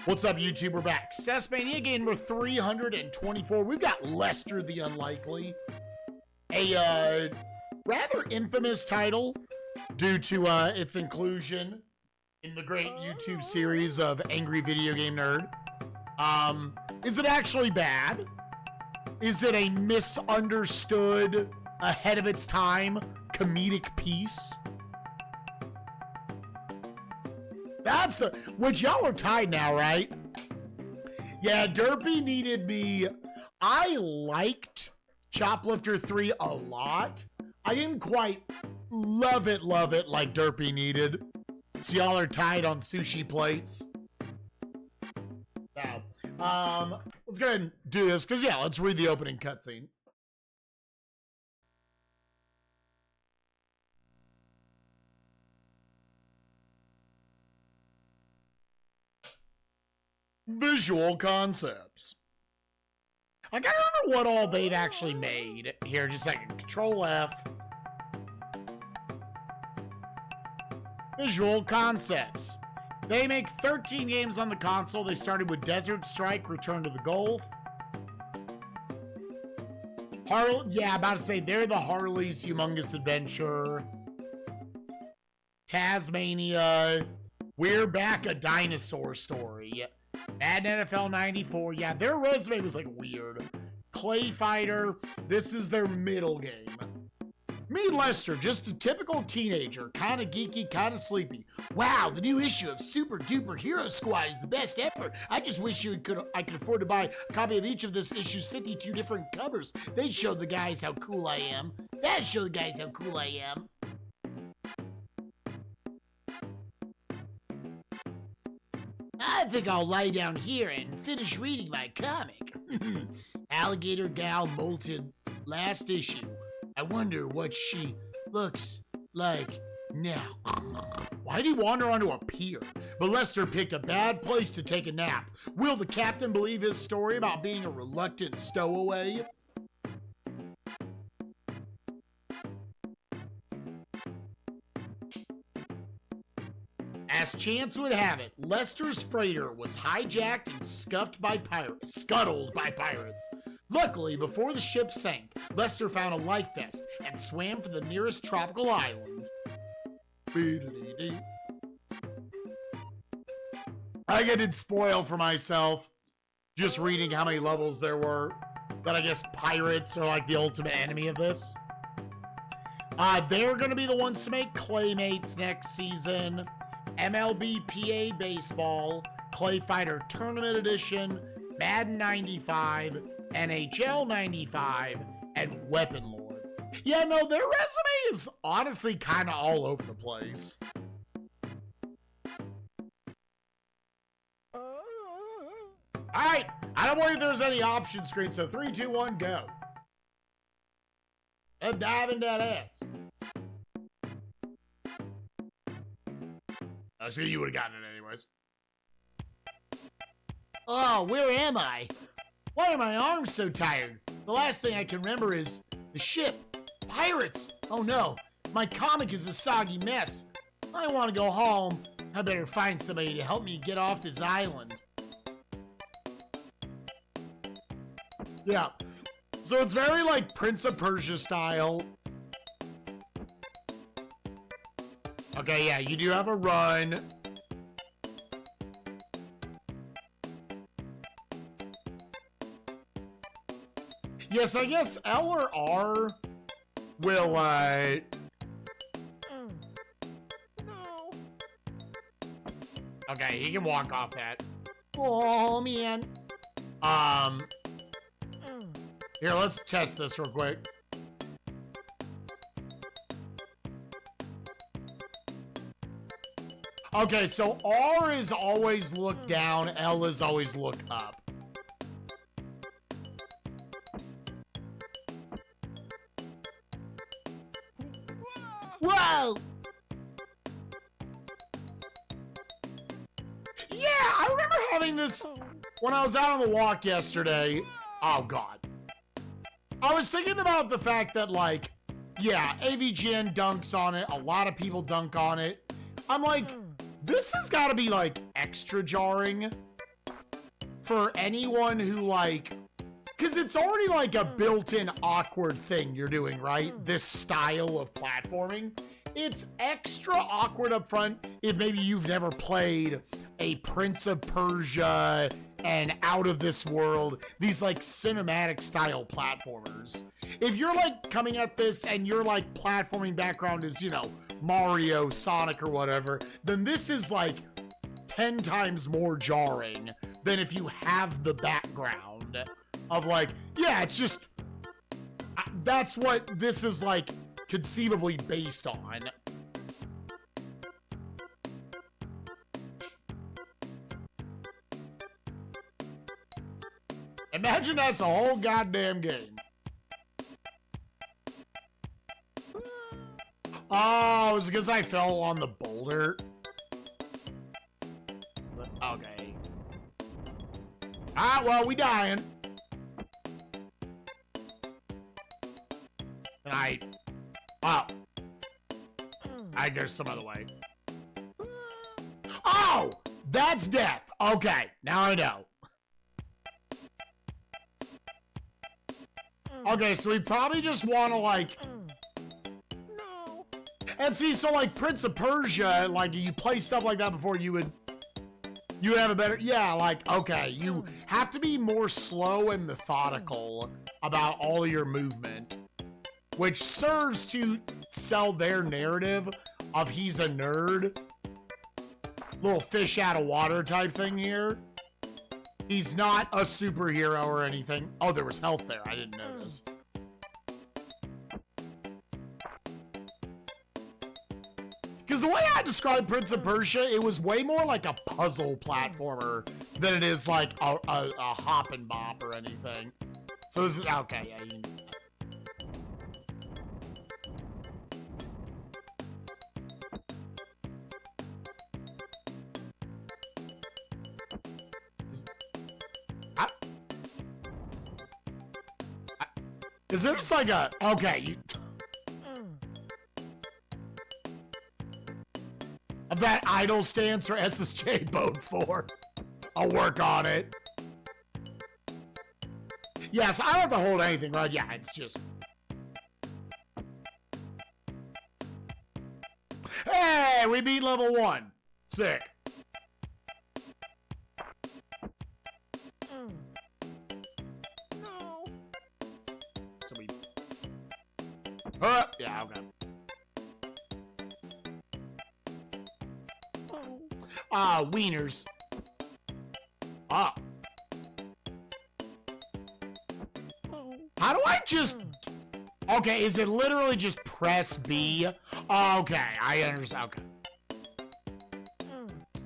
What's up, YouTube? We're back. SNESMania game number 324. We've got Lester the Unlikely. A rather infamous title due to its inclusion in the great YouTube series of Angry Video Game Nerd. Is it actually bad? Is it a misunderstood, ahead of its time, comedic piece? That's which y'all are tied now, right? Yeah, Derpy needed me. I liked Choplifter 3 a lot. I didn't quite love it like Derpy needed. So y'all are tied on sushi plates. Now, let's go ahead and do this, because yeah, let's read the opening cutscene. Visual concepts. I gotta remember what all they've actually made. Here, just a second. Control F. Visual concepts. They make 13 games on the console. They started with Desert Strike, Return to the Gulf. Yeah, about to say, they're the Harley's Humongous Adventure. Tasmania. We're Back, a Dinosaur Story. Madden NFL 94. Yeah, their resume was like weird. Clay Fighter. This is their middle game. Meet Lester, just a typical teenager. Kind of geeky, kind of sleepy. Wow, the new issue of Super Duper Hero Squad is the best ever. I just wish I could afford to buy a copy of each of this issue's 52 different covers. They'd show the guys how cool I am. That'd show the guys how cool I am. I think I'll lie down here and finish reading my comic. Alligator Gal molted last issue. I wonder what she looks like now. Why'd he wander onto a pier? But Lester picked a bad place to take a nap. Will the captain believe his story about being a reluctant stowaway? As chance would have it, Lester's freighter was hijacked and scuttled by pirates. Luckily, before the ship sank, Lester found a life vest and swam for the nearest tropical island. I get spoiled for myself just reading how many levels there were. That I guess pirates are like the ultimate enemy of this. They're going to be the ones to make Claymates next season. MLB PA Baseball, Clay Fighter Tournament Edition, Madden 95, NHL 95, and Weapon Lord. Yeah, no, their resume is honestly kind of all over the place. Alright, I don't worry if there's any option screen, so 3, 2, 1, go. And dive into that ass. I see you would have gotten it anyways. Oh, where am I? Why are my arms so tired? The last thing I can remember is the ship. Pirates! Oh no, my comic is a soggy mess. I want to go home. I better find somebody to help me get off this island. Yeah. So it's very like Prince of Persia style. Okay, yeah, you do have a run. Yes, I guess L or R will, Okay, he can walk off that. Oh, man. Here, let's test this real quick. Okay, so R is always look down, L is always look up. Whoa! Yeah, I remember having this when I was out on the walk yesterday. Oh, God. I was thinking about the fact that, like, yeah, AVGN dunks on it. A lot of people dunk on it. I'm like, this has got to be, like, extra jarring. for anyone who like, because it's already like a built-in awkward thing you're doing, right? This style of platforming. It's extra awkward up front if maybe you've never played a Prince of Persia and Out of This World, these like cinematic style platformers. If you're like coming at this and your like platforming background is, you know, Mario, Sonic or whatever, then this is like 10 times more jarring than if you have the background of like, yeah, it's just, that's what this is like conceivably based on. Imagine that's the whole goddamn game. Oh, it's because I fell on the boulder. Okay. Ah, well, we dying. And oh. There's some other way. Oh! That's death. Okay, now I know. Okay, so we probably just want to, like... No. And see, so, like, Prince of Persia, like, you play stuff like that before, you would have a better... Yeah, like, okay, you have to be more slow and methodical about all your movement, which serves to sell their narrative of he's a nerd. Little fish out of water type thing here. He's not a superhero or anything. Oh, there was health there. I didn't notice. Because the way I described Prince of Persia, it was way more like a puzzle platformer than it is like a hop and bop or anything. So this is, okay, yeah. Is there just like a... Okay, of that idle stance for SSJ Boat 4. I'll work on it. Yeah, so I don't have to hold anything, right? Yeah, it's just... Hey, we beat level 1. Sick. So we... yeah, okay. Wieners. Ah. How do I just... Okay, is it literally just press B? Okay, I understand. Okay.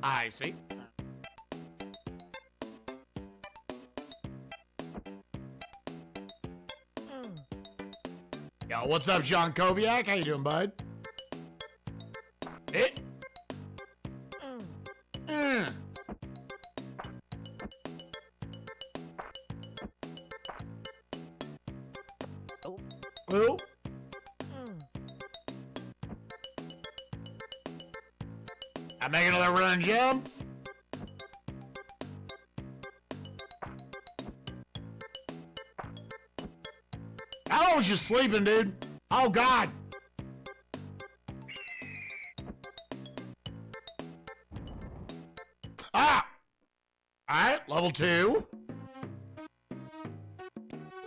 I see. Yo, what's up, John Koviak? How you doing, bud? It. Oh. I'm making another run jump. I was just sleeping, dude. Oh, God. Ah! Alright, level 2.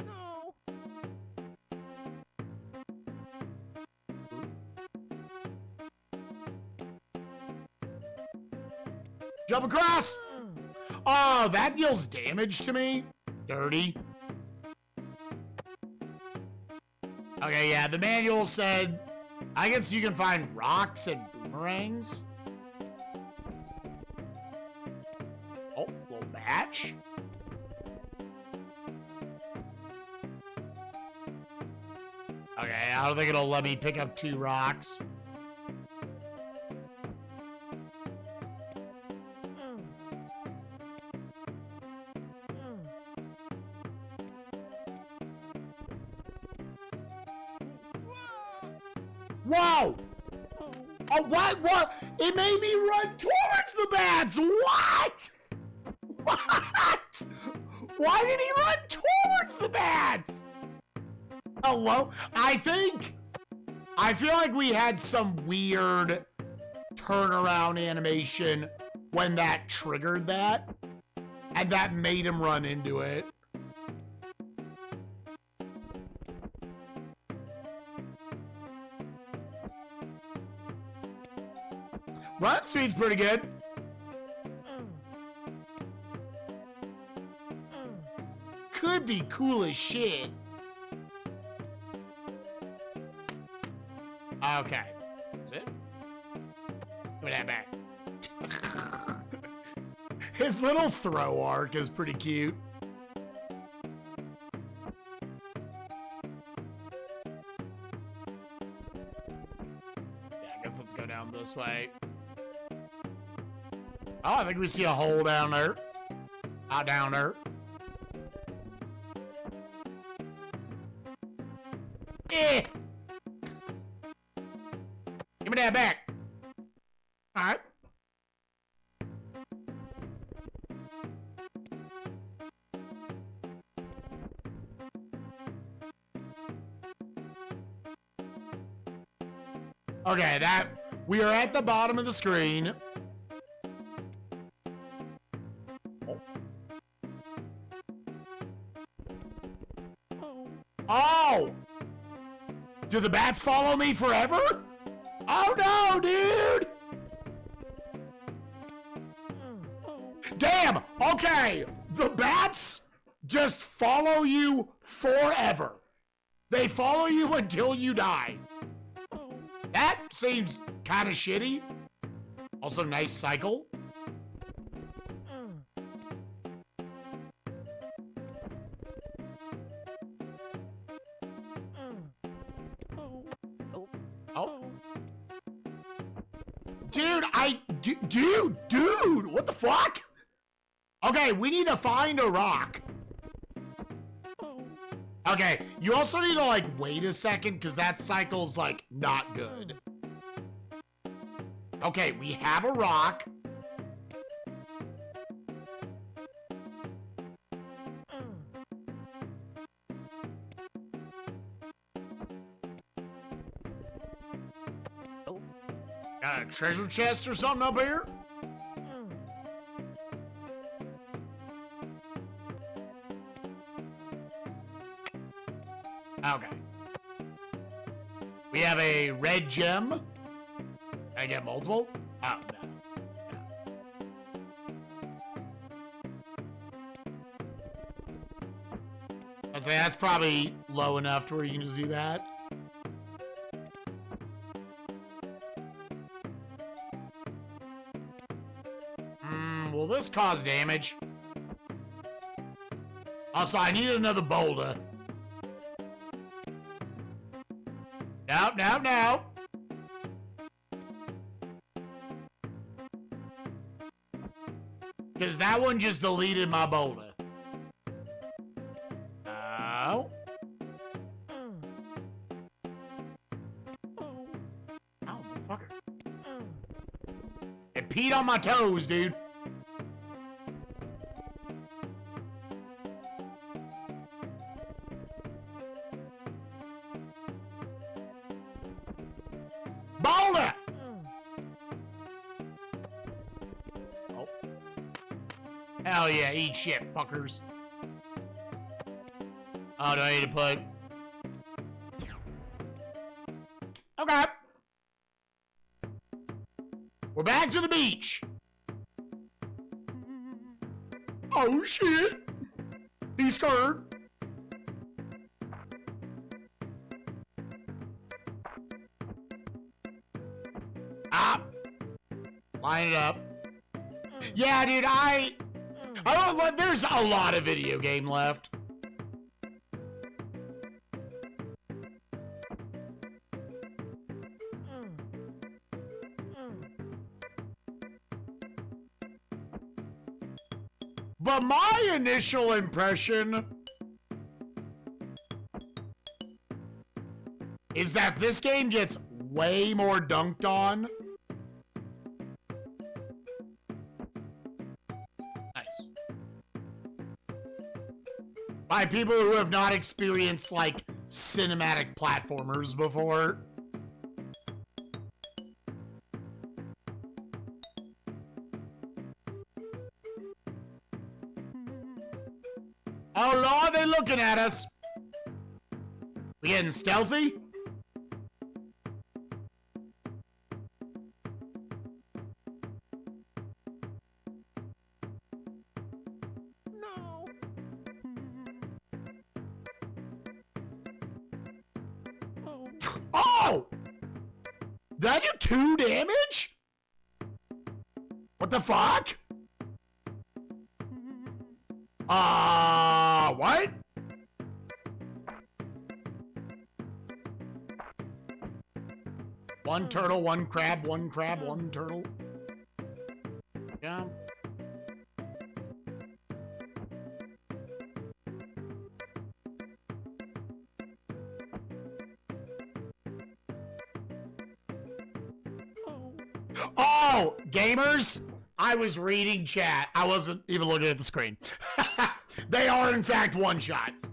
No. Jump across! Oh, that deals damage to me? Dirty. Okay, yeah, the manual said, I guess you can find rocks and boomerangs. Oh, little batch. Okay, I don't think it'll let me pick up 2 rocks. Whoa! Oh, what? It made me run towards the bats! What? What? Why did he run towards the bats? Hello? I feel like we had some weird turnaround animation when that triggered that, and that made him run into it. Run speed's pretty good. Could be cool as shit. Okay. That's it. Give me that back. His little throw arc is pretty cute. Yeah, I guess let's go down this way. Oh, I think we see a hole down there. Down there. Eh! Give me that back. Alright. Okay, we are at the bottom of the screen. Oh! Do the bats follow me forever? Oh no, dude! Damn! Okay, the bats just follow you forever. They follow you until you die. That seems kind of shitty. Also, nice cycle. Oh. Dude, what the fuck? Okay, we need to find a rock. Okay, you also need to, like, wait a second, because that cycle's, like, not good. Okay, we have a rock. Got a treasure chest or something up here? Okay. We have a red gem. Can I get multiple? Oh, no. I'd say that's probably low enough to where you can just do that. Will this cause damage? Also, I need another boulder. No. Because that one just deleted my boulder. No. Oh, motherfucker. It peed on my toes, dude. Boulder! Oh. Hell yeah, eat shit, fuckers. Oh, do I need to put... Okay. We're back to the beach. Oh, shit. He's scared. Line it up. Yeah, dude, I don't, there's a lot of video game left. But my initial impression is that this game gets way more dunked on. By people who have not experienced, like, cinematic platformers before. Oh, Lord, they're looking at us. We getting stealthy? Oh! Did I do 2 damage? What the fuck? What? One turtle, one crab, one turtle. Yeah. Oh, gamers, I was reading chat. I wasn't even looking at the screen. They are, in fact, one-shots.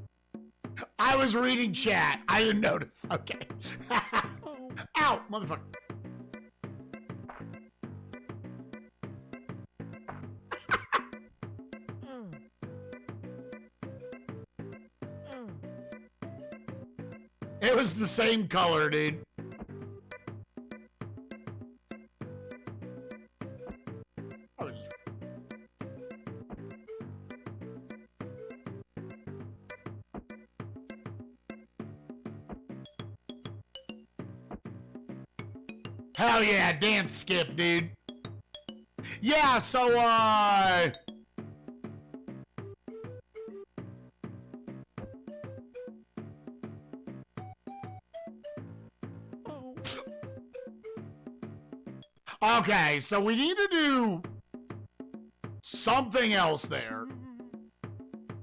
I was reading chat. I didn't notice. Okay. Ow, motherfucker. It was the same color, dude. Hell yeah, dance skip, dude. Yeah, so, okay, so we need to do something else there.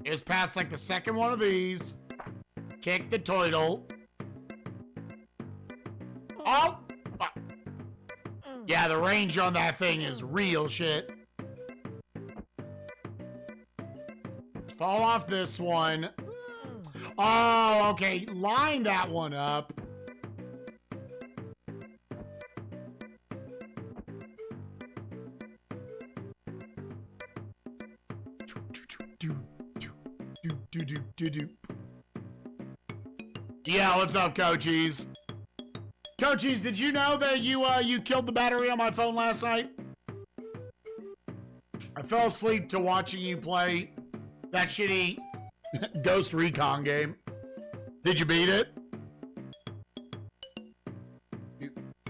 Is past, like, the second one of these. Kick the turtle. Oh! Yeah, the range on that thing is real shit. Fall off this one. Oh, okay. Line that one up. Yeah, what's up, coachies? Coachies, did you know that you killed the battery on my phone last night? I fell asleep to watching you play that shitty Ghost Recon game. Did you beat it?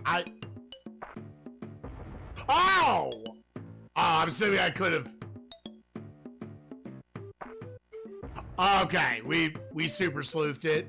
Oh! Oh, I'm assuming I could have. Okay, we super sleuthed it.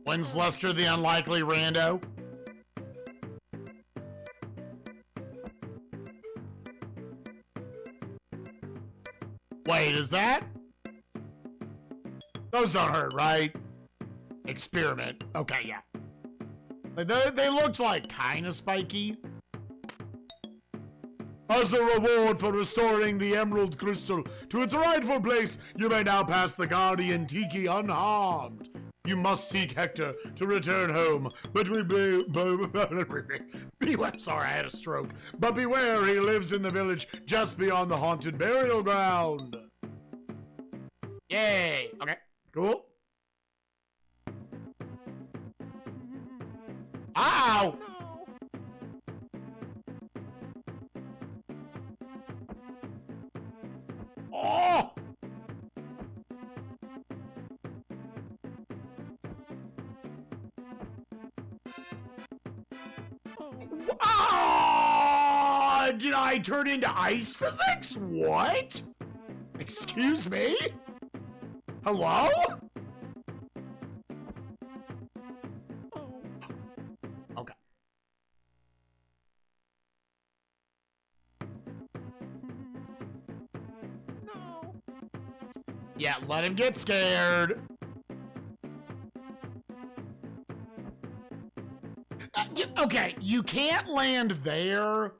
When's Lester the unlikely rando? Wait, is that? Those don't hurt, right? Experiment. Okay, yeah. They looked like kind of spiky. As a reward for restoring the emerald crystal to its rightful place, you may now pass the guardian Tiki unharmed. You must seek Hector to return home, but beware. Sorry, I had a stroke. But beware, he lives in the village just beyond the haunted burial ground. Yay! Okay, cool. Ow! Oh! Oh! Did I turn into ice physics? What? Excuse me? Hello? Okay. No. Yeah, let him get scared. Okay, you can't land there.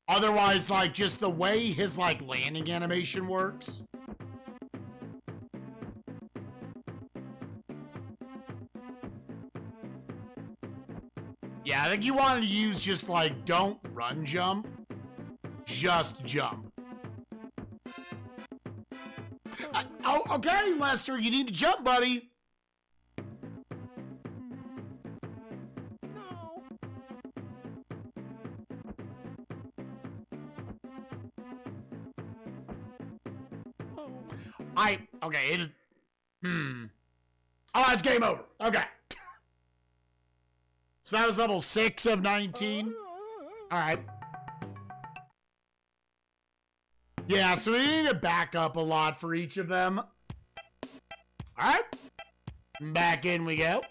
Otherwise, like, just the way his, like, landing animation works. Yeah, I think you wanted to use just, like, don't run jump. Just jump. Oh, okay, Lester, you need to jump, buddy. Okay, oh, it's game over. Okay. So that was level 6 of 19. Alright. Yeah, so we need to back up a lot for each of them. Alright. Back in we go.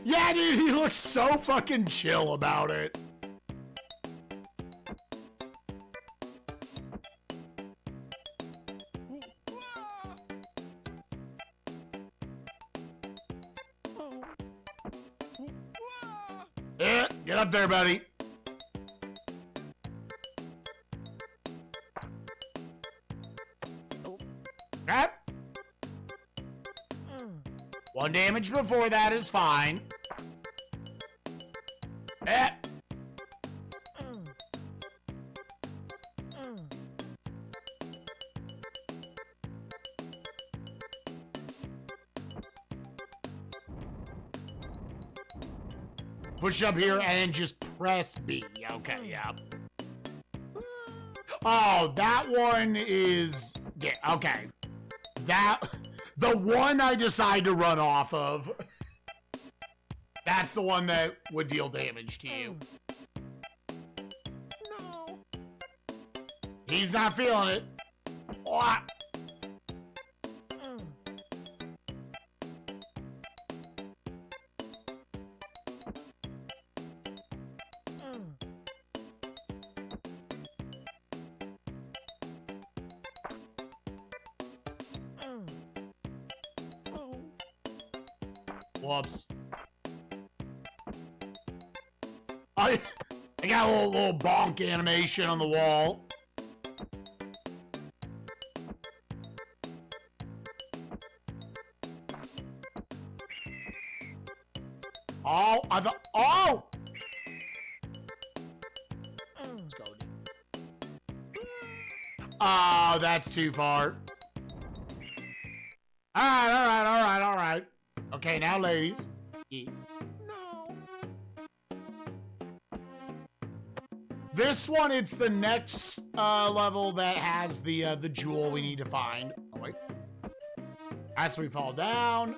Yeah, dude, he looks so fucking chill about it. Yeah, get up there, buddy. Okay. 1 damage before that is fine. Eh. Push up here and just press B. Okay, yeah. Oh, that one is... Yeah, okay. The one I decide to run off of. That's the one that would deal damage to you. No. He's not feeling it. Oh. Whoops. I got a little bonk animation on the wall. Oh, I thought. Oh! Let's go. Oh, that's too far. All right. Okay, now, ladies. This one, it's the next level that has the jewel we need to find. Oh, wait. As we fall down.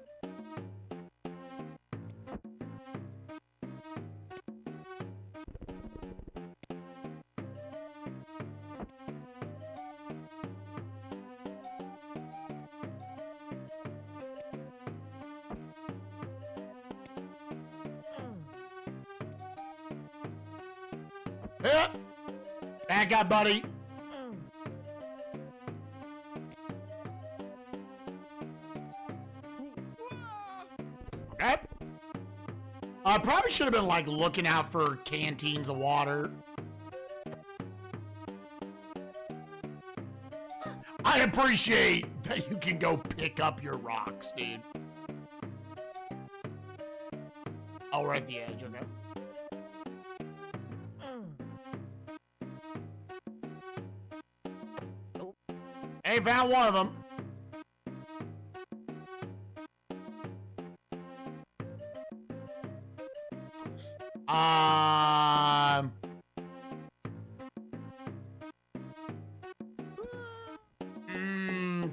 Yeah. Back up, buddy. Okay. I probably should have been, like, looking out for canteens of water. I appreciate that you can go pick up your rocks, dude. Oh, we're at the edge, okay. Hey, found one of them.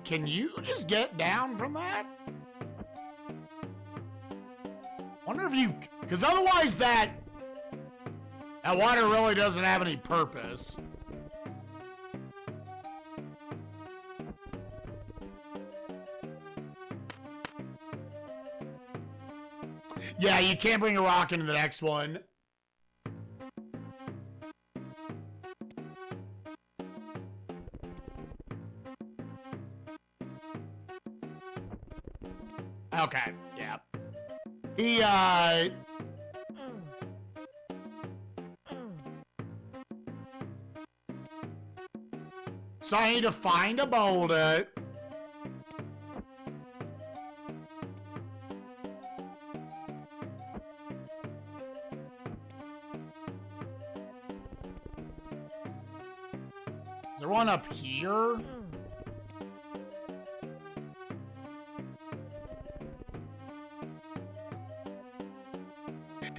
can you just get down from that? Wonder if you, because otherwise that water really doesn't have any purpose. Yeah, you can't bring a rock into the next one. Okay, yeah. So I need to find a boulder. Is there one up here?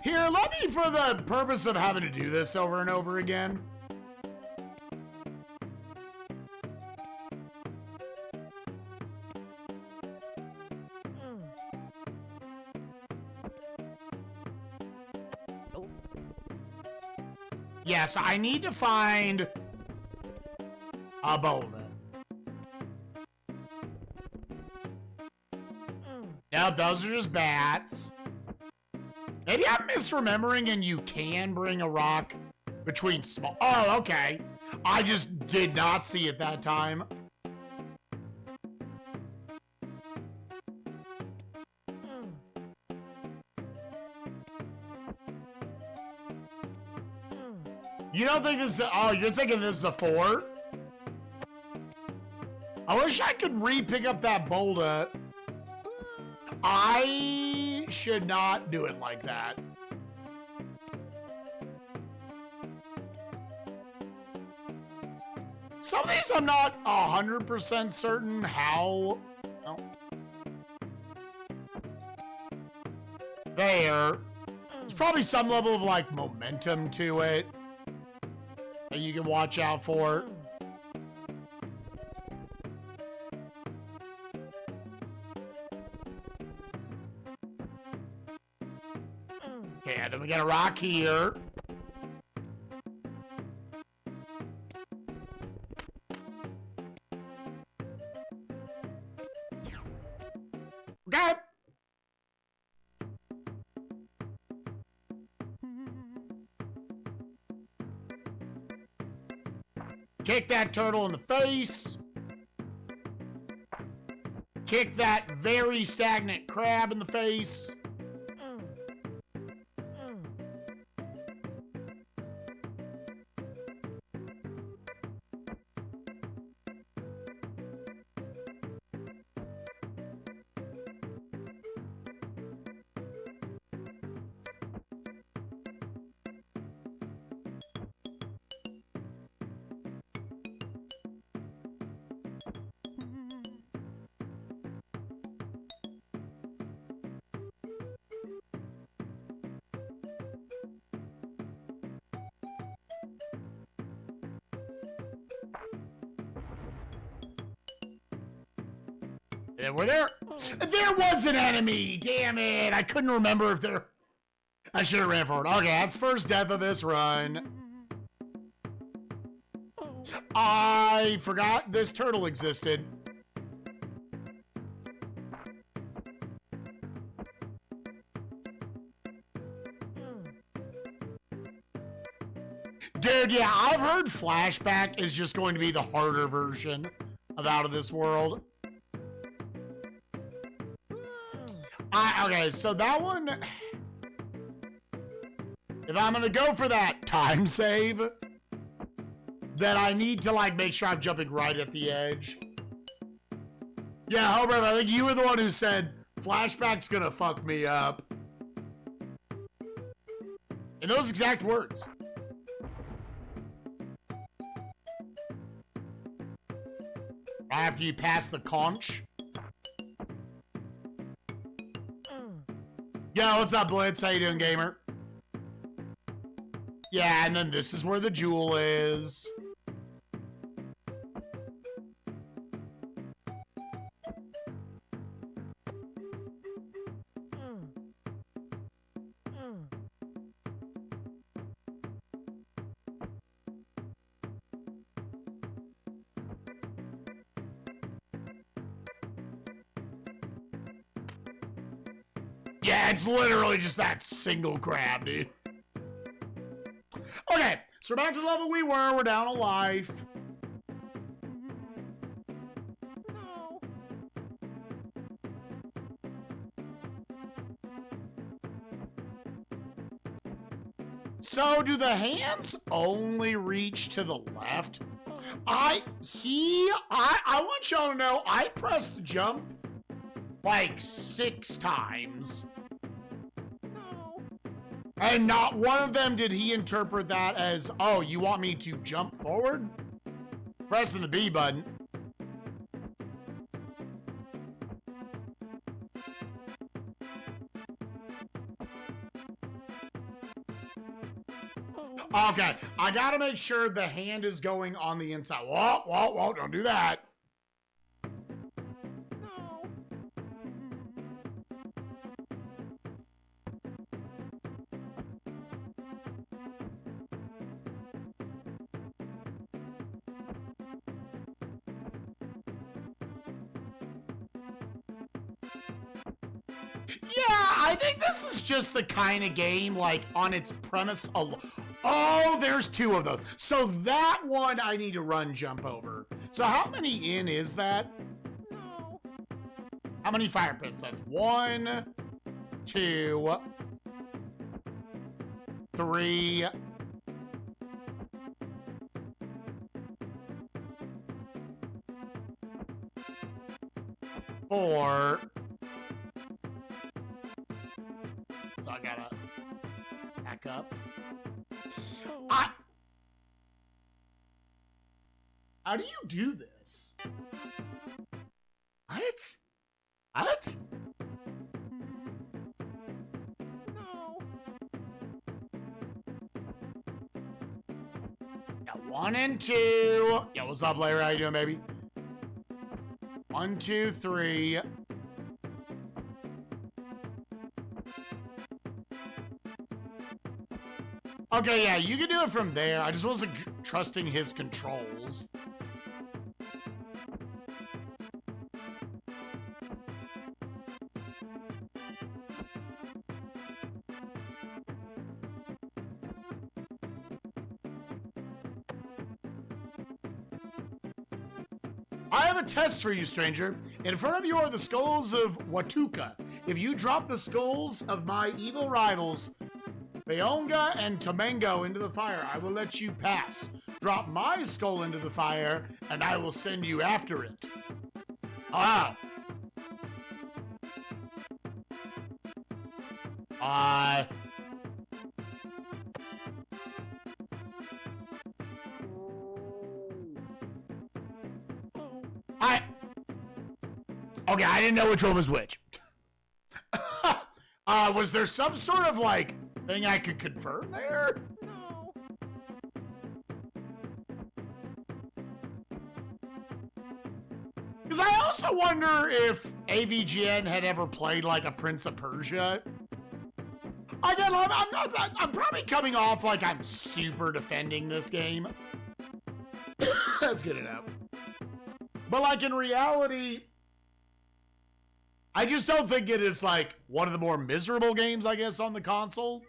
Here, let me, for the purpose of having to do this over and over again. Yes, I need to find a boulder. Nope, those are just bats. Maybe I'm misremembering and you can bring a rock between small... Oh, okay. I just did not see it that time. You don't think this is... Oh, you're thinking this is a fort? I wish I could re-pick up that boulder. I should not do it like that. Some of these I'm not 100% certain how... Oh. There. There's probably some level of, like, momentum to it that you can watch out for. Okay, and then we got a rock here. Okay. Kick that turtle in the face. Kick that very stagnant crab in the face. Were there? There was an enemy! Damn it! I couldn't remember if there... I should have ran for it. Okay, that's first death of this run. I forgot this turtle existed. Dude, yeah, I've heard Flashback is just going to be the harder version of Out of This World. Okay, so that one... If I'm gonna go for that time save, then I need to, like, make sure I'm jumping right at the edge. Yeah, Homer, I think you were the one who said, Flashback's gonna fuck me up. In those exact words. After you pass the conch. Yo, what's up, Blitz? How you doing, gamer? Yeah, and then this is where the jewel is. Yeah, it's literally just that single grab, dude. Okay, so we're back to the level we were. We're down a life. So do the hands only reach to the left? I want y'all to know I pressed jump like 6 times. And not one of them did he interpret that as, oh, you want me to jump forward? Pressing the B button. Okay, I gotta make sure the hand is going on the inside. Whoa, whoa, whoa, don't do that. Yeah, I think this is just the kind of game, like, on its premise alone. Oh, there's 2 of those. So that one I need to run jump over. So how many in is that? How many fire pits? That's 1, 2, 3. 4. So I gotta back up. How do you do this? What? What? Got 1 and 2. Yeah, what's up, Larry? How you doing, baby? 1, 2, 3. Okay, yeah, you can do it from there. I just wasn't trusting his controls. I have a test for you, stranger. In front of you are the skulls of Watuka. If you drop the skulls of my evil rivals, Beonga and Tomengo, into the fire, I will let you pass. Drop my skull into the fire, and I will send you after it. Ah. Okay, I didn't know which one was which. Was there some sort of, like, thing I could confirm there? Because I also wonder if AVGN had ever played, like, a Prince of Persia. Again, I'm probably coming off like I'm super defending this game. Let's get it out. But, like, in reality, I just don't think it is, like, one of the more miserable games, I guess, on the console.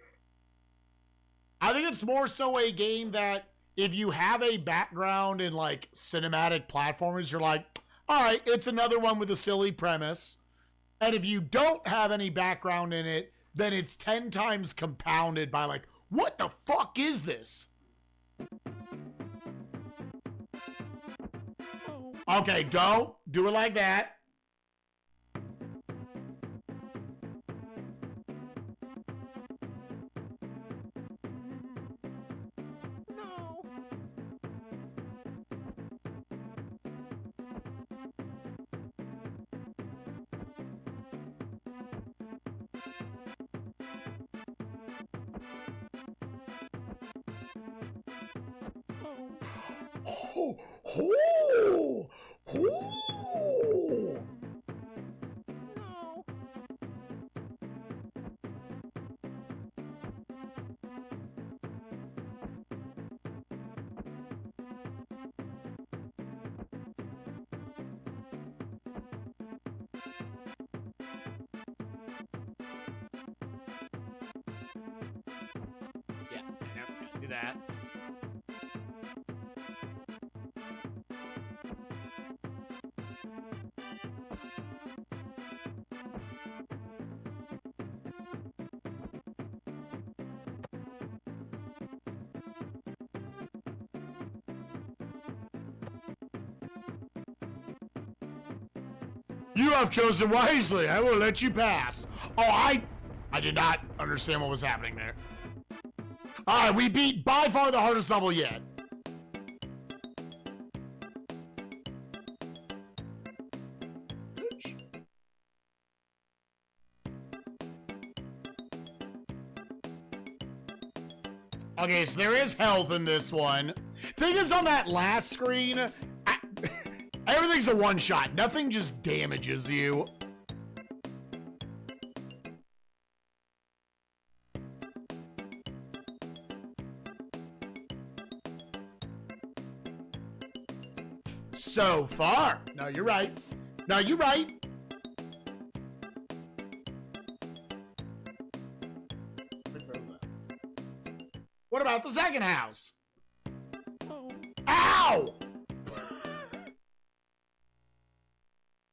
I think it's more so a game that if you have a background in, like, cinematic platformers, you're like, all right, it's another one with a silly premise. And if you don't have any background in it, then it's 10 times compounded by, like, what the fuck is this? Okay, don't do it like that. Oh, oh, oh. that. You have chosen wisely. I will let you pass. Oh, I did not understand what was happening there. All right, we beat by far the hardest level yet. Okay, so there is health in this one. Thing is, on that last screen, everything's a one-shot. Nothing just damages you. So far. No, you're right. No, you're right. What about the second house? Oh. Ow!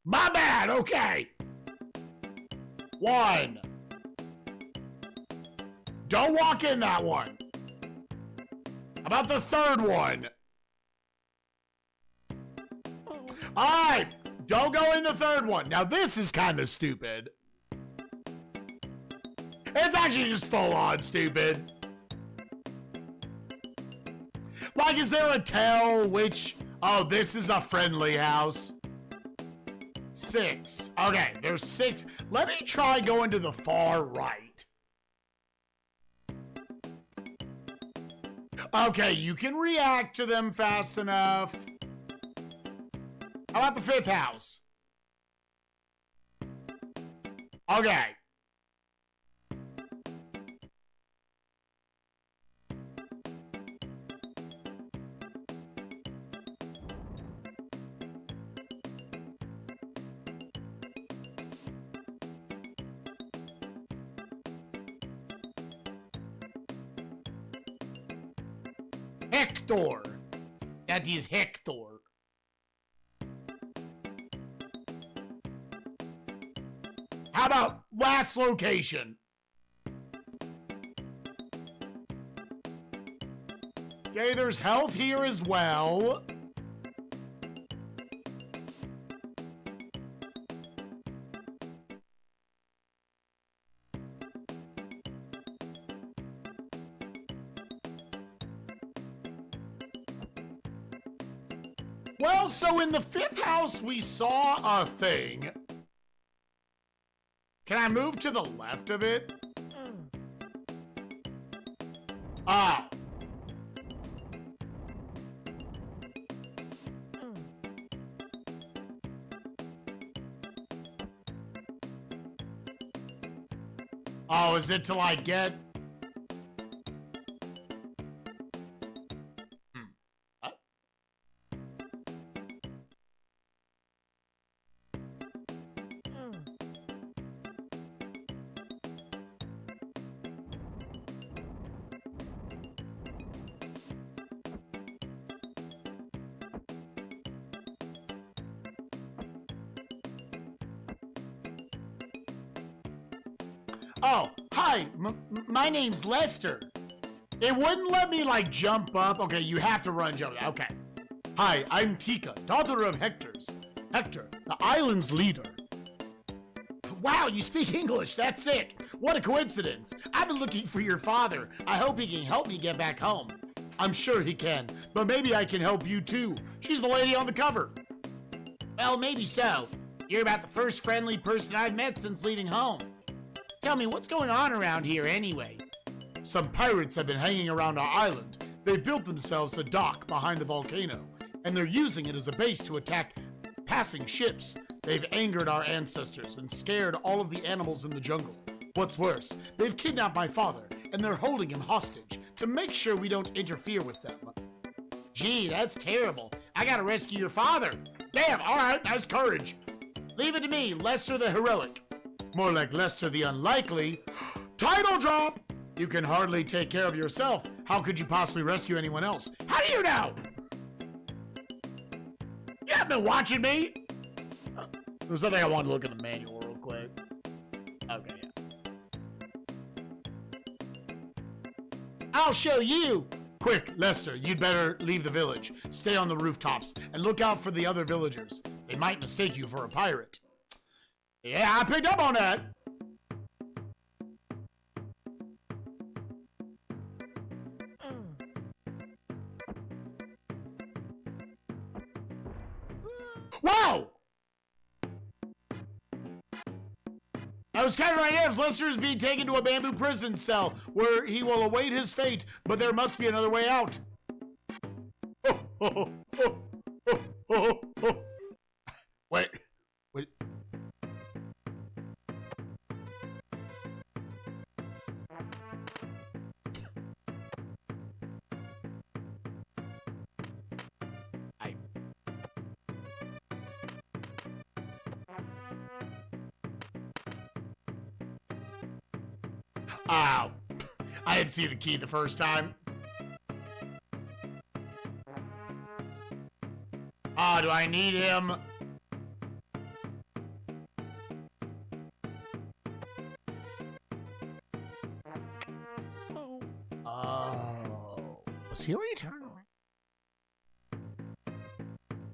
My bad, okay. 1. Don't walk in that one. How about the third one? Alright, don't go in the third one. Now this is kind of stupid. It's actually just full on stupid. Like, is there a tell which... Oh, this is a friendly house. 6. Okay, there's 6. Let me try going to the far right. Okay, you can react to them fast enough. How about the 5th house? Okay. Hector. That is Hector. How about last location? Okay, there's health here as well. Well, so in the 5th house, we saw a thing. Can I move to the left of it? Ah. Oh, is it to like get... What? Oh, hi, my name's Lester. It wouldn't let me, like, jump up. Okay, you have to run, jump. Okay. Hi, I'm Tika, daughter of Hector, the island's leader. Wow, you speak English. That's sick. What a coincidence. I've been looking for your father. I hope he can help me get back home. I'm sure he can, but maybe I can help you, too. She's the lady on the cover. Well, maybe so. You're about the first friendly person I've met since leaving home. Tell me, what's going on around here anyway? Some pirates have been hanging around our island. They built themselves a dock behind the volcano, and they're using it as a base to attack passing ships. They've angered our ancestors and scared all of the animals in the jungle. What's worse, they've kidnapped my father, and they're holding him hostage to make sure we don't interfere with them. Gee, that's terrible. I gotta rescue your father. Damn, alright, nice courage. Leave it to me, Lester the Heroic. More like Lester the Unlikely. Title drop! You can hardly take care of yourself. How could you possibly rescue anyone else? How do you know? You haven't been watching me? There's something I want to look at the manual real quick. Okay, yeah. I'll show you! Quick, Lester, you'd better leave the village. Stay on the rooftops and look out for the other villagers. They might mistake you for a pirate. Yeah, I picked up on that. Wow! I was kind of right as Lester is being taken to a bamboo prison cell where he will await his fate, but there must be another way out. Oh, oh, oh, oh, oh, oh. Wait. Ow. I didn't see the key the first time. Oh, do I need him? Oh. Was he already turned around?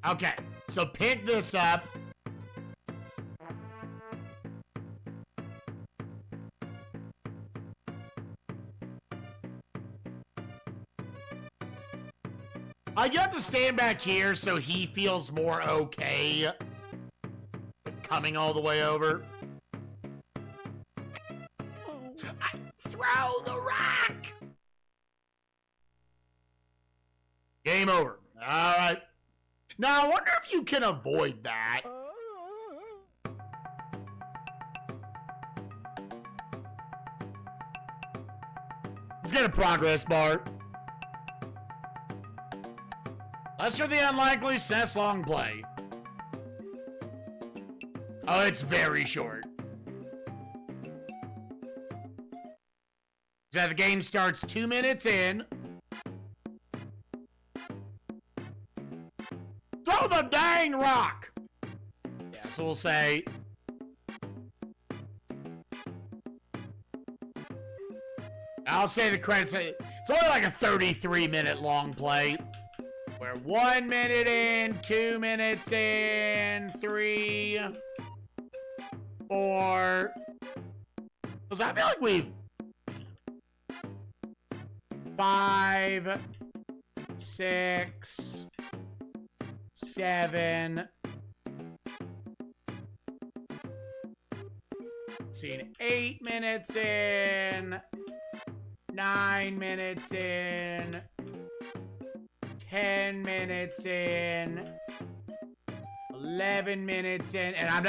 Okay, so pick this up. I have to stand back here so he feels more okay with coming all the way over. Throw the rock! Game over. All right. Now, I wonder if you can avoid that. Let's get a progress bar. Lester the Unlikely, SNES Long Play. Oh, it's very short. So the game starts 2 minutes in. Throw the dang rock! Yeah, so we'll say... I'll say the credits. It's only like a 33-minute long play. We're 1 minute in, 2 minutes in, 3, 4. Because I feel like we've 5, 6, 7. Seen 8 minutes in, 9 minutes in. 10 minutes in, 11 minutes in, and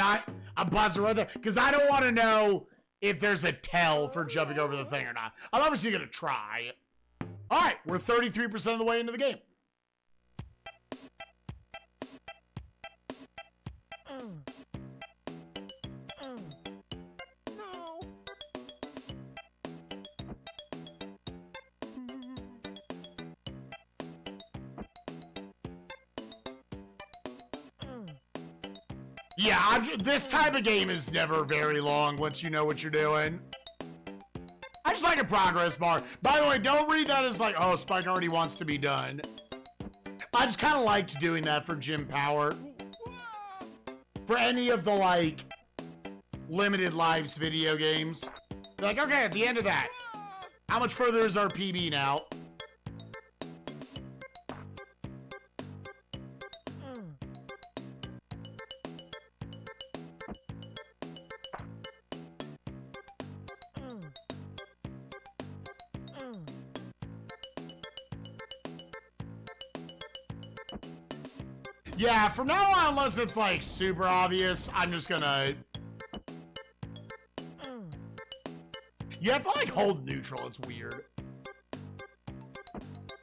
I'm pausing right there because I don't want to know if there's a tell for jumping over the thing or not. I'm obviously going to try. All right, we're 33% of the way into the game. Yeah, this type of game is never very long once you know what you're doing. I just like a progress bar. By the way, don't read that as like, oh, Spike already wants to be done. I just kind of liked doing that for Gym Power. For any of the, like, limited lives video games. Like, okay, at the end of that, how much further is our PB now? Yeah, from now on, unless it's, like, super obvious, I'm just gonna... You have to, like, hold neutral. It's weird.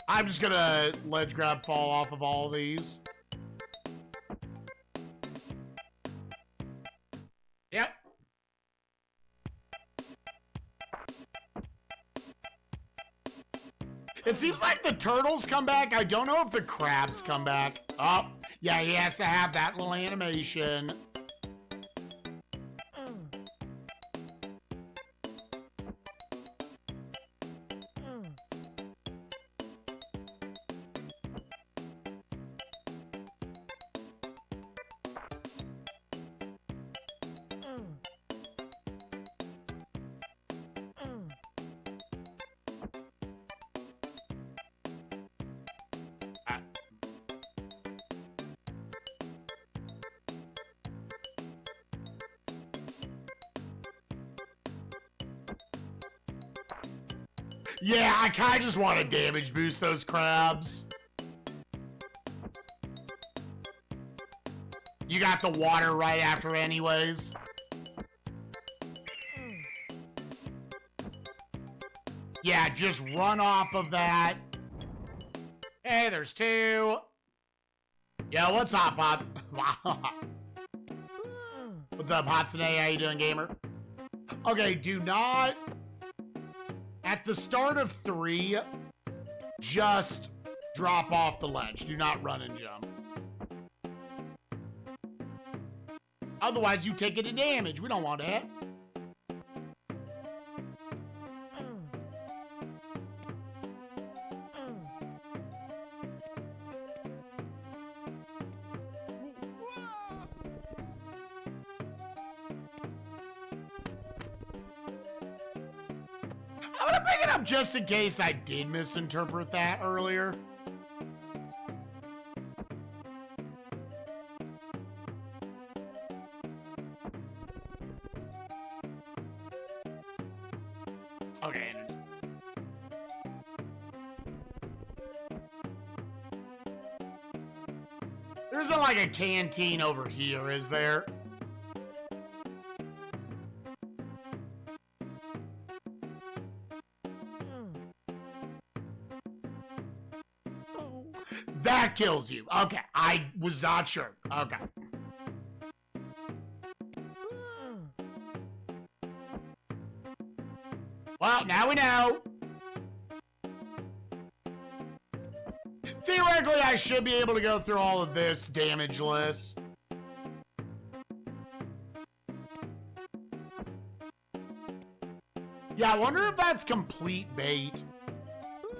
I'm just gonna ledge grab fall off of all of these. Yep. It seems like the turtles come back. I don't know if the crabs come back. Oh, yeah, he has to have that little animation. Yeah, I kind of just want to damage boost those crabs. You got the water right after anyways. Yeah, just run off of that. Hey, there's two. Yo, what's up, Hot? What's up, Hatsune? How you doing, gamer? Okay, do not... At the start of 3, just drop off the ledge. Do not run and jump. Otherwise, you take it damage. We don't want that. I'm gonna pick it up just in case I did misinterpret that earlier. Okay. There isn't like a canteen over here, is there? That kills you. Okay, I was not sure. Okay. Well, now we know. Theoretically, I should be able to go through all of this damageless. Yeah, I wonder if that's complete bait.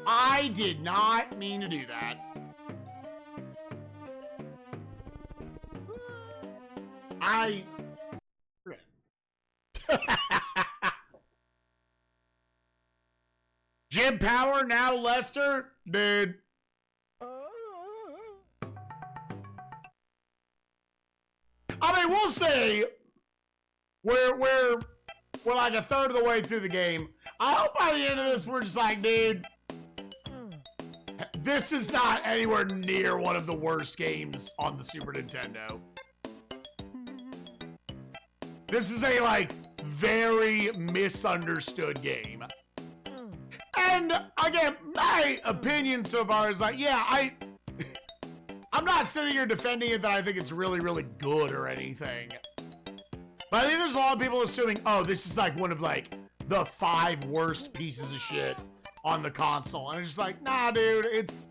I did not mean to do that. Jim Power, now Lester? Dude. I mean, we'll say we're like a third of the way through the game. I hope by the end of this, we're just like, dude, this is not anywhere near one of the worst games on the Super Nintendo. This is a, like, very misunderstood game. And, again, my opinion so far is like, yeah, I'm not sitting here defending it that I think it's really, really good or anything. But I think there's a lot of people assuming, oh, this is, like, one of, like, the 5 worst pieces of shit on the console. And it's just like, nah, dude, it's...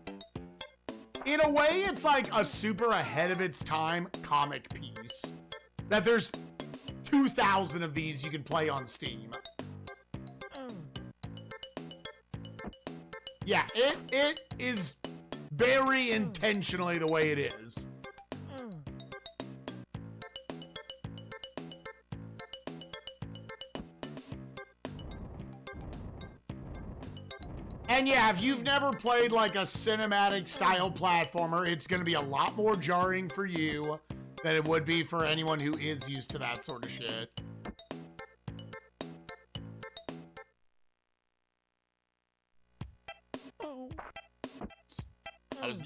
In a way, it's like a super ahead of its time comic piece. That there's 2,000 of these you can play on Steam. Yeah, it is very intentionally the way it is. And yeah, if you've never played like a cinematic style platformer, it's going to be a lot more jarring for you than it would be for anyone who is used to that sort of shit.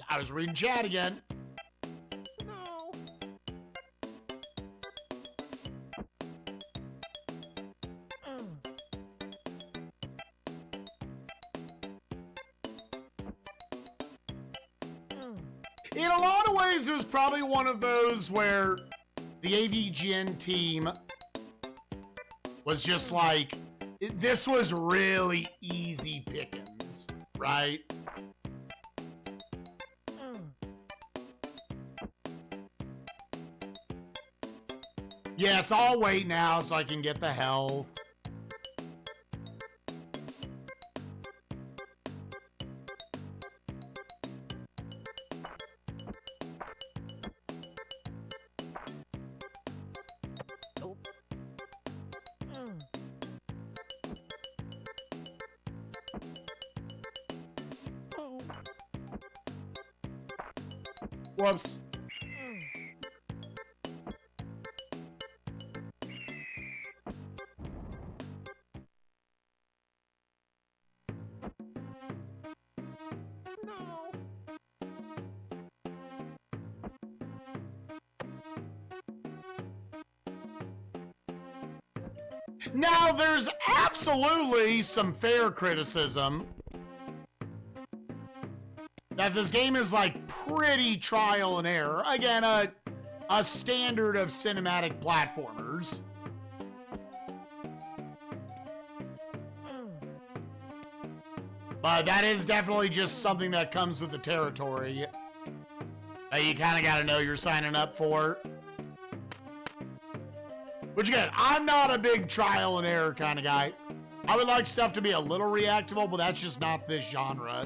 I was reading chat again. In a lot of ways, it was probably one of those where the AVGN team was just like, this was really easy pickings, right? Yes, I'll wait now so I can get the health. Whoops. Now, there's absolutely some fair criticism that this game is like pretty trial and error. Again, a standard of cinematic platformers. But that is definitely just something that comes with the territory that you kind of got to know you're signing up for. Which again, I'm not a big trial and error kind of guy. I would like stuff to be a little reactable, but that's just not this genre.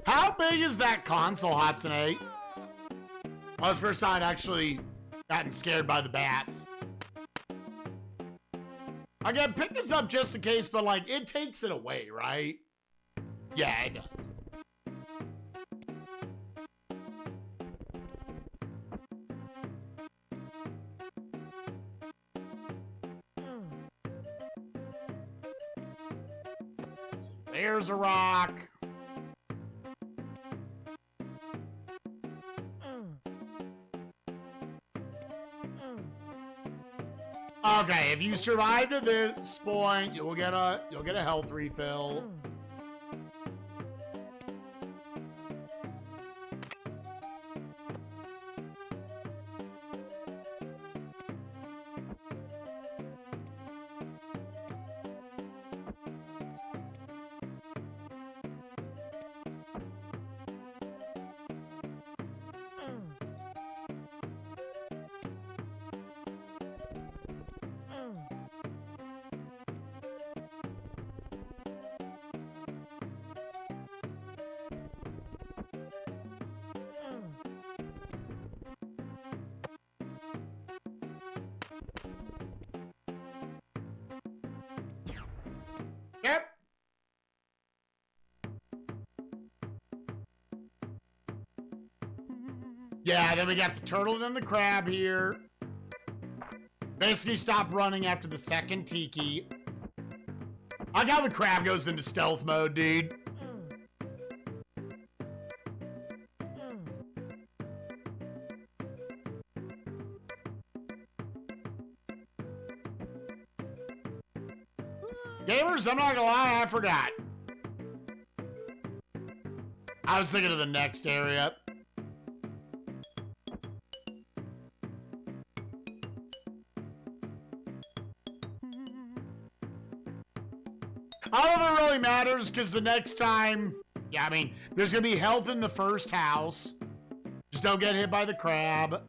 How big is that console, Hatsune? Oh, it's the first time I'd actually gotten scared by the bats. Again, pick this up just in case, but like, it takes it away, right? Yeah, it does. So there's a rock. Okay, if you survive to this point, you'll get a health refill. Yep. Yeah, then we got the turtle and then the crab here. Basically stop running after the second tiki. I like how the crab goes into stealth mode, dude. Gamers, I'm not gonna lie, I forgot. I was thinking of the next area. I don't know if it really matters, because the next time, yeah, I mean, there's gonna be health in the first house. Just don't get hit by the crab.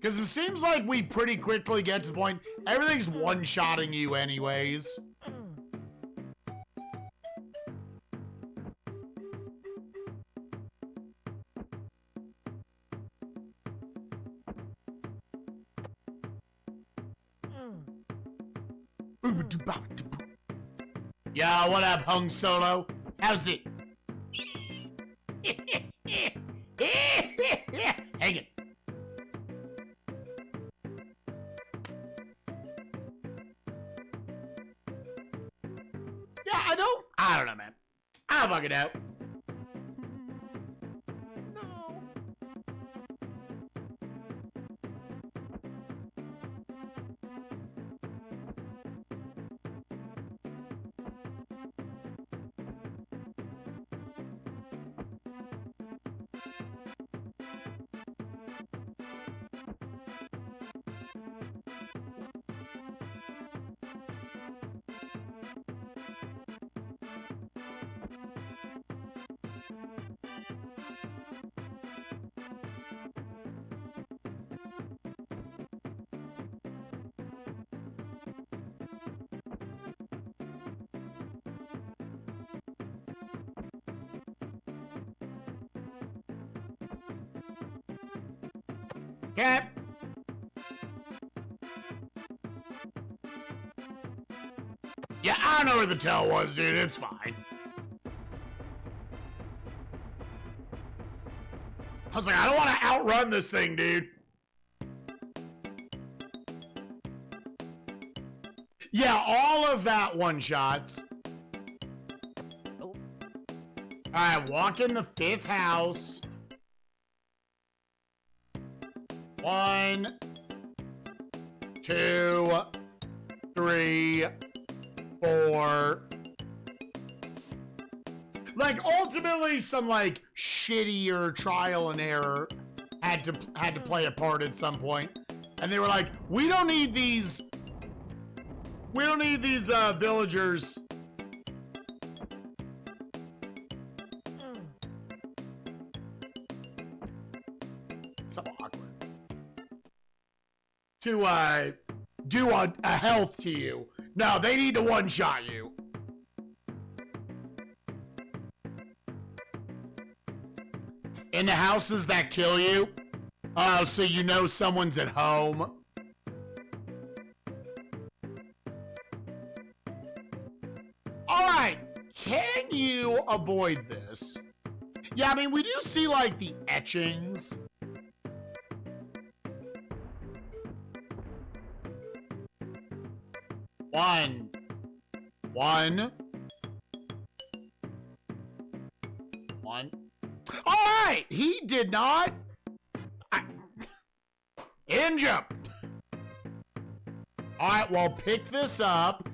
Because it seems like we pretty quickly get to the point, everything's one-shotting you anyways. Yo, what up, Hung Solo? How's it? Hang it. Yeah, I don't know, man. I don't fucking know. Okay. Yeah, I don't know where the tail was, dude. It's fine. I was like, I don't want to outrun this thing, dude. Yeah, all of that one-shots. All right, walk in the 5th house. 1, 2, 3, 4. Like, ultimately, some, like, shittier trial and error had to play a part at some point. And they were like, we don't need these villagers. So awkward. To, do a health to you. No, they need to one-shot you. In the houses that kill you? Oh, so you know someone's at home. Alright, can you avoid this? Yeah, I mean, we do see, like, the etchings. One. Alright, he did not. In jump. Alright, well, pick this up.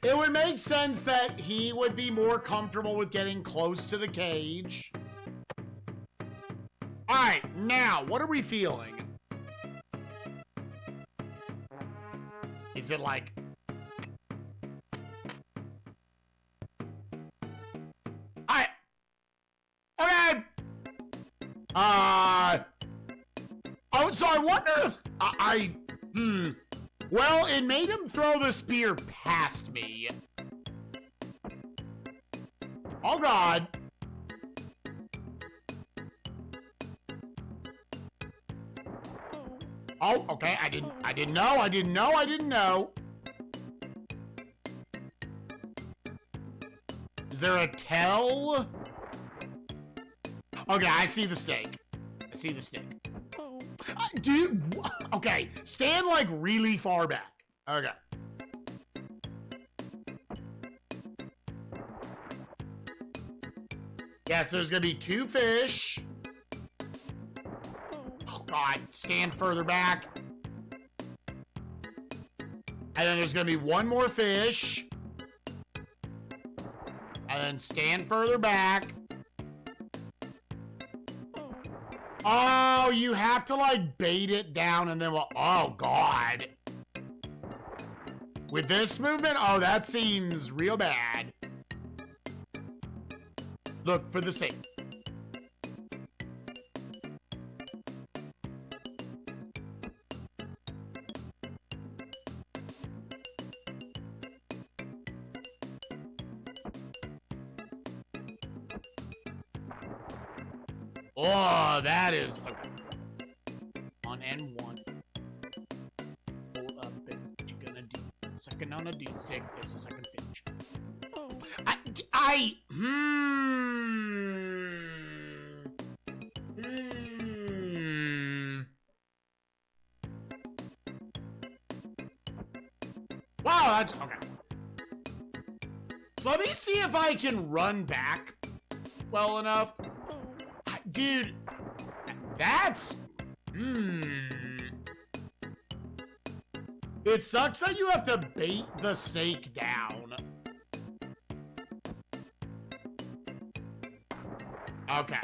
It would make sense that he would be more comfortable with getting close to the cage. Alright, now, what are we feeling? Is it like... Alright. Okay. Oh, so I wonder if... Well, it made him throw the spear past me. Oh, God. Oh, okay, I didn't know. Is there a tell? Okay, I see the snake. Dude, okay, stand like really far back. Okay. Yes, there's gonna be 2 fish. Oh God, stand further back. And then there's gonna be 1 more fish. And then stand further back. Oh, you have to like bait it down and then oh God. With this movement, oh, that seems real bad. Look for the snake. Oh, that is okay. On N1. Hold up, what you gonna do? Second on a dude stick. There's a second fish. Wow, that's okay. So let me see if I can run back well enough. Dude, that's... It sucks that you have to bait the snake down. Okay.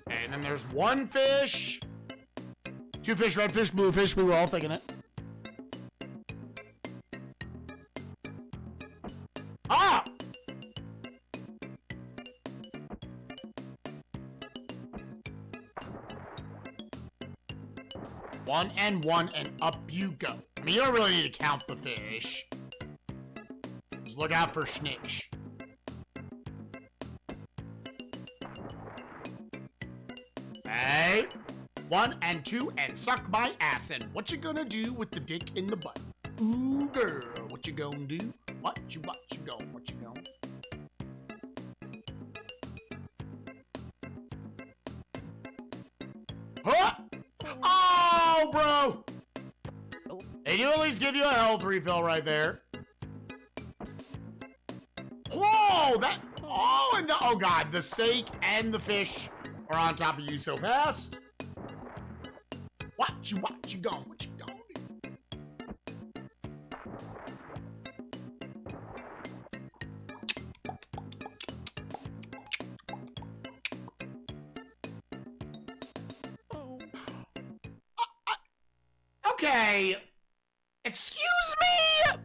And then there's 1 fish. 2 fish, red fish, blue fish. We were all thinking it. Ah! One and up you go. I mean, you don't really need to count the fish. Just look out for snitch. Hey, 1 and 2 and suck my ass. And what you gonna do with the dick in the butt? Ooh, girl, what you gonna do? What you gonna? Huh? Oh, bro. They do at least give you a health refill right there. Whoa, that, oh, and the, oh God, the steak and the fish are on top of you so fast. What you gonna do? Okay, excuse me?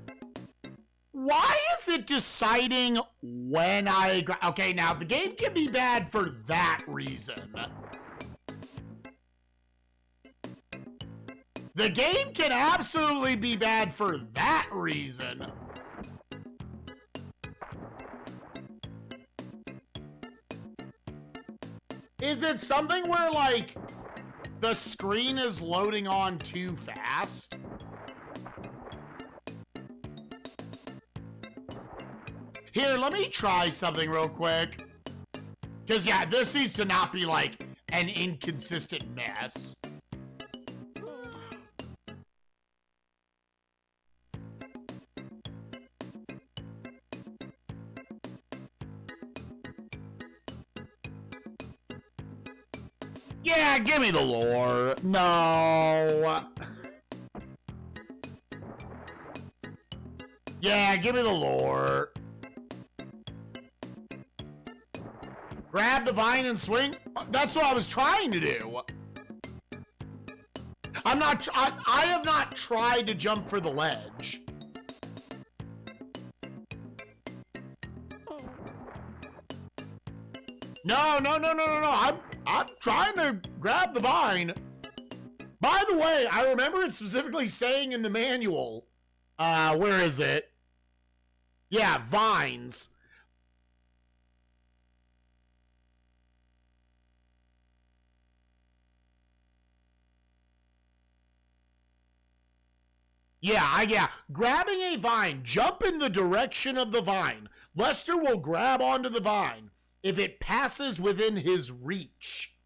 Why is it deciding when I... Okay, now, the game can be bad for that reason. The game can absolutely be bad for that reason. Is it something where, like, the screen is loading on too fast? Here, let me try something real quick. Because, yeah, this needs to not be, like, an inconsistent mess. Yeah, give me the lore. No. Yeah, give me the lore. Grab the vine and swing? That's what I was trying to do. I have not tried to jump for the ledge. No. I'm trying to grab the vine. By the way, I remember it specifically saying in the manual, where is it? Yeah, vines. Yeah, grabbing a vine, jump in the direction of the vine. Lester will grab onto the vine if it passes within his reach.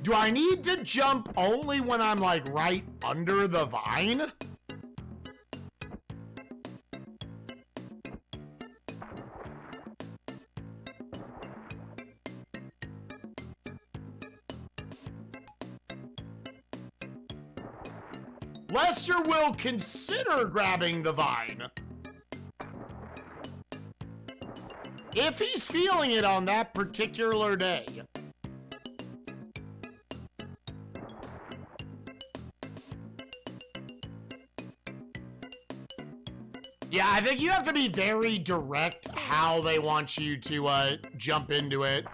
Do I need to jump only when I'm, like, right under the vine? Lester will consider grabbing the vine if he's feeling it on that particular day. Yeah, I think you have to be very direct how they want you to jump into it.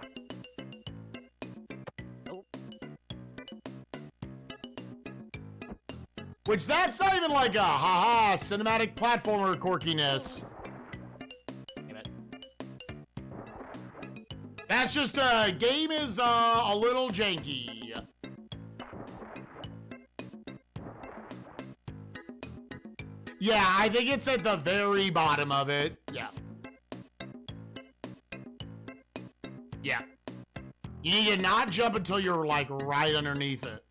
Which, that's not even like a haha cinematic platformer quirkiness. Damn it. That's just game is a little janky. Yeah, I think it's at the very bottom of it. Yeah. Yeah. You need to not jump until you're like right underneath it.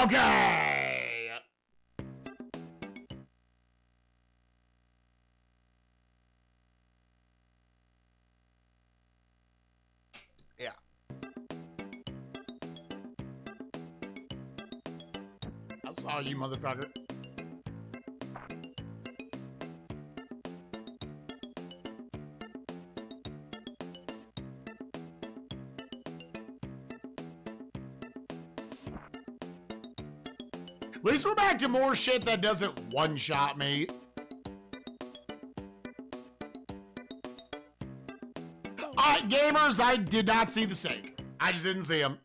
Okay. Yeah. I saw you, motherfucker. At least we're back to more shit that doesn't one-shot me. Gamers, I did not see the snake. I just didn't see him.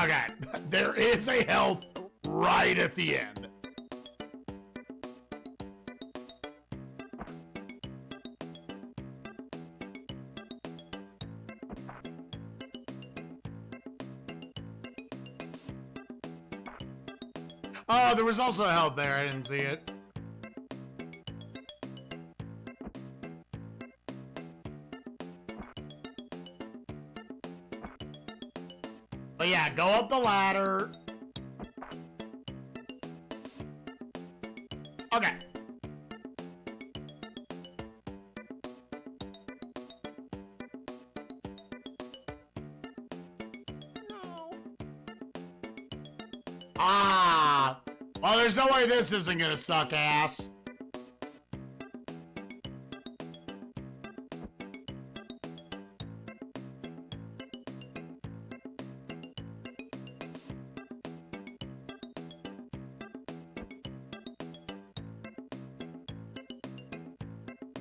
Okay, there is a health right at the end. Oh, there was also a health there. I didn't see it. But yeah, go up the ladder. Okay. No. Ah. Well, there's no way this isn't gonna suck ass.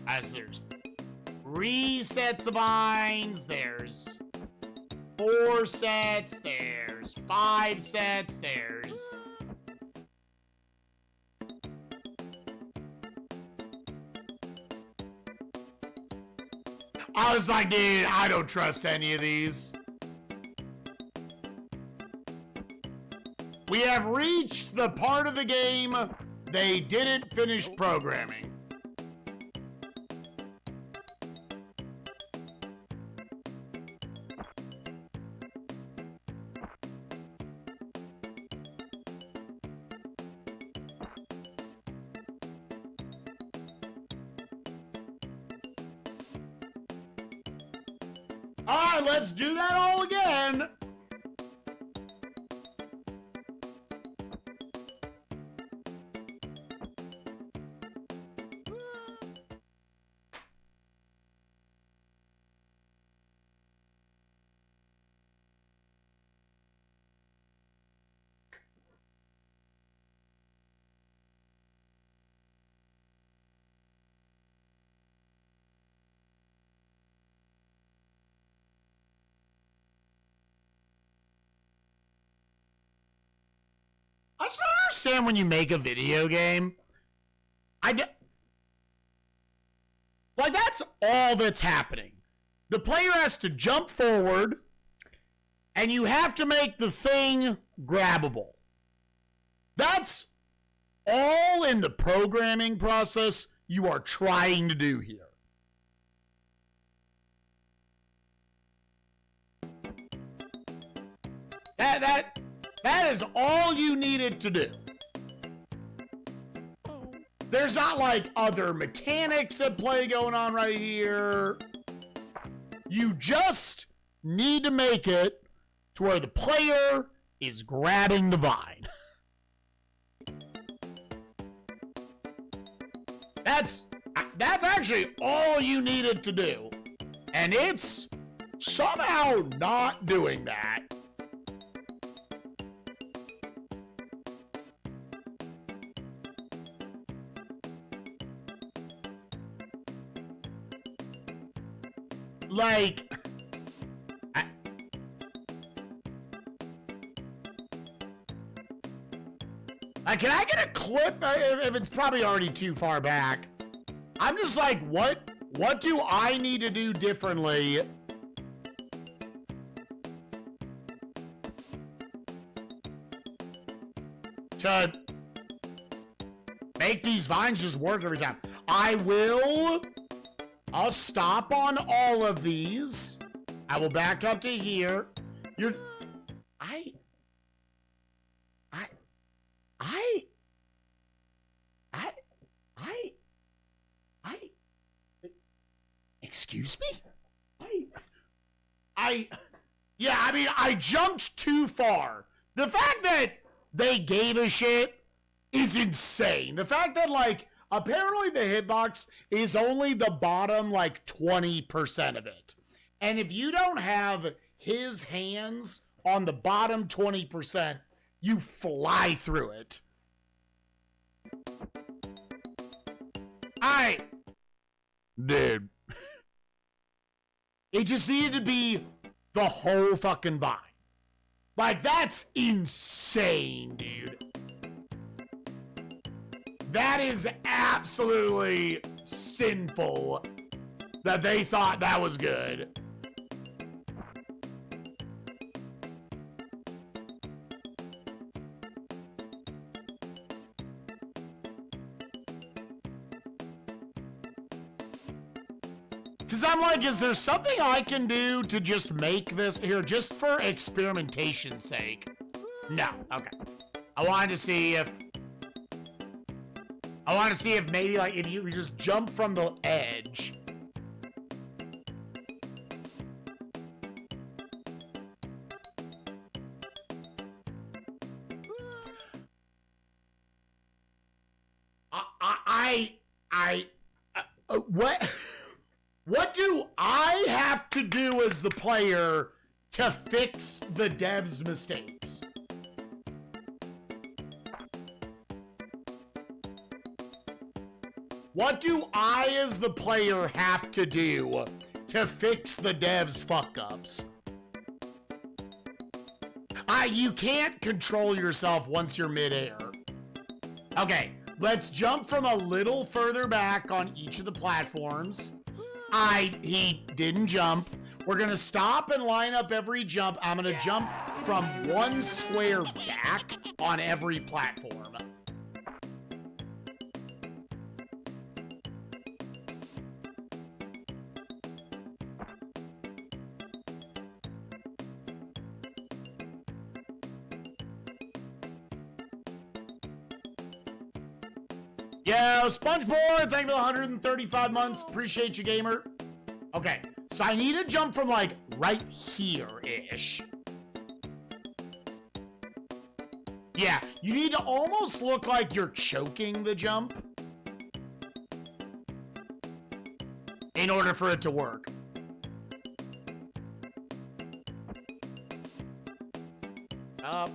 As there's 3 sets of vines, there's 4 sets, there's 5 sets, there's... I was like, dude, I don't trust any of these. We have reached the part of the game they didn't finish programming. Alright, let's do that all again. I just don't understand when you make a video game. Like, that's all that's happening. The player has to jump forward, and you have to make the thing grabbable. That's all in the programming process you are trying to do here. That is all you needed to do. There's not like other mechanics at play going on right here. You just need to make it to where the player is grabbing the vine. That's actually all you needed to do. And it's somehow not doing that. Like, can I get a clip if it's probably already too far back? I'm just like, what do I need to do differently to make these vines just work every time? I'll stop on all of these. I will back up to here. I jumped too far. The fact that they gave a shit is insane. The fact that, like, apparently the hitbox is only the bottom, like, 20% of it. And if you don't have his hands on the bottom 20%, you fly through it. Dude. It just needed to be the whole fucking bind. Like, that's insane, dude. That is absolutely sinful that they thought that was good. Because I'm like, is there something I can do to just make this here just for experimentation's sake? No. Okay. I wanted to see if maybe, like, if you just jump from the edge. What do I have to do as the player to fix the dev's mistakes? What do I as the player have to do to fix the dev's fuck-ups? You can't control yourself once you're midair. Okay, let's jump from a little further back on each of the platforms. He didn't jump. We're gonna stop and line up every jump. I'm gonna jump from one square back on every platform. Yo, SpongeBoard, thank you for the 135 months. Appreciate you, gamer. Okay, so I need to jump from, like, right here-ish. Yeah, you need to almost look like you're choking the jump in order for it to work. Up.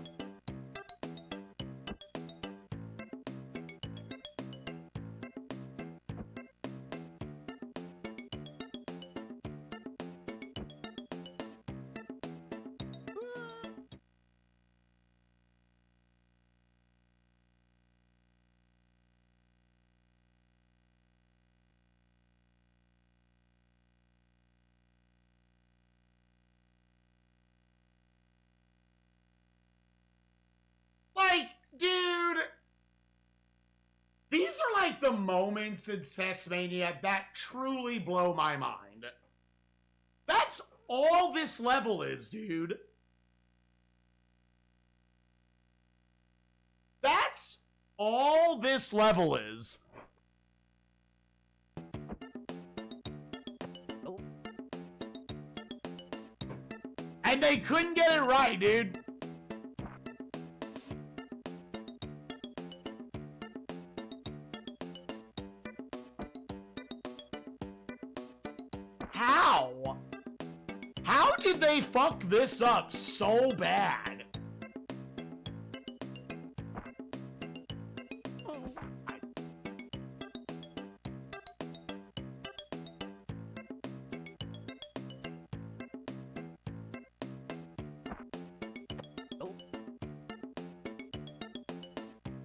Like, dude, these are like the moments in SNESMania that truly blow my mind. That's all this level is, dude. That's all this level is. And they couldn't get it right, dude. How? How did they fuck this up so bad?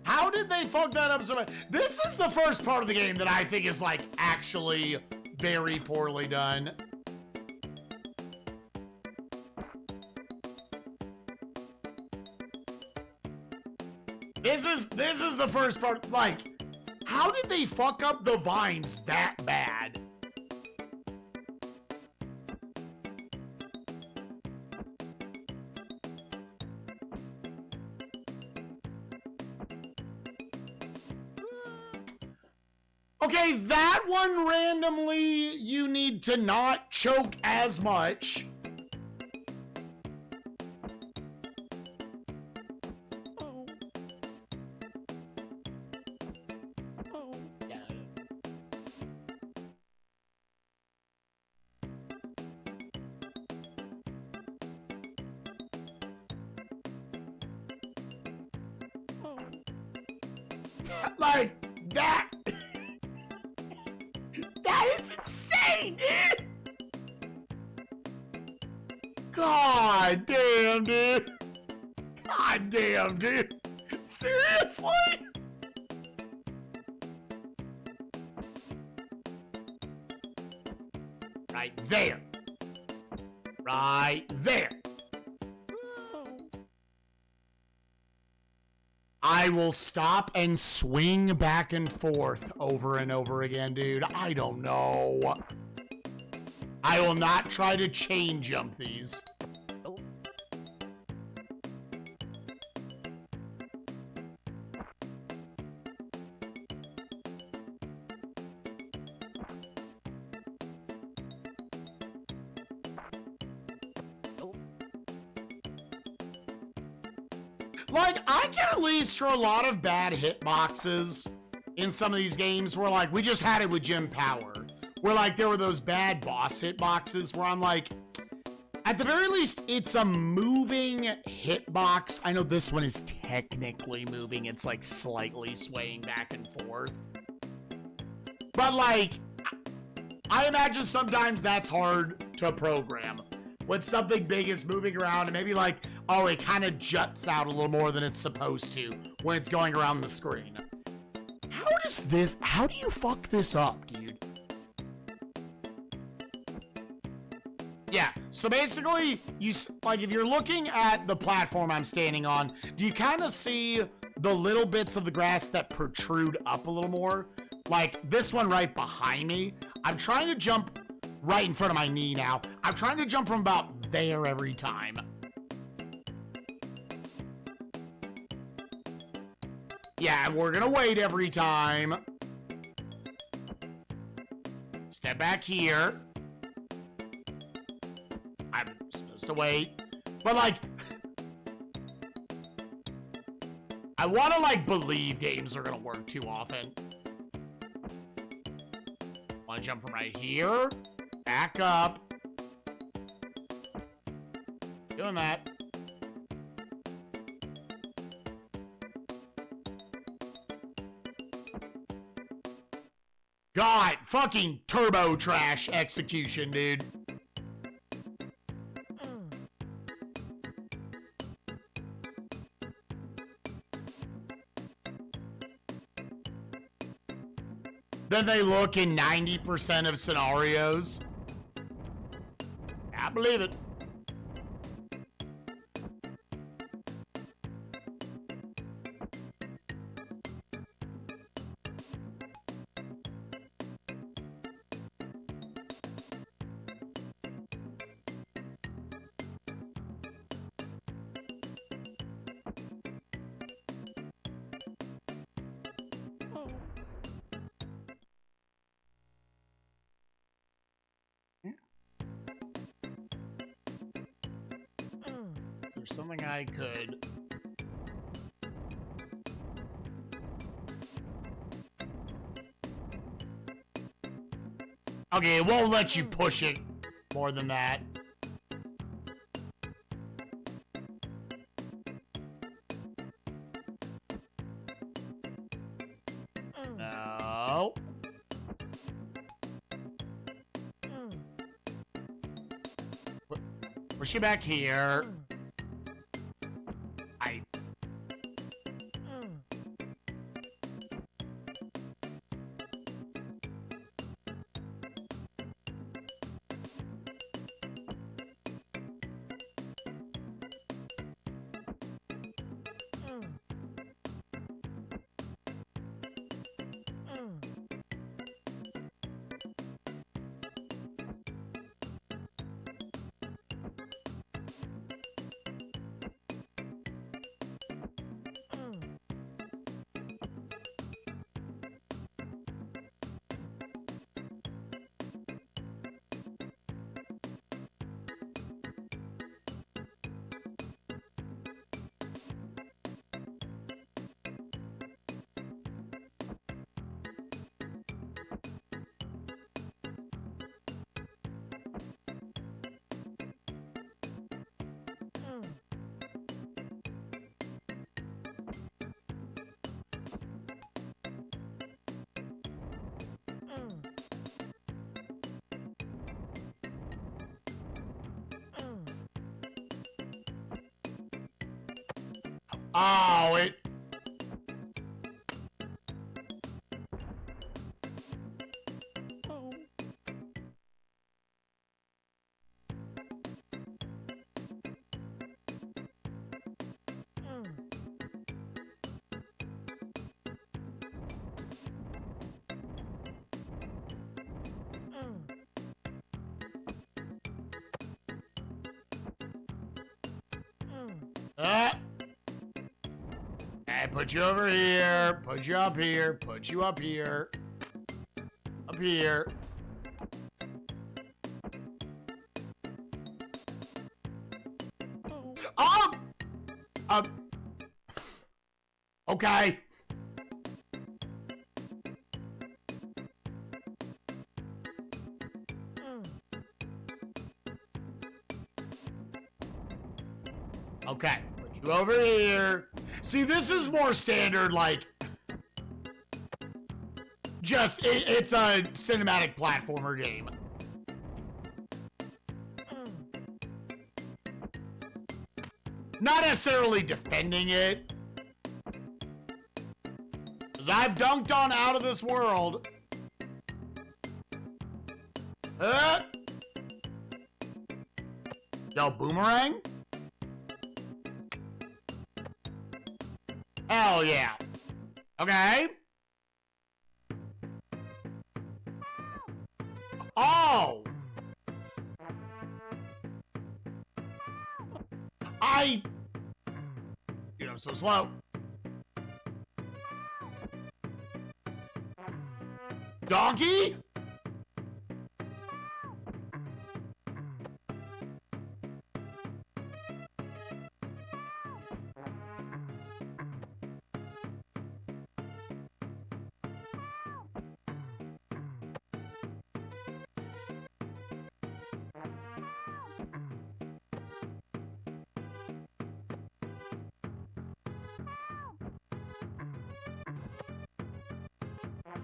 How did they fuck that up so bad? This is the first part of the game that I think is, like, actually very poorly done. This is the first part. Like, how did they fuck up the vines that bad? Okay, that one randomly, you need to not choke as much. Like, that... That is insane, dude! God damn, dude! God damn, dude! Seriously? Right there. Right there. I will stop and swing back and forth over and over again, dude. I don't know. I will not try to chain jump these. Like, I can at least throw a lot of bad hitboxes in some of these games where, like, we just had it with Jim Power. Where, like, there were those bad boss hitboxes where I'm like, at the very least, it's a moving hitbox. I know this one is technically moving. It's, like, slightly swaying back and forth. But, like, I imagine sometimes that's hard to program. When something big is moving around and maybe, like, oh, it kind of juts out a little more than it's supposed to when it's going around the screen. How do you fuck this up, dude? Yeah, so basically, like, if you're looking at the platform I'm standing on, do you kind of see the little bits of the grass that protrude up a little more? Like, this one right behind me. I'm trying to jump right in front of my knee now. I'm trying to jump from about there every time. Yeah, we're gonna wait every time. Step back here. I'm supposed to wait. But, like, I want to, like, believe games are gonna work too often. Want to jump from right here. Back up. Doing that. God, fucking turbo trash execution, dude. Then they look in 90% of scenarios. I believe it. Is there something I could... Okay, it won't let you push it more than that. No. Push it back here. Oh, it... Hey, put you over here. Put you up here. Put you up here. Up here. Oh! Okay. Okay. Put you over here. See, this is more standard, like, just, it's a cinematic platformer game. Not necessarily defending it, because I've dunked on Out of This World. Yo, boomerang? Hell yeah. Okay. Oh. Dude, I'm so slow. Donkey?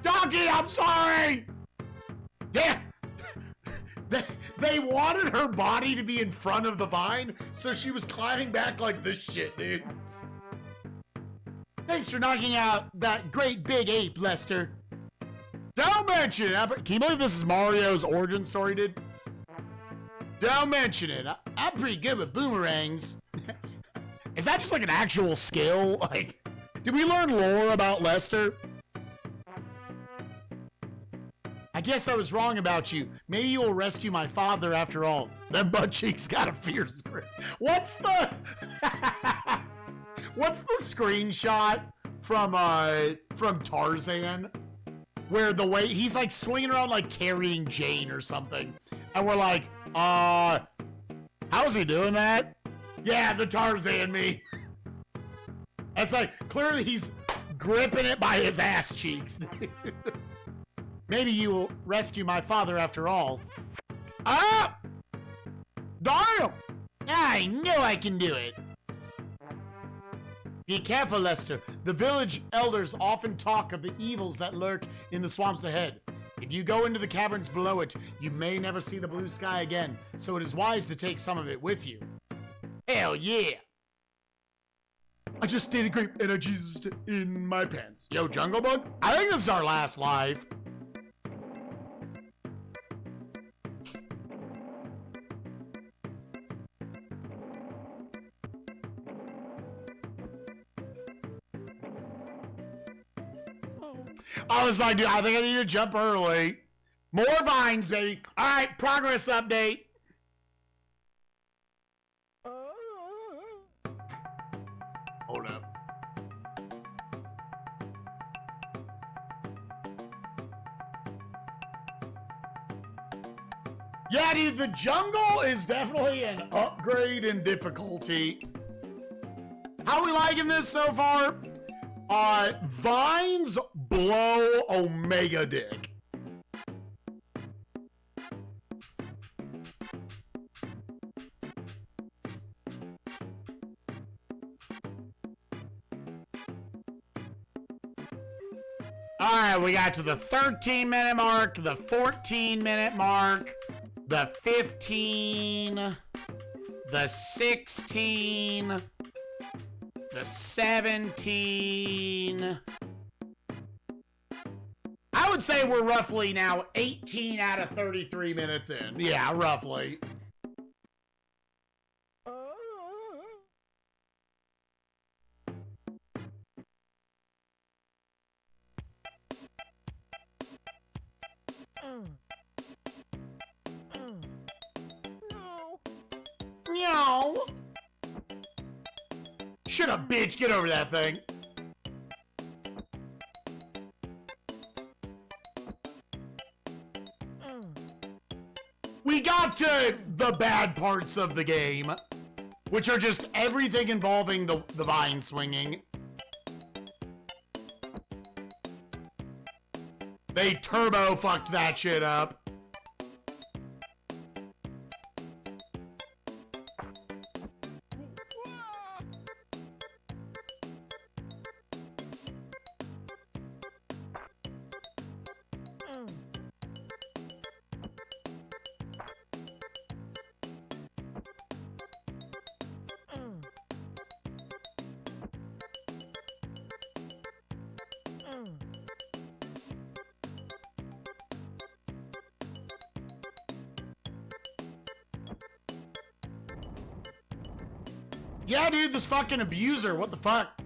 Donkey, I'm sorry! Damn! They wanted her body to be in front of the vine, so she was climbing back like this shit, dude. Thanks for knocking out that great big ape, Lester. Don't mention it. Can you believe this is Mario's origin story, dude? Don't mention it. I'm pretty good with boomerangs. Is that just like an actual skill? Like, did we learn lore about Lester? I guess I was wrong about you. Maybe you will rescue my father after all. Them butt cheeks got a fierce grip. What's the screenshot from Tarzan where the way he's like swinging around like carrying Jane or something, and we're like, how's he doing that? Yeah, the Tarzan me. It's like clearly he's gripping it by his ass cheeks. Maybe you will rescue my father after all. Ah! Darn! I know I can do it. Be careful, Lester. The village elders often talk of the evils that lurk in the swamps ahead. If you go into the caverns below it, you may never see the blue sky again, so it is wise to take some of it with you. Hell yeah! I just stayed a grape and I jizzed in my pants. Yo, Jungle Bug? I think this is our last live. I was like, dude, I think I need to jump early. More vines, baby. All right, progress update. Hold up. Yeah, dude, the jungle is definitely an upgrade in difficulty. How are we liking this so far? Vines blow Omega dick. Alright, we got to the 13-minute mark, the 14-minute mark, the 15, the 16, the 17. I would say we're roughly now 18 out of 33 minutes in. Yeah, roughly. Meow. Shut up, bitch. Get over that thing. We got to the bad parts of the game, which are just everything involving the vine swinging. They turbo fucked that shit up. Yeah, dude, this fucking abuser. What the fuck?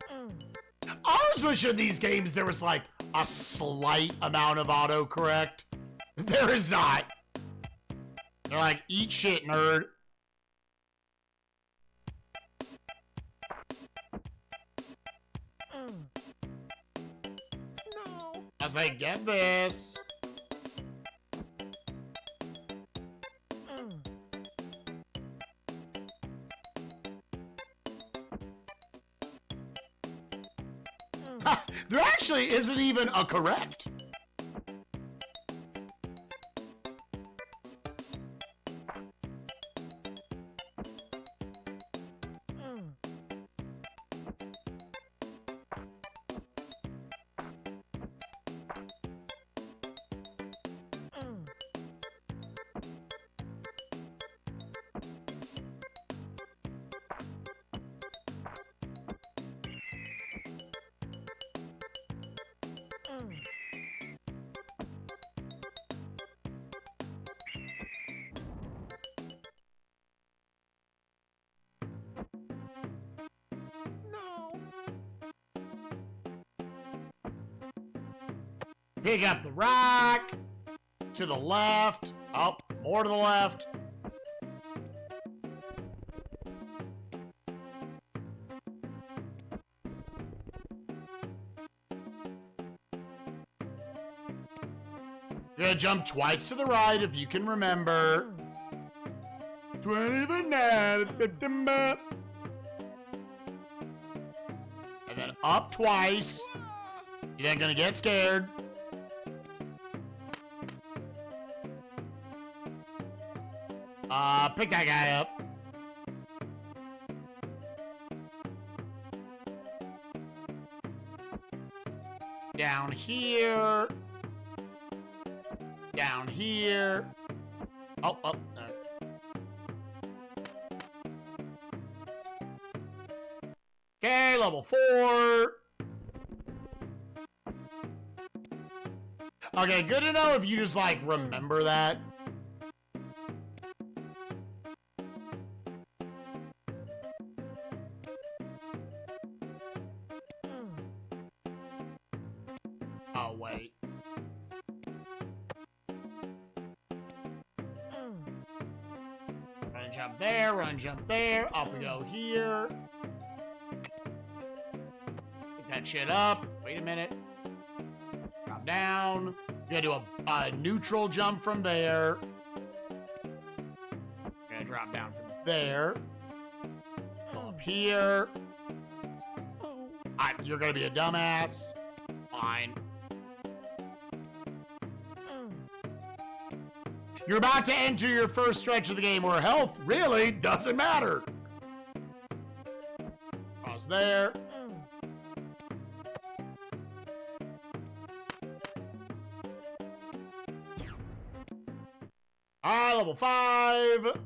I always wish in these games there was like a slight amount of autocorrect. There is not. They're like, eat shit, nerd. I was like, get this. There actually isn't even a correct. Pick up the rock. To the left. Up. More to the left. You're gonna jump twice to the right if you can remember. 20 banana. And then up twice. You ain't gonna get scared. Pick that guy up. Down here. Down here. Oh, oh. Okay, level 4. Okay, good to know if you just, like, remember that. Oh, wait. Run, jump there, run, jump there. Up we go here. Pick that shit up. Wait a minute. Drop down. You're gonna do a neutral jump from there. You're gonna drop down from there. Go up here. You're gonna be a dumbass. Fine. You're about to enter your first stretch of the game where health really doesn't matter. Cross there. Alright, level 5.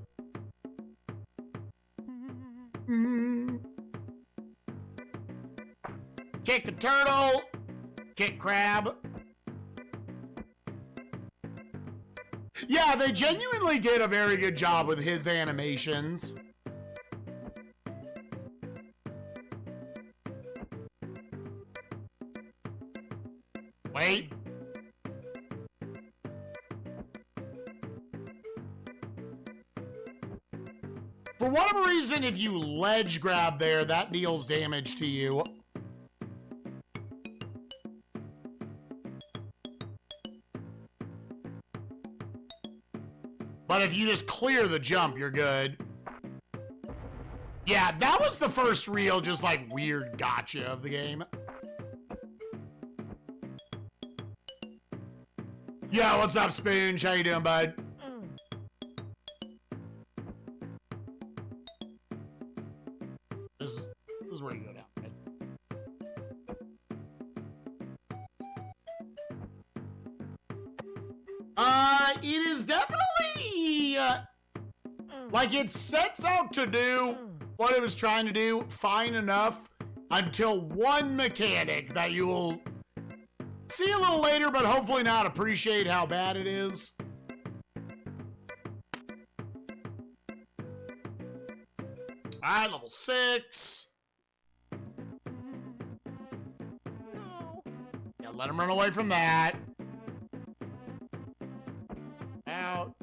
Kick the turtle. Kick crab. Yeah, they genuinely did a very good job with his animations. Wait. For whatever reason, if you ledge grab there, that deals damage to you. But if you just clear the jump, you're good. Yeah, that was the first real, just like, weird gotcha of the game. Yeah, what's up, Spoonge? How you doing, bud? This is where you go down, right? It is definitely, like, it sets out to do what it was trying to do fine enough until one mechanic that you will see a little later, but hopefully not appreciate how bad it is. Alright, level 6. Yeah, let him run away from that. Out.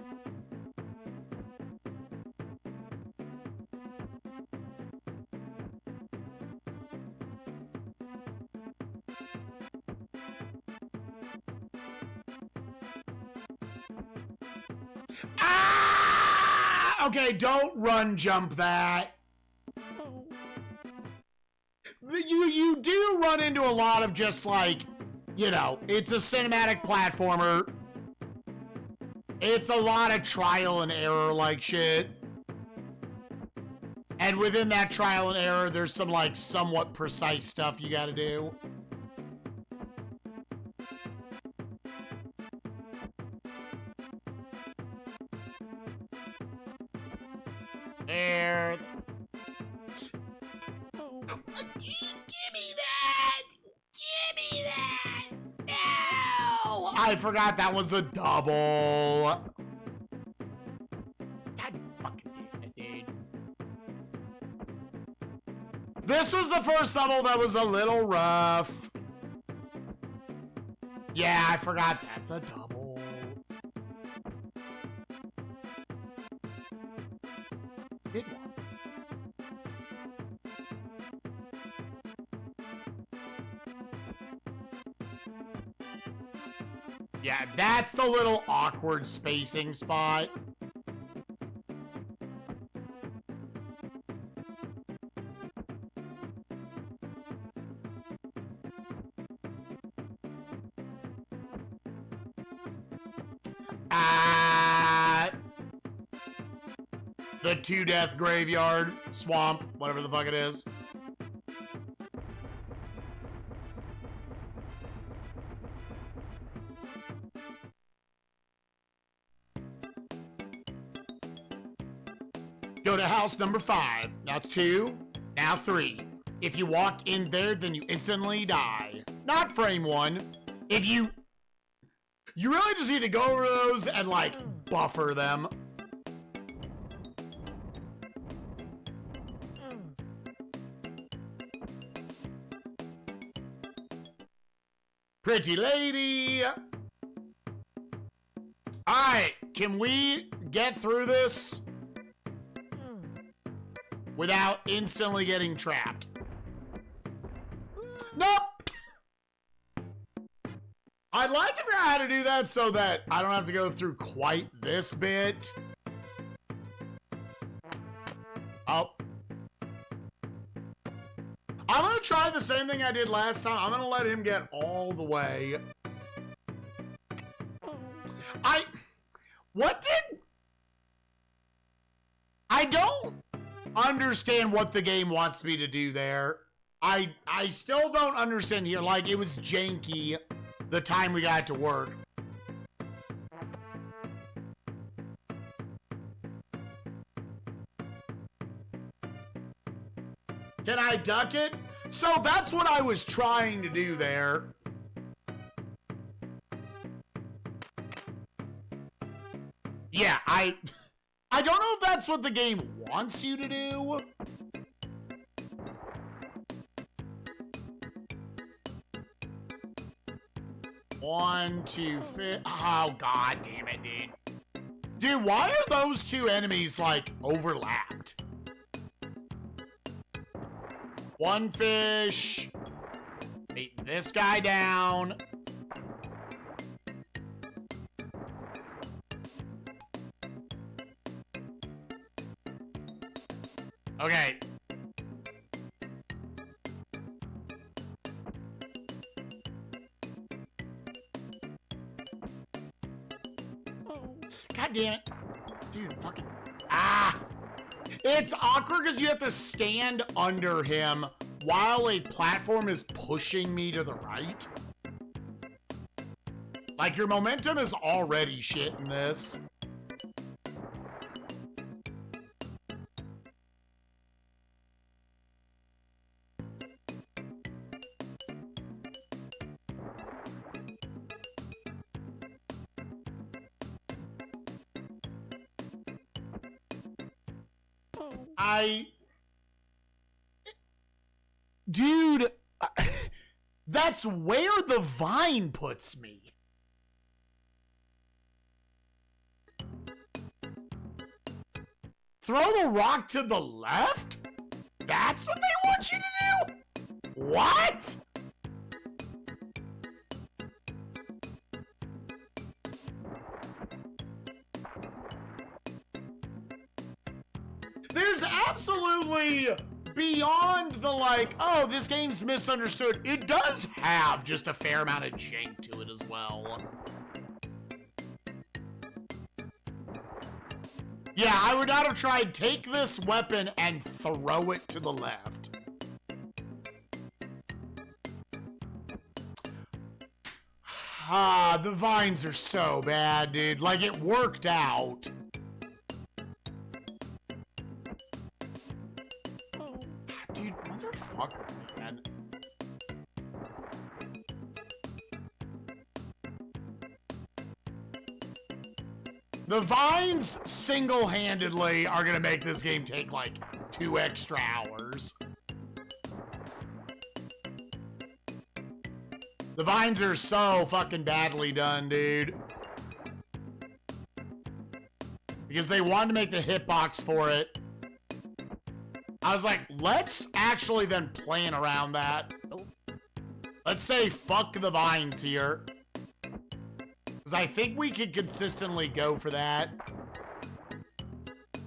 Ah! Okay, don't run jump that. You do run into a lot of just like, you know, it's a cinematic platformer. It's a lot of trial and error like shit. And within that trial and error, there's some like somewhat precise stuff you gotta do. There. Give me that! Give me that! No! I forgot that was a double. God fucking damn it, dude. This was the first level that was a little rough. Yeah, I forgot that's a double. Hit one. Yeah, that's the little awkward spacing spot. The 2-death graveyard, swamp, whatever the fuck it is. Go to house number 5. Now it's 2. Now 3. If you walk in there, then you instantly die. Not frame 1. If you really just need to go over those and, like, buffer them. Pretty lady. Alright, can we get through this without instantly getting trapped? Nope. I'd like to figure out how to do that so that I don't have to go through quite this bit. Oh. I'm gonna try the same thing I did last time. I'm gonna let him get all the way. I don't understand what the game wants me to do there. I still don't understand here. Like, it was janky the time we got to work. Can I duck it? So that's what I was trying to do there. Yeah, I don't know if that's what the game wants you to do. One, two, oh, god damn it, dude. Dude, why are those two enemies, like, overlapped? One fish. Beat this guy down. Okay. God damn it. Dude, fucking... Ah! It's awkward because you have to stand under him while a platform is pushing me to the right. Like, your momentum is already shit in this. Dude, that's where the vine puts me. Throw the rock to the left? That's what they want you to do? What? There's absolutely, beyond the like, oh, this game's misunderstood, it does have just a fair amount of jank to it as well. Yeah, I would not have tried take this weapon and throw it to the left. Ah, the vines are so bad, dude. Like, it worked out. Dude, motherfucker, man. The vines single-handedly are gonna make this game take like 2 extra hours. The vines are so fucking badly done, dude. Because they wanted to make the hitbox for it. I was like, let's actually then plan around that. Let's say fuck the vines here. Because I think we could consistently go for that.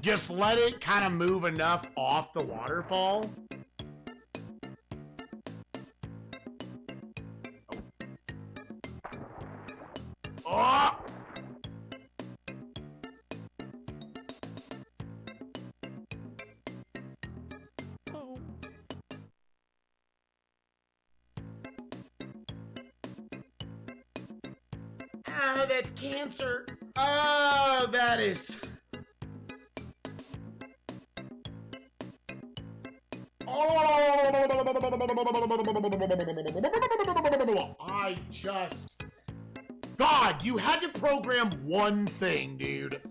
Just let it kind of move enough off the waterfall. Oh! Oh, that's cancer. Oh, that is... Oh, I just... God, you had to program one thing, dude.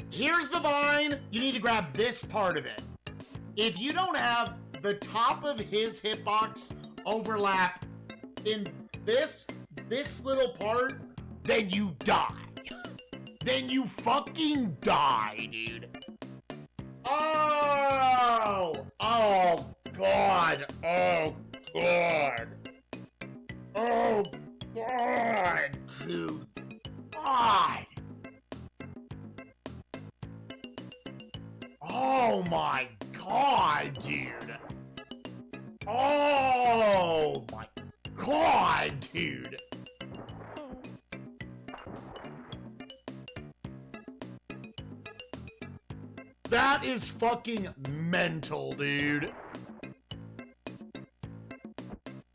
Here's the vine. You need to grab this part of it. If you don't have the top of his hitbox overlap in this little part, then you die. Then you fucking die, dude. Oh! Oh, God. Oh, God. Oh, God, dude. God. Oh, my God, dude. Oh, my God, dude. That is fucking mental, dude.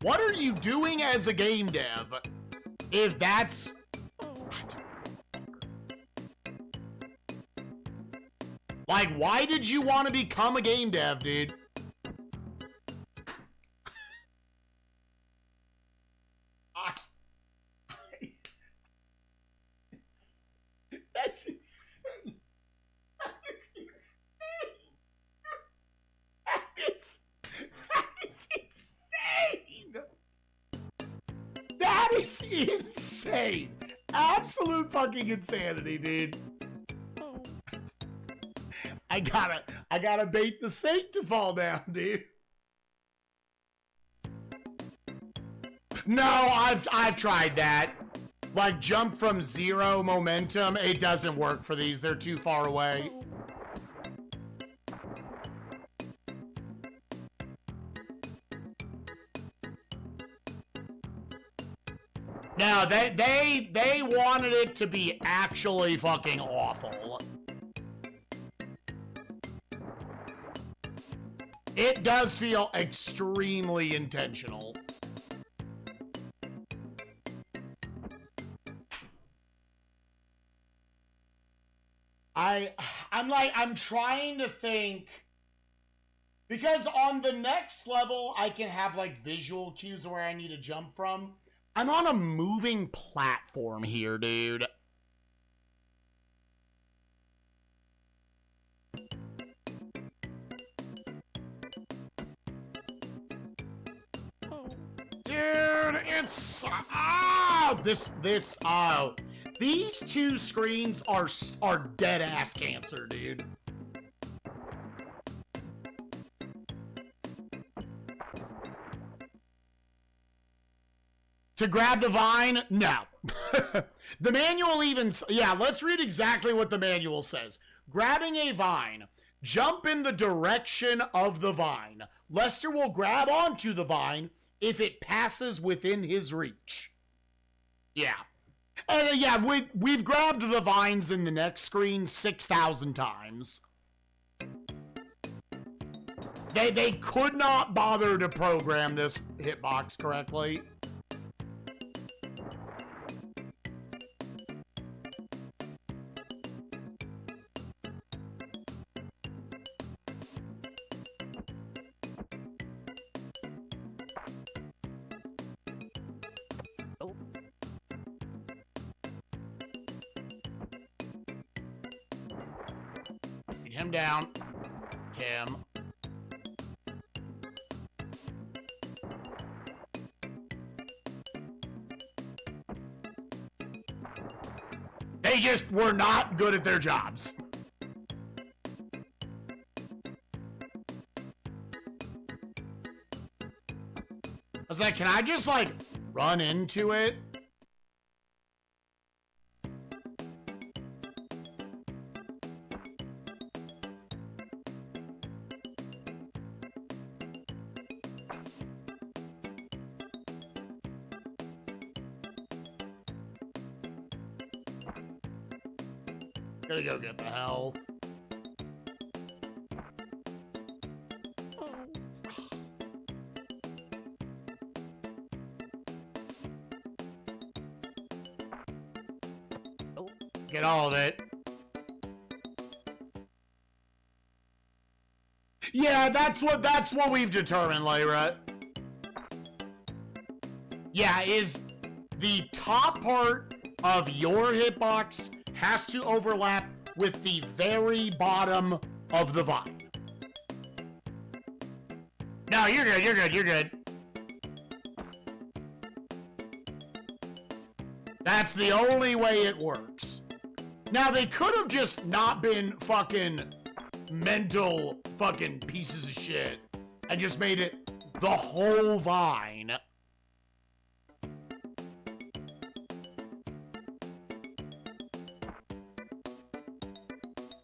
What are you doing as a game dev? If that's... Like, why did you want to become a game dev, dude? Insane. Absolute fucking insanity, dude. I gotta bait the Saint to fall down, dude. No, I've tried that. Like, jump from 0 momentum, it doesn't work for these. They're too far away. No, they wanted it to be actually fucking awful. It does feel extremely intentional. I'm trying to think, because on the next level I can have like visual cues where I need to jump from. I'm on a moving platform here, dude. Dude, it's these two screens are dead ass cancer, dude. To grab the vine? No. The manual even, yeah, let's read exactly what the manual says. Grabbing a vine. Jump in the direction of the vine. Lester will grab onto the vine if it passes within his reach. Yeah. And yeah, we've grabbed the vines in the next screen 6,000 times. They could not bother to program this hitbox correctly. Him down. Kim. They just were not good at their jobs. I was like, can I just like run into it? Gotta go get the health. Get all of it. Yeah, that's what we've determined, Lyra. Yeah, is the top part of your hitbox has to overlap with the very bottom of the vine. No, you're good, you're good, you're good. That's the only way it works. Now, they could have just not been fucking mental fucking pieces of shit and just made it the whole vine.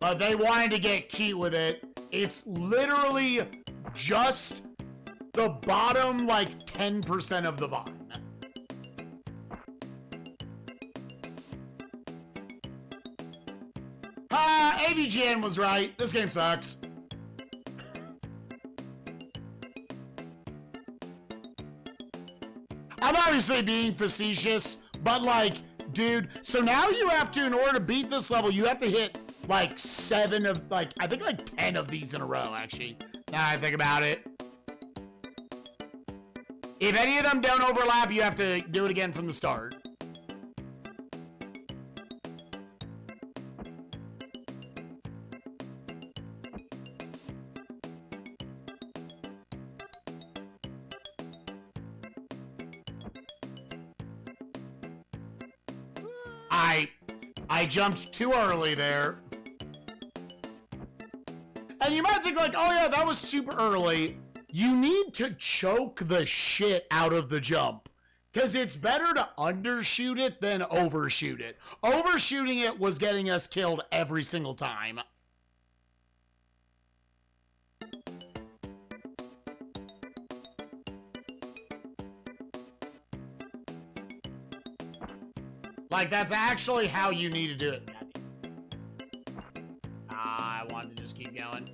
But they wanted to get cute with it. It's literally just the bottom, like, 10% of the vine. AVGN was right. This game sucks. I'm obviously being facetious, but, like, dude, so now you have to, in order to beat this level, you have to hit like 7 of, like, I think like 10 of these in a row, actually. Now I think about it. If any of them don't overlap, you have to do it again from the start. I jumped too early there. And you might think like, oh yeah, that was super early. You need to choke the shit out of the jump. Because it's better to undershoot it than overshoot it. Overshooting it was getting us killed every single time. Like, that's actually how you need to do it. I wanted to just keep going.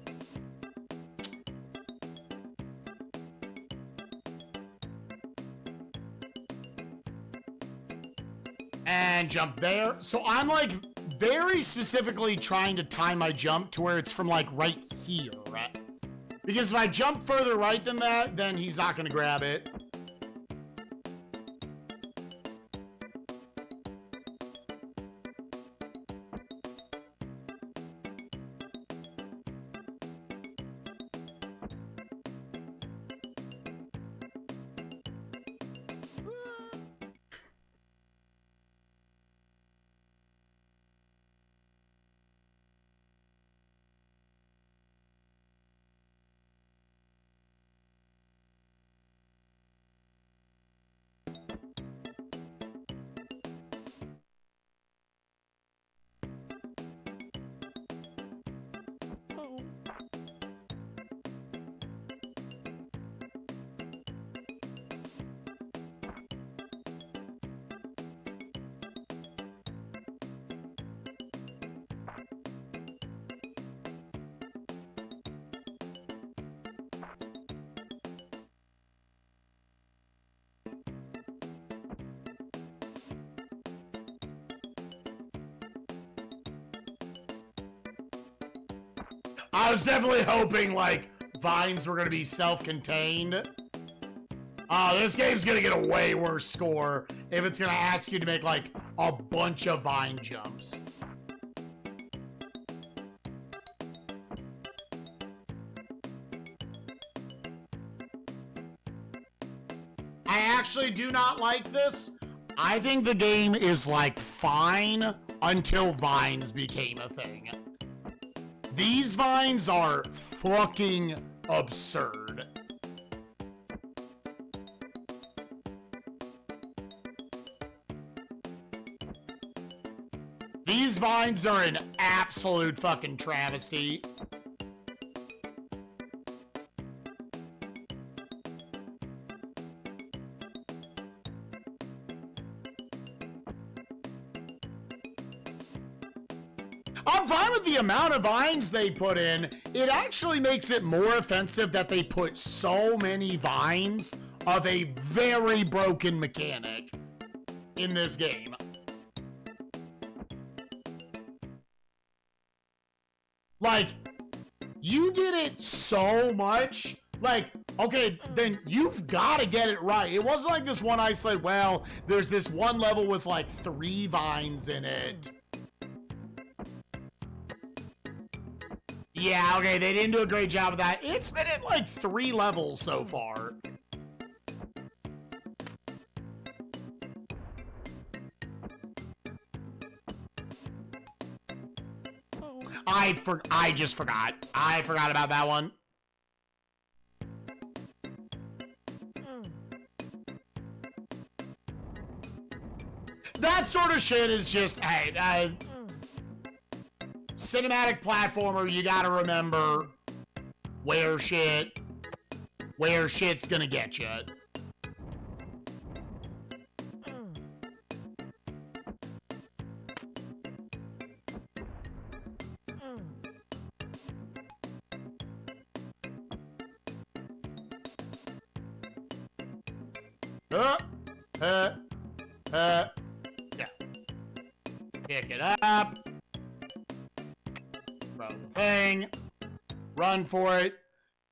And jump there. So I'm like very specifically trying to time my jump to where it's from like right here, right? Because if I jump further right than that, then he's not gonna grab it. I was definitely hoping, like, vines were going to be self-contained. This game's going to get a way worse score if it's going to ask you to make, like, a bunch of vine jumps. I actually do not like this. I think the game is, like, fine until vines became a thing. These vines are fucking absurd. These vines are an absolute fucking travesty. I'm fine with the amount of vines they put in. It actually makes it more offensive that they put so many vines of a very broken mechanic in this game. Like, you did it so much. Like, okay, then you've got to get it right. It wasn't like this one isolated, well, there's this one level with like 3 vines in it. Yeah, okay, they didn't do a great job of that. It's been at like 3 levels so far. I just forgot. I forgot about that one. That sort of shit is just, hey, cinematic platformer, you gotta remember where shit's gonna get you. Yeah. Pick it up. Throw the thing. Run for it.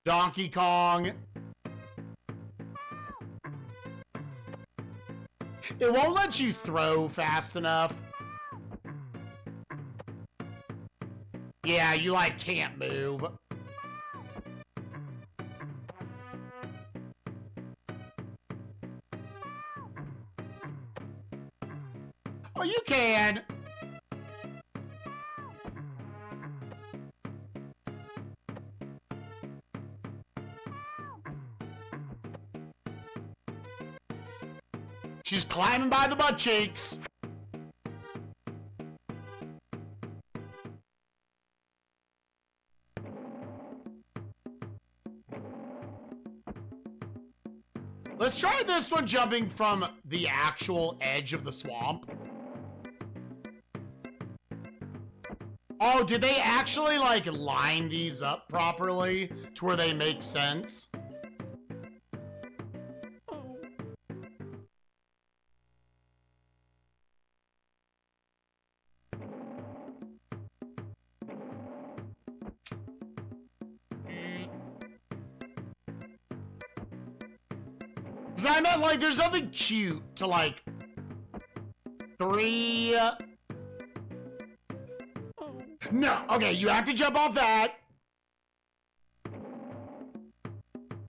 Donkey Kong. It won't let you throw fast enough. Yeah, you like can't move. Well, you can. She's climbing by the butt cheeks. Let's try this one jumping from the actual edge of the swamp. Oh, did they actually, like, line these up properly to where they make sense? I meant, like, there's nothing cute to, like, 3... No, okay, you have to jump off that.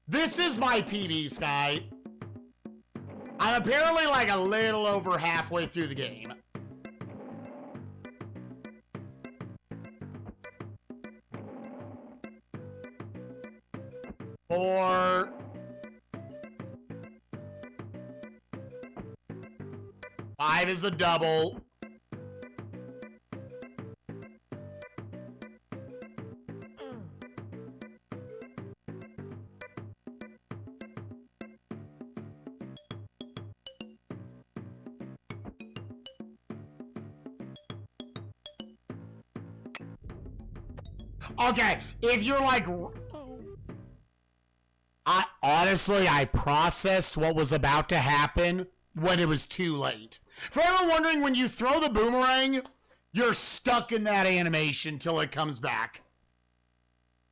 This is my PB, Sky. I'm apparently, like, a little over halfway through the game. Four... Five is the double. Okay, if you're like... I processed what was about to happen when it was too late. For anyone wondering, when you throw the boomerang, you're stuck in that animation till it comes back.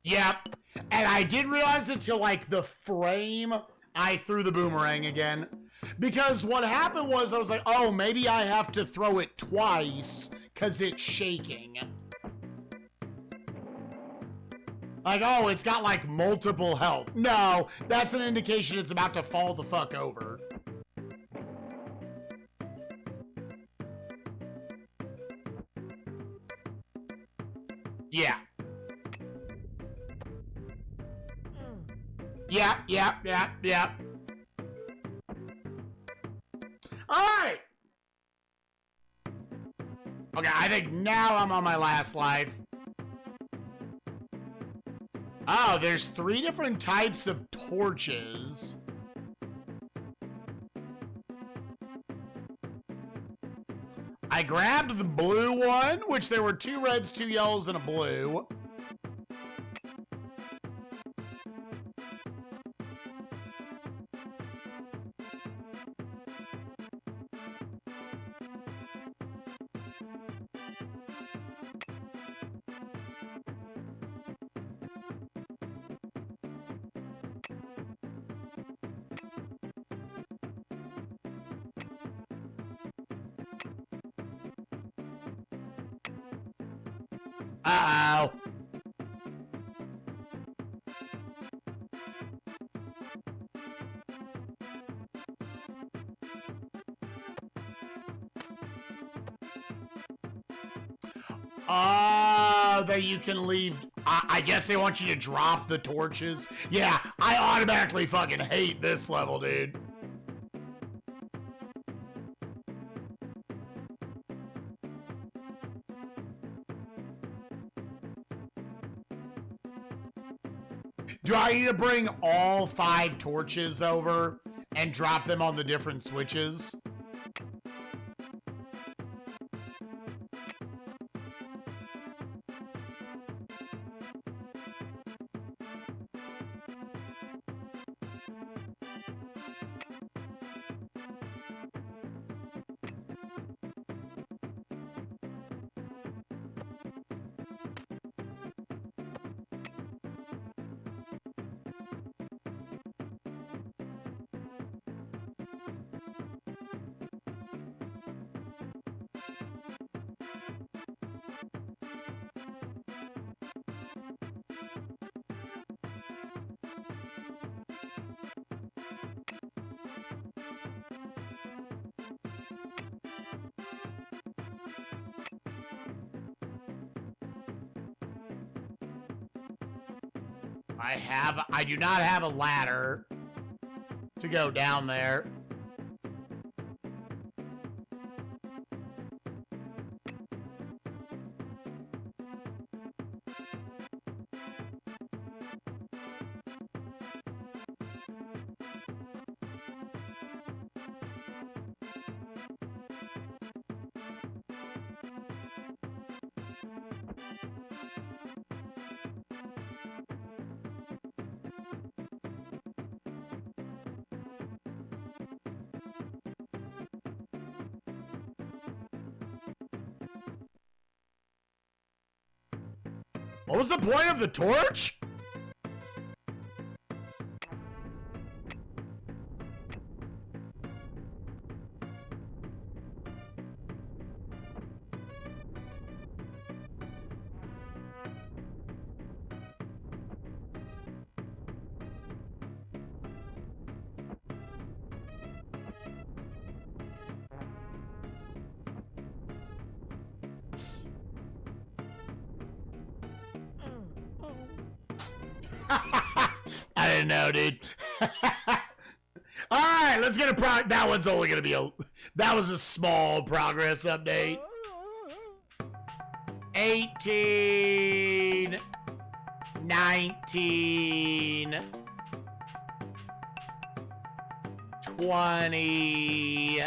Yep. And I didn't realize it till, like, the frame I threw the boomerang again. Because what happened was, I was like, oh, maybe I have to throw it twice, because it's shaking. Like, oh, it's got, like, multiple health. No, that's an indication it's about to fall the fuck over. Yeah. Yep. Alright! Okay, I think now I'm on my last life. Oh, there's 3 different types of torches. I grabbed the blue one, which there were 2 reds, 2 yellows, and a blue. Uh-oh. That you can leave. I guess they want you to drop the torches. Yeah, I automatically fucking hate this level, dude. Do I need to bring all 5 torches over and drop them on the different switches? I do not have a ladder to go down there. What was the point of the torch? I didn't know, dude. All right, let's get a that one's only gonna be that was a small progress update. 18, 19, 20,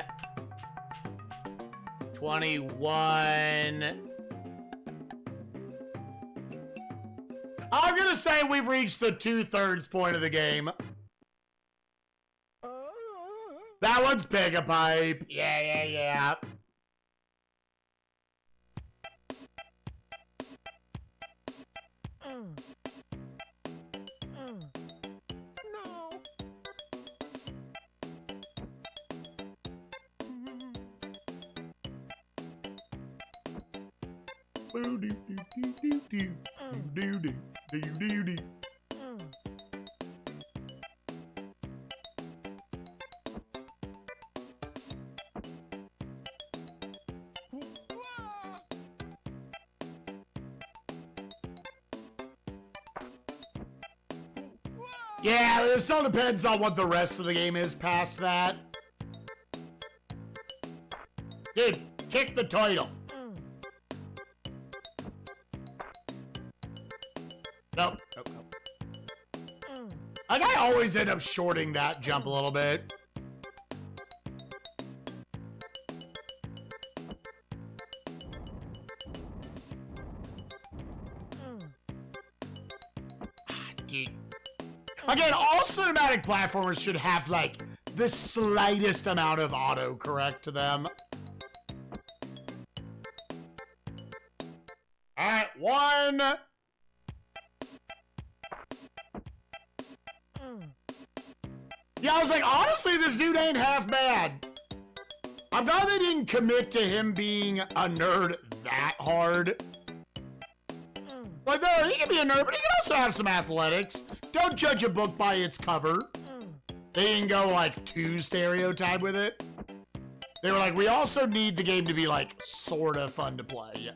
21. I'm gonna say we've reached the 2/3 point of the game. That one's Pick a Pipe. Yeah. Yeah, it still depends on what the rest of the game is past that. Dude, kick the title. Nope. Like, I always end up shorting that jump a little bit. Dude. Again, all cinematic platformers should have, like, the slightest amount of autocorrect to them. Alright, one. Yeah, I was like, honestly, this dude ain't half bad. I'm glad they didn't commit to him being a nerd that hard. Like, no, he can be a nerd, but he can also have some athletics. Don't judge a book by its cover. They didn't go, like, too stereotype with it. They were like, we also need the game to be, like, sort of fun to play.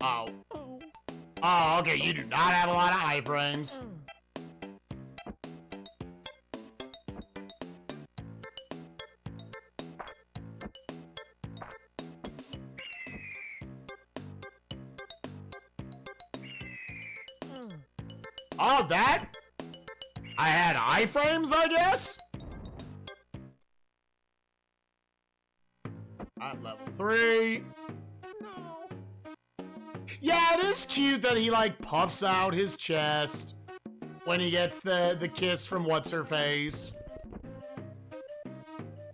Oh. Oh, okay, you do not have a lot of iframes. Oh, that? I had iframes, I guess? At level 3. Yeah, it is cute that he, like, puffs out his chest when he gets the kiss from What's-Her-Face.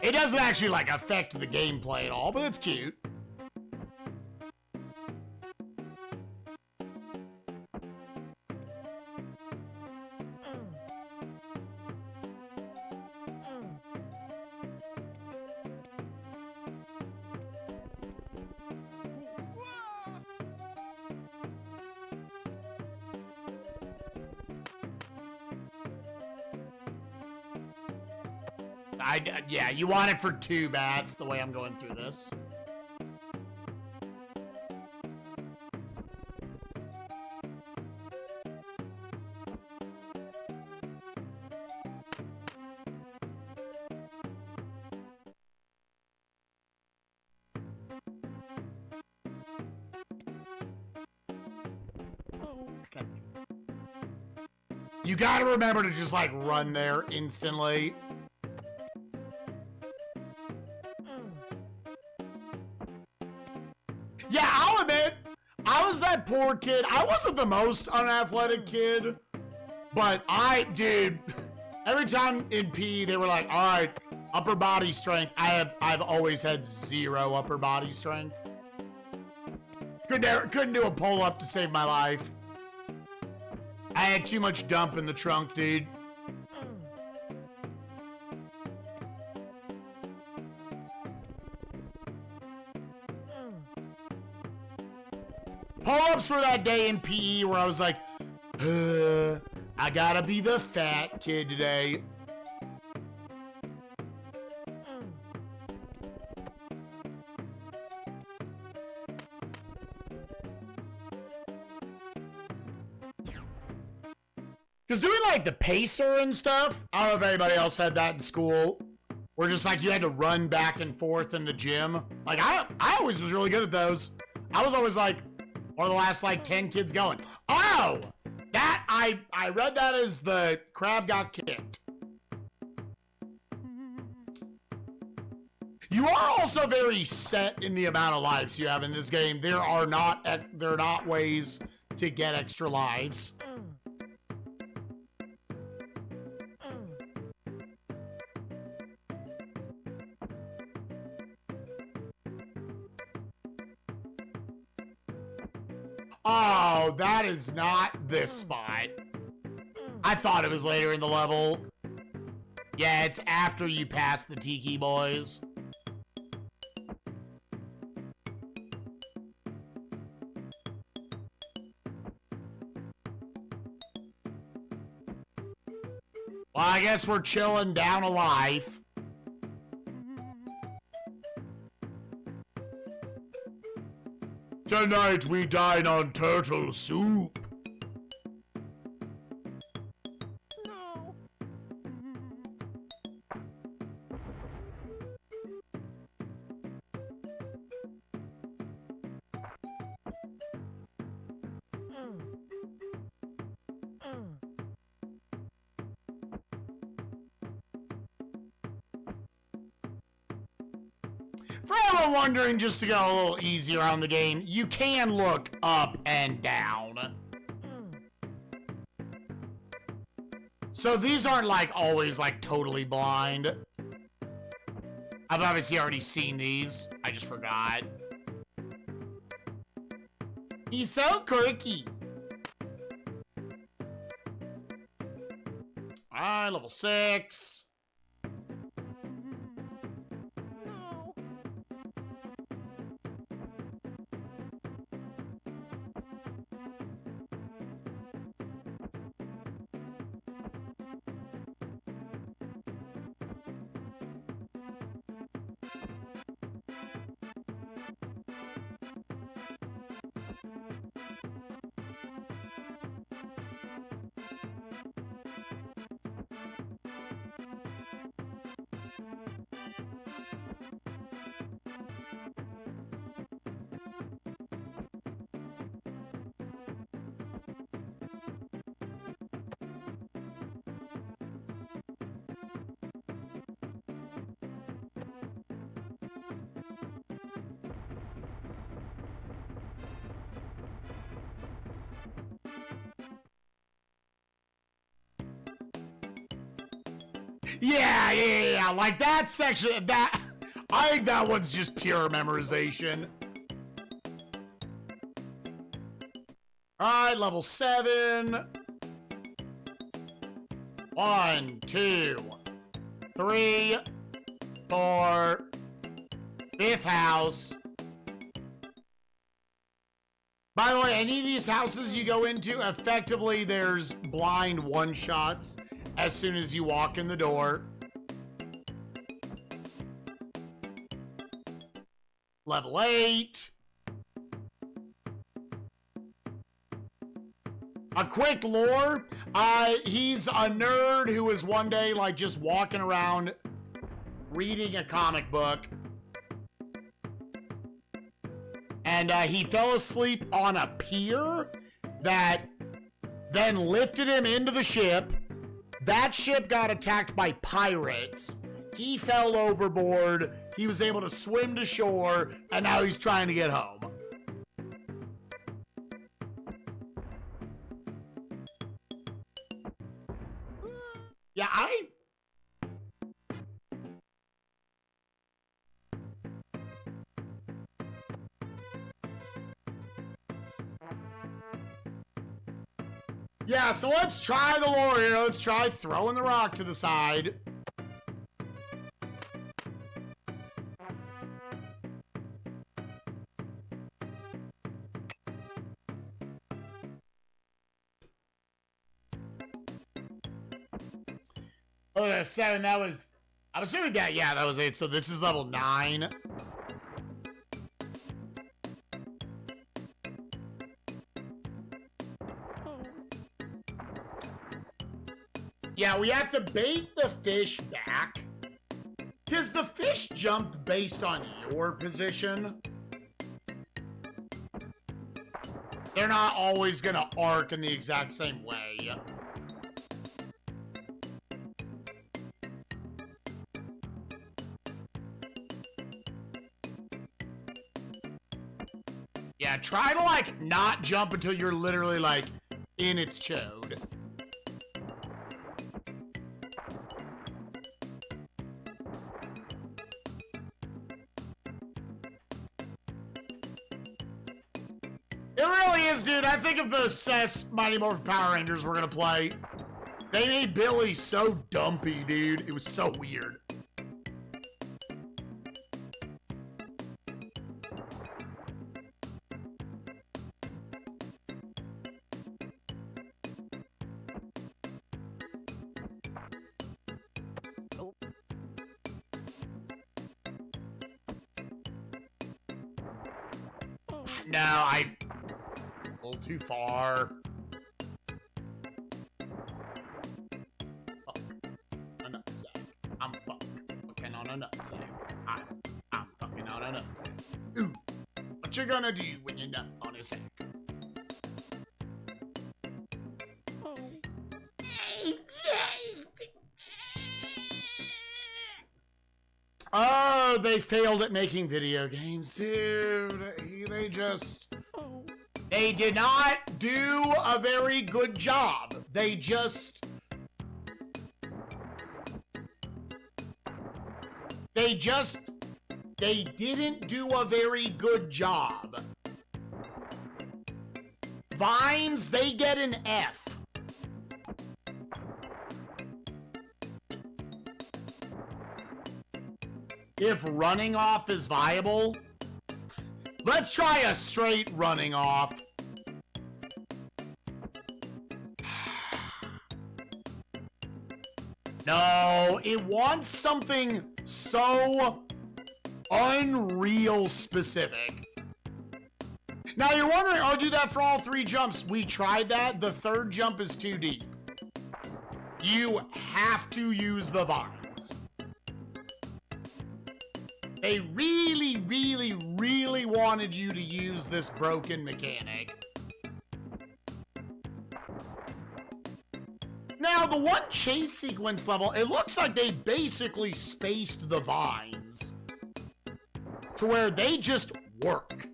It doesn't actually, like, affect the gameplay at all, but it's cute. Yeah, you want it for 2 bats, the way I'm going through this. You gotta remember to just, like, run there instantly. Yeah, I'll admit, I was that poor kid. I wasn't the most unathletic kid, but dude, every time in PE, they were like, all right, upper body strength. I've always had 0 upper body strength. Couldn't do a pull-up to save my life. I had too much dump in the trunk, dude. Pull-ups were that day in PE where I was like, I gotta be the fat kid today. Because doing like the pacer and stuff, I don't know if anybody else had that in school, where just like you had to run back and forth in the gym. Like I always was really good at those. I was always like one of the last like 10 kids going. Oh, that I read that as the crab got kicked. You are also very set in the amount of lives you have in this game. There are not ways to get extra lives. Oh, that is not this spot. I thought it was later in the level. Yeah, it's after you pass the Tiki Boys. Well, I guess we're chilling down a life. Tonight we dine on turtle soup. No. For anyone wondering, just to go a little easier on the game, you can look up and down. So these aren't like always like totally blind. I've obviously already seen these. I just forgot. He's so quirky. Alright, level 6. Yeah, like that section, I think that one's just pure memorization. Alright, level 7. 1, 2, 3, 4, 5th house. By the way, any of these houses you go into, effectively there's blind one-shots as soon as you walk in the door. Level 8. A quick lore, he's a nerd who was one day like just walking around reading a comic book. And he fell asleep on a pier that then lifted him into the ship. That ship got attacked by pirates. He fell overboard. He was able to swim to shore, and now he's trying to get home. Yeah, Yeah, so let's try the lore here. Let's try throwing the rock to the side. Oh, that's 7. That was... I'm assuming that, yeah, that was 8. So this is level 9. Yeah, we have to bait the fish back. Because the fish jump based on your position. They're not always going to arc in the exact same way. Yeah, try to, like, not jump until you're literally, like, in its chode. It really is, dude. I think of the SNESMania Morphin Power Rangers we're gonna play. They made Billy so dumpy, dude. It was so weird. No, a little too far. Fuck. A nutsack. I'm fucking on a nutsack. I'm fucking on a nutsack. Ooh. What you gonna do when you're nut on a sack? Oh, they failed at making video games, dude. They did not do a very good job. They didn't do a very good job. Vines, they get an F. If running off is viable, let's try a straight running off. No, it wants something so unreal specific. Now you're wondering, I'll do that for all 3 jumps. We tried that. The 3rd jump is too deep. You have to use the vines. They really, really, really wanted you to use this broken mechanic. Now, the one chase sequence level, it looks like they basically spaced the vines to where they just work.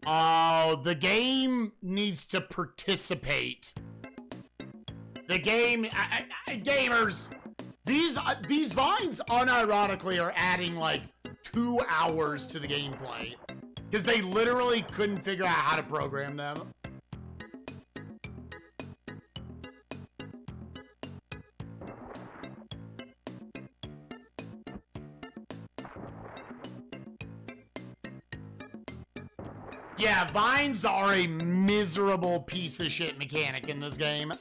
Oh, the game needs to participate. The game, gamers, these vines unironically are adding like 2 hours to the gameplay because they literally couldn't figure out how to program them. Yeah, vines are a miserable piece of shit mechanic in this game.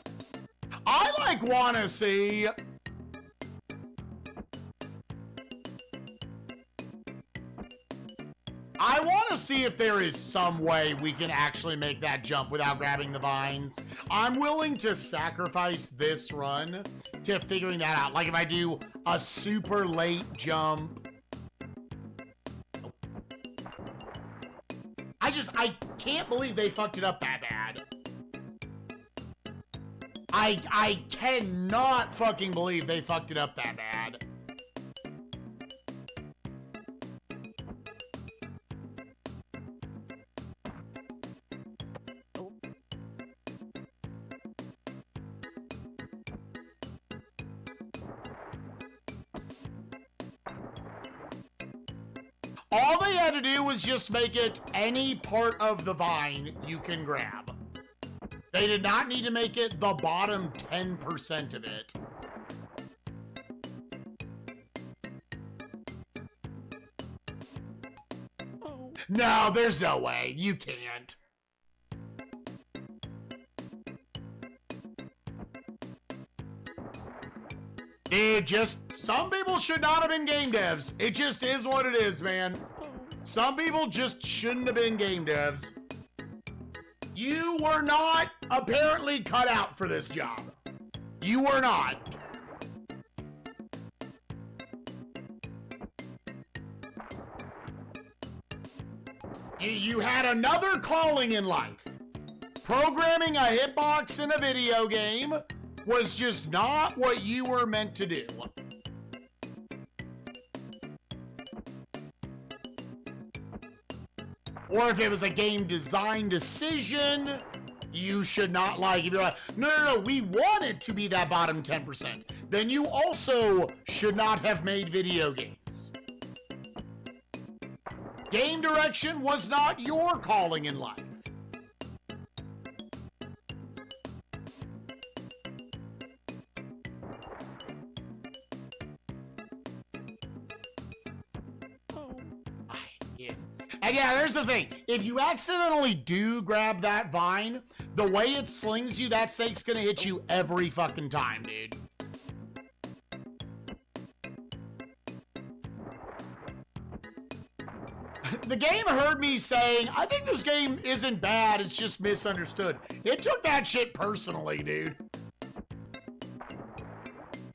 I like wanna see... I wanna see if there is some way we can actually make that jump without grabbing the vines. I'm willing to sacrifice this run to figuring that out. Like if I do a super late jump. I can't believe they fucked it up that bad. I cannot fucking believe they fucked it up that bad. All they had to do was just make it any part of the vine you can grab. They did not need to make it the bottom 10% of it. No, there's no way. You can't. It just, some people should not have been game devs. It just is what it is, man. Some people just shouldn't have been game devs. You were not apparently cut out for this job. You were not. You had another calling in life. Programming a hitbox in a video game was just not what you were meant to do. Or if it was a game design decision, you should not like, if you're like, no, we want it to be that bottom 10%, then you also should not have made video games. Game direction was not your calling in life. And yeah, there's the thing. If you accidentally do grab that vine, the way it slings you, that snake's gonna hit you every fucking time, dude. The game heard me saying, I think this game isn't bad, it's just misunderstood. It took that shit personally, dude.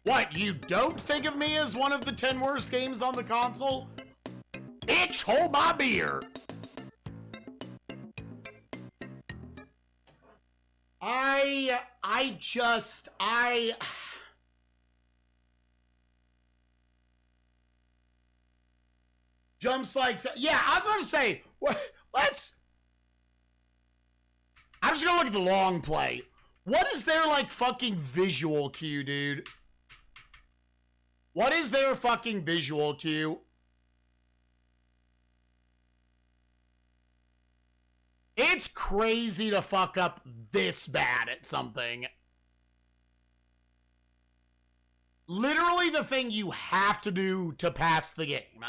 What, you don't think of me as one of the 10 worst games on the console? Bitch, hold my beer. Jumps like, yeah, I was about to say, I'm just gonna look at the long play. What is their, like, fucking visual cue, dude? What is their fucking visual cue? It's crazy to fuck up this bad at something. Literally the thing you have to do to pass the game.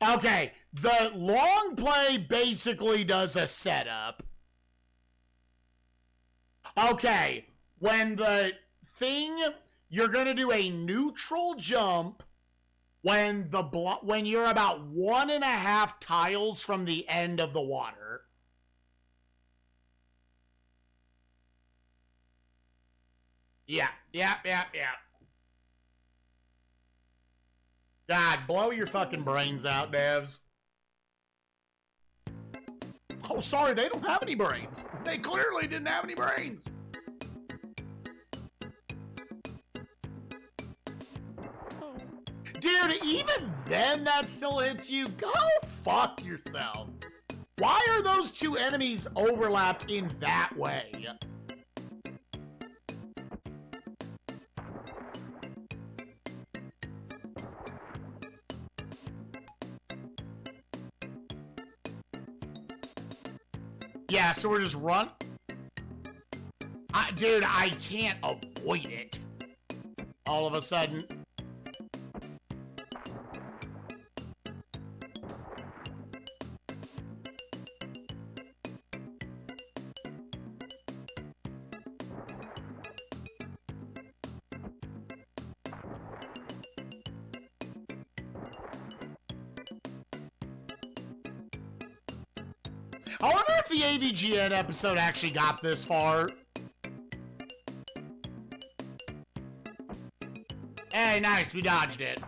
Okay, the long play basically does a setup. Okay, when the thing, you're gonna do a neutral jump when you're about 1.5 tiles from the end of the water. Yeah. God, blow your fucking brains out, devs. Oh, sorry, they don't have any brains. They clearly didn't have any brains. dude, even then that still hits you. Go fuck yourselves. Why are those two enemies overlapped in that way? Yeah, so we're just run. Dude, I can't avoid it. All of a sudden. I wonder if the AVGN episode actually got this far. Hey, nice, we dodged it.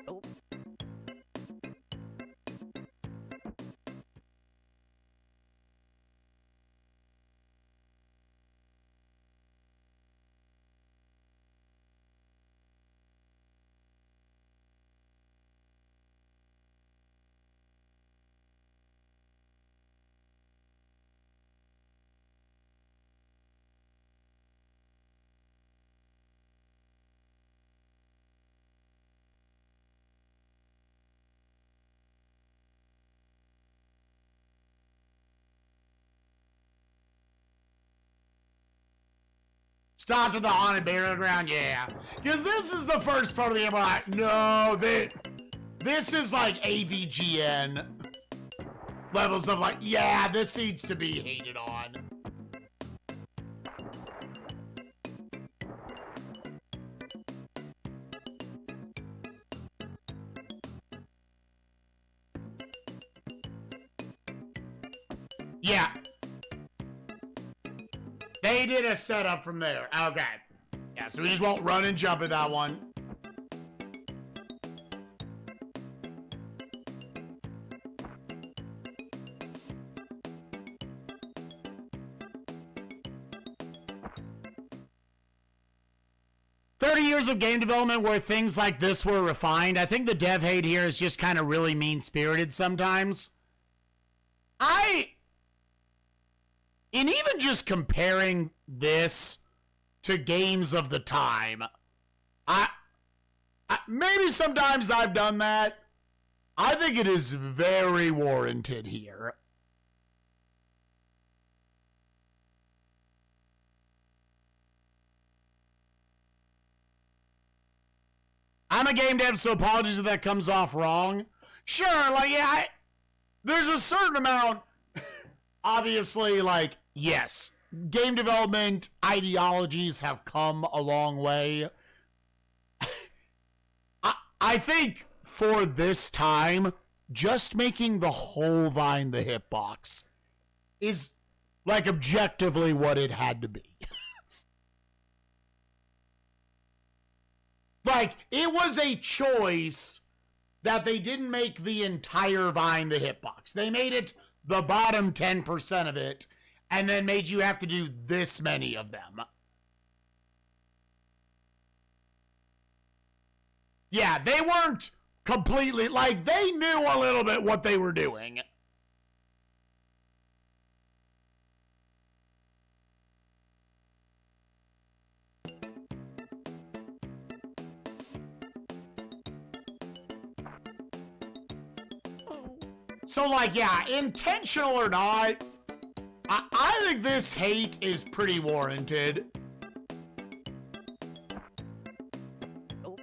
Oh. 'Stop to the haunted burial ground, yeah. Because this is the first part of the game where I'm like, no, this is like AVGN levels of like, yeah, this needs to be hated on. Yeah. They did a setup from there. Okay. Yeah, so we just won't run and jump at that one. Years of game development where things like this were refined. I think the dev hate here is just kind of really mean-spirited sometimes. And even just comparing this to games of the time, maybe sometimes I've done that. I think it is very warranted here. I'm a game dev, so apologies if that comes off wrong. Sure, like, yeah, there's a certain amount, obviously, like, yes, game development ideologies have come a long way. I think for this time, just making the whole Vine the hitbox is, like, objectively what it had to be. Like, it was a choice that they didn't make the entire Vine the hitbox. They made it the bottom 10% of it, and then made you have to do this many of them. Yeah, they weren't completely, like, they knew a little bit what they were doing. So, like, yeah, intentional or not, I think this hate is pretty warranted. Oh.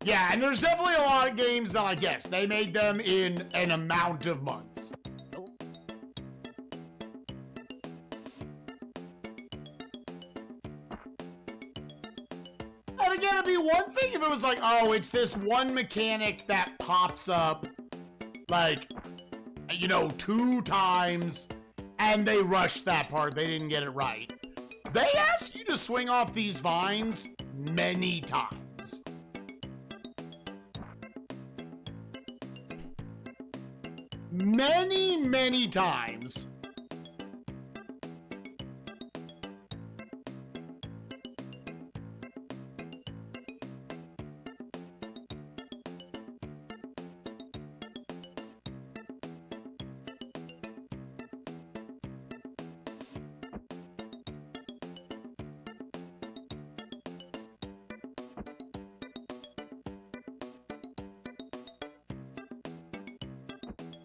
Yeah, and there's definitely a lot of games that, I guess, they made them in an amount of months. Again, it'd be one thing if it was like, oh, it's this one mechanic that pops up, like, you know, 2 times, and they rushed that part. They didn't get it right. They ask you to swing off these vines many times. many, many times.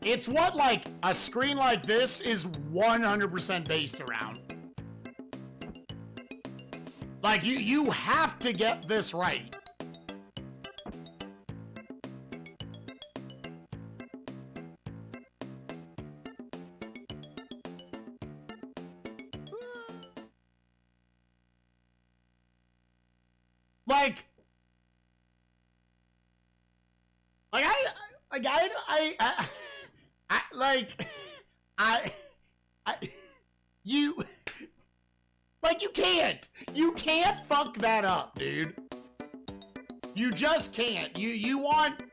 It's what, like, a screen like this is 100% based around. Like, you have to get this right. Like you can't fuck that up, dude. You just can't. You want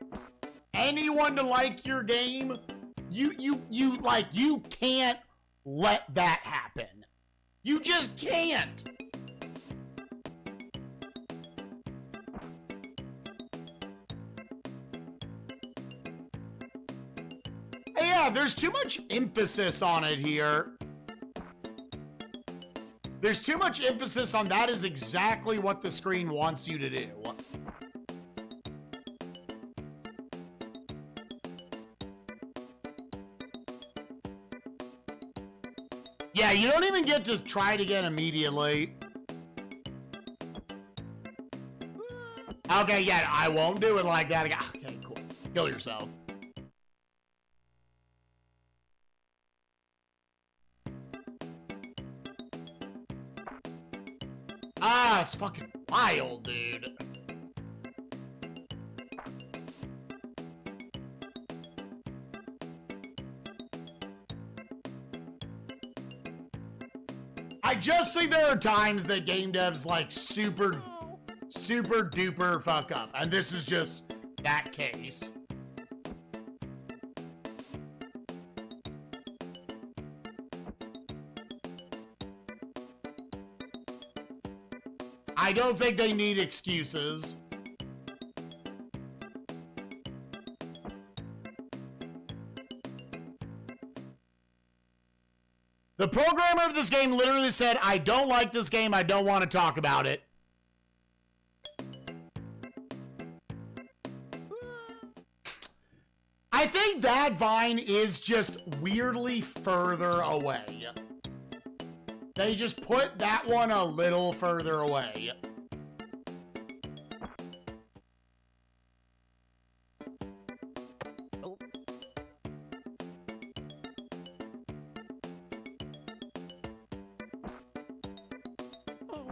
anyone to like your game? You can't let that happen. You just can't. Yeah, there's too much emphasis on it here. There's too much emphasis on that is exactly what the screen wants you to do. Yeah, you don't even get to try it again immediately. Okay, yeah, I won't do it like that again. Okay, cool. Kill yourself. Ah, it's fucking wild, dude. I just think there are times that game devs like super duper fuck up, and this is just that case. I don't think they need excuses. The programmer of this game literally said, I don't like this game, I don't want to talk about it. I think that vine is just weirdly further away. They just put that one a little further away. Oh. Oh.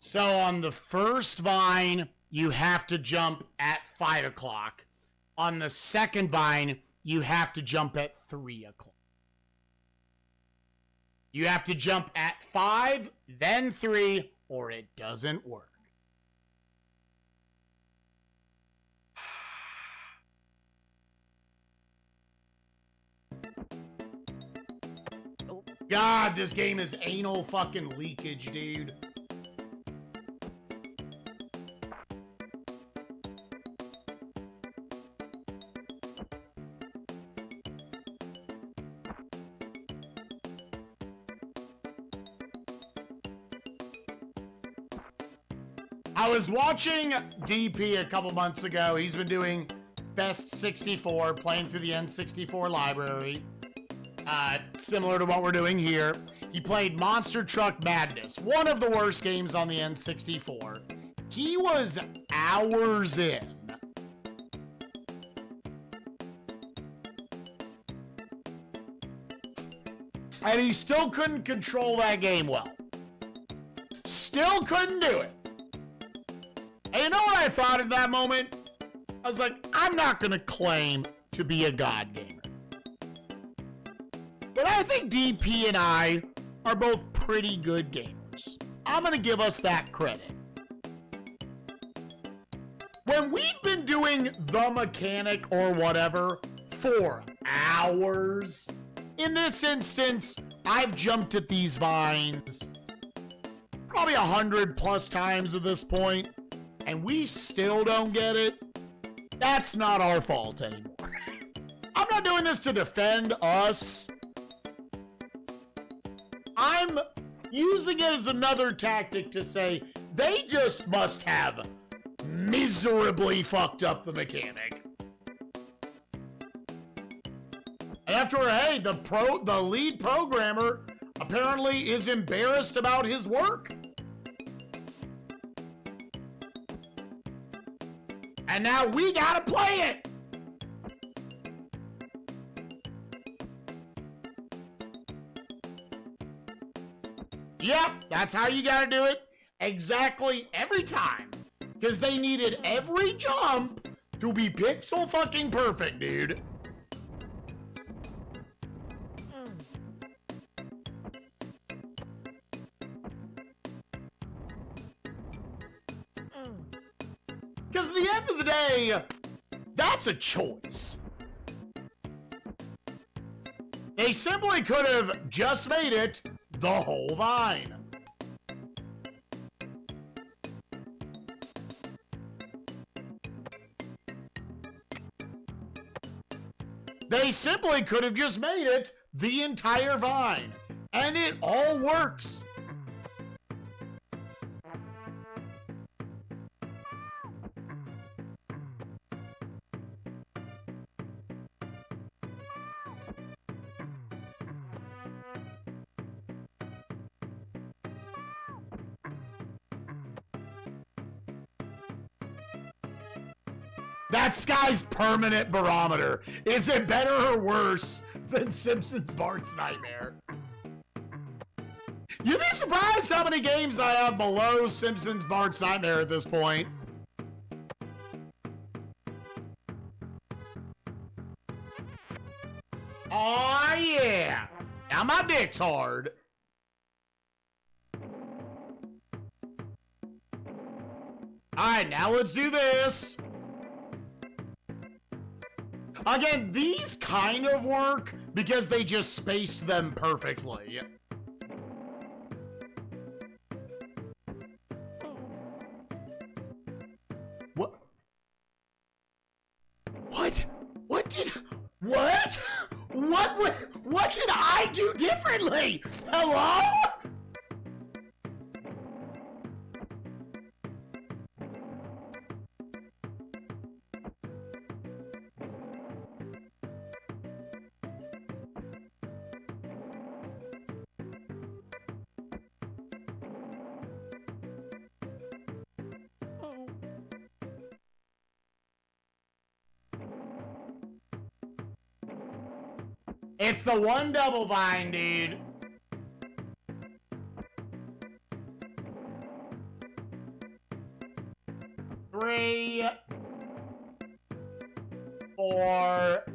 So on the first vine, you have to jump at 5 o'clock. On the second vine, you have to jump at 3 o'clock. You have to jump at 5, then 3, or it doesn't work. Oh. God, this game is anal fucking leakage, dude. I was watching DP a couple months ago. He's been doing Best 64, playing through the N64 library. Similar to what we're doing here. He played Monster Truck Madness, one of the worst games on the N64. He was hours in. And he still couldn't control that game well. Still couldn't do it. And you know what I thought in that moment? I was like, I'm not going to claim to be a god gamer. But I think DP and I are both pretty good gamers. I'm going to give us that credit. When we've been doing the mechanic or whatever for hours, in this instance, I've jumped at these vines probably 100+ times at this point, and we still don't get it. That's not our fault anymore. I'm not doing this to defend us. I'm using it as another tactic to say they just must have miserably fucked up the mechanic. And after, hey, the lead programmer apparently is embarrassed about his work. And now we gotta play it. Yep, that's how you gotta do it. Exactly every time. Because they needed every jump to be pixel fucking perfect, dude. Because at the end of the day, that's a choice. They simply could have just made it the whole vine. They simply could have just made it the entire vine. And it all works. That Sky's permanent barometer. Is it better or worse than Simpsons Bart's Nightmare? You'd be surprised how many games I have below Simpsons Bart's Nightmare at this point. Oh yeah! Now my dick's hard. Alright, now let's do this. Again, these kind of work because they just spaced them perfectly. What? What? What did... What? What did I do differently? Hello? It's the one double vine, dude. Three, 4.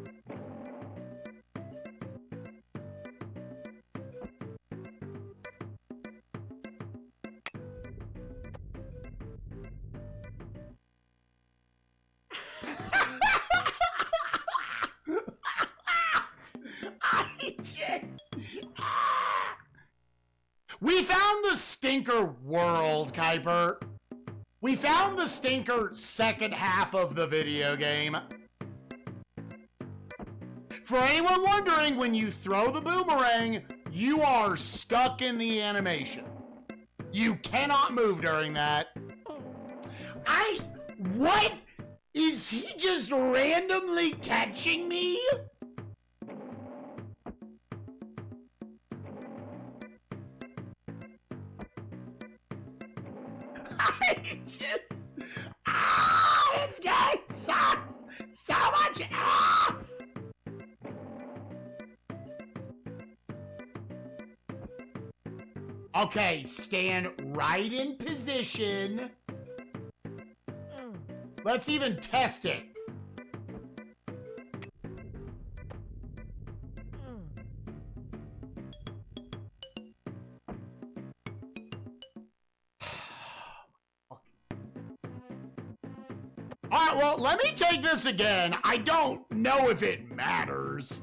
We found the stinker world, Kuiper. We found the stinker second half of the video game. For anyone wondering, when you throw the boomerang, you are stuck in the animation. You cannot move during that. What? Is he just randomly catching me? I just... Ah, this game sucks so much ass! Okay, stand right in position. Let's even test it. Alright, well, let me take this again. I don't know if it matters.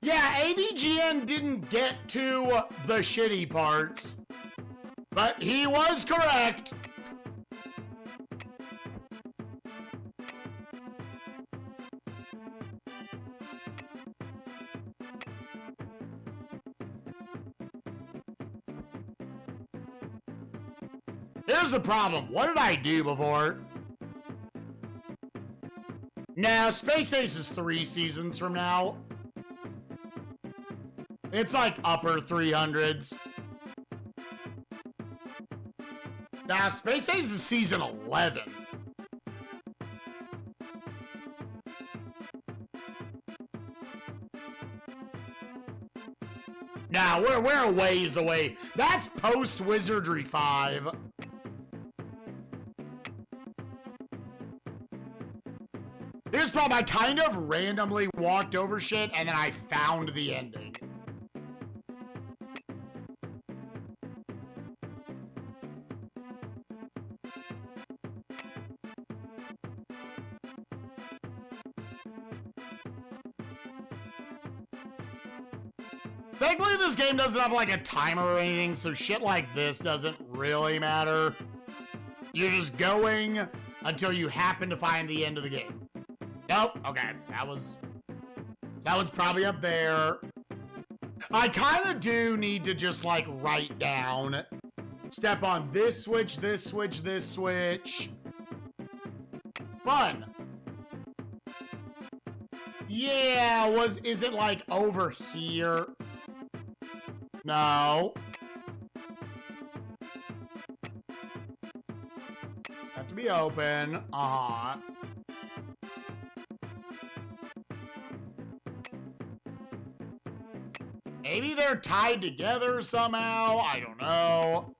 Yeah, AVGN didn't get to the shitty parts, but he was correct. Here's the problem. What did I do before? No, Space Ace is 3 seasons from now. It's like upper 300s. Nah, Space Ace is season 11. Nah, we're a ways away. That's post Wizardry 5. Here's the problem. I kind of randomly walked over shit and then I found the ending. Thankfully, this game doesn't have like a timer or anything, so shit like this doesn't really matter. You're just going until you happen to find the end of the game. Nope. Okay, that one's probably up there. I kind of do need to just like write down, step on this switch, this switch, this switch. Fun. Yeah, is it like over here? No. Have to be open. Uh-huh. Maybe they're tied together somehow. I don't know.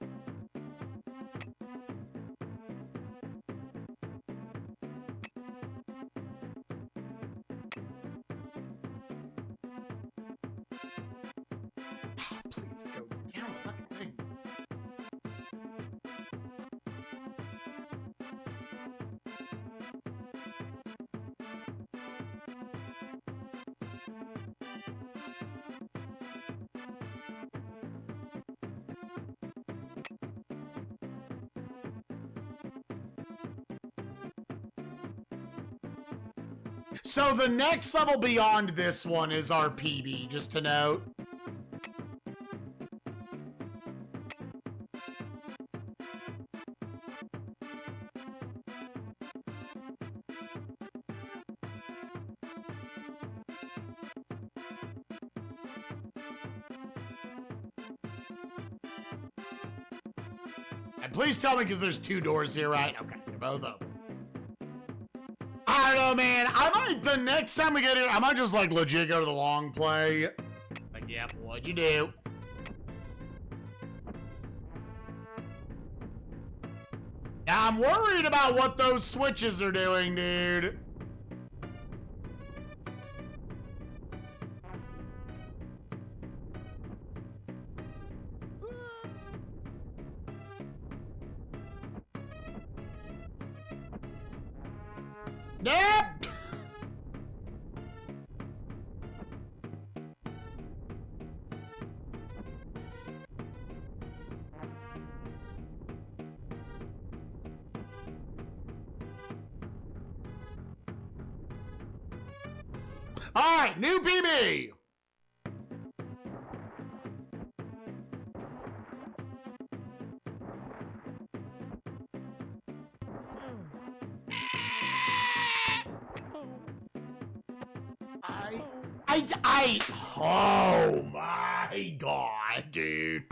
Please go down the fucking thing. So the next level beyond this one is our PB, just to note. And please tell me, because there's 2 doors here, right? Okay, they're both open. I don't know, man. I might, the next time we get here, I might just, like, legit go to the long play. Like, yep, what'd you do? Now, I'm worried about what those switches are doing, dude. Nope. All right, new PB. Oh my god, dude.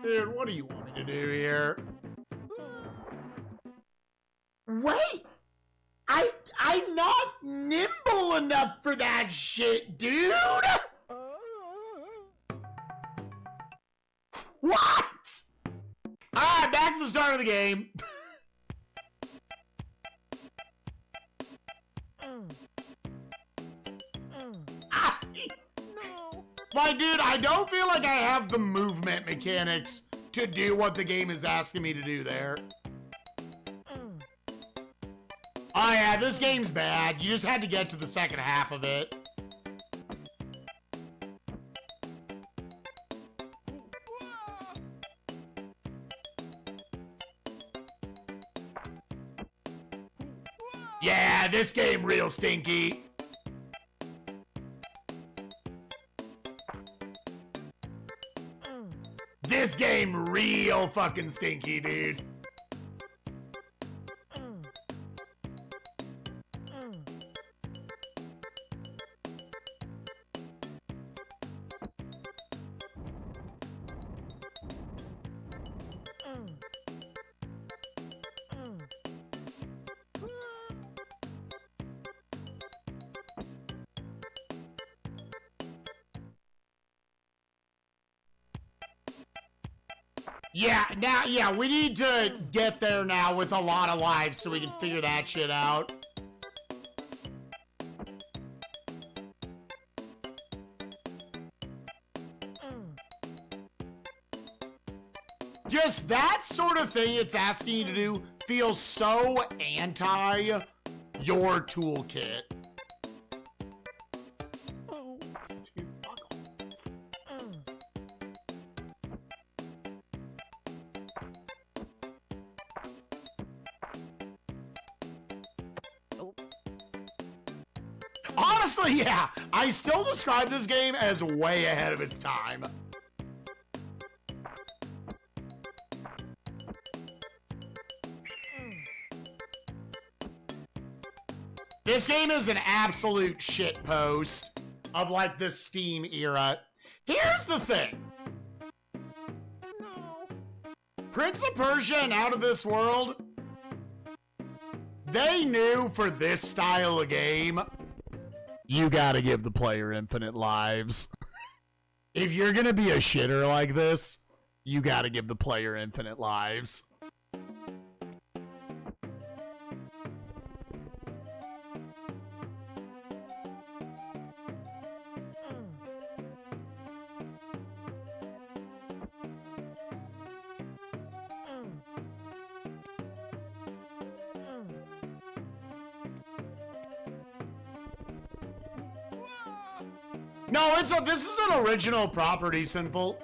Dude, what do you want me to do here? Wait! I'm not nimble enough for that shit, dude! What? Alright, back to the start of the game. Like, dude, I don't feel like I have the movement mechanics to do what the game is asking me to do there. Oh yeah, this game's bad. You just had to get to the second half of it. Yeah, this game real stinky. This game real fucking stinky, dude. Yeah, we need to get there now with a lot of lives so we can figure that shit out. Just that sort of thing it's asking you to do feels so anti your toolkit. Dude, fuck off. Honestly, yeah, I still describe this game as way ahead of its time. This game is an absolute shitpost of like the Steam era. Here's the thing. Prince of Persia and Out of This World, they knew for this style of game, you gotta give the player infinite lives. If you're gonna be a shitter like this, you gotta give the player infinite lives. No, this is an original property, Simple.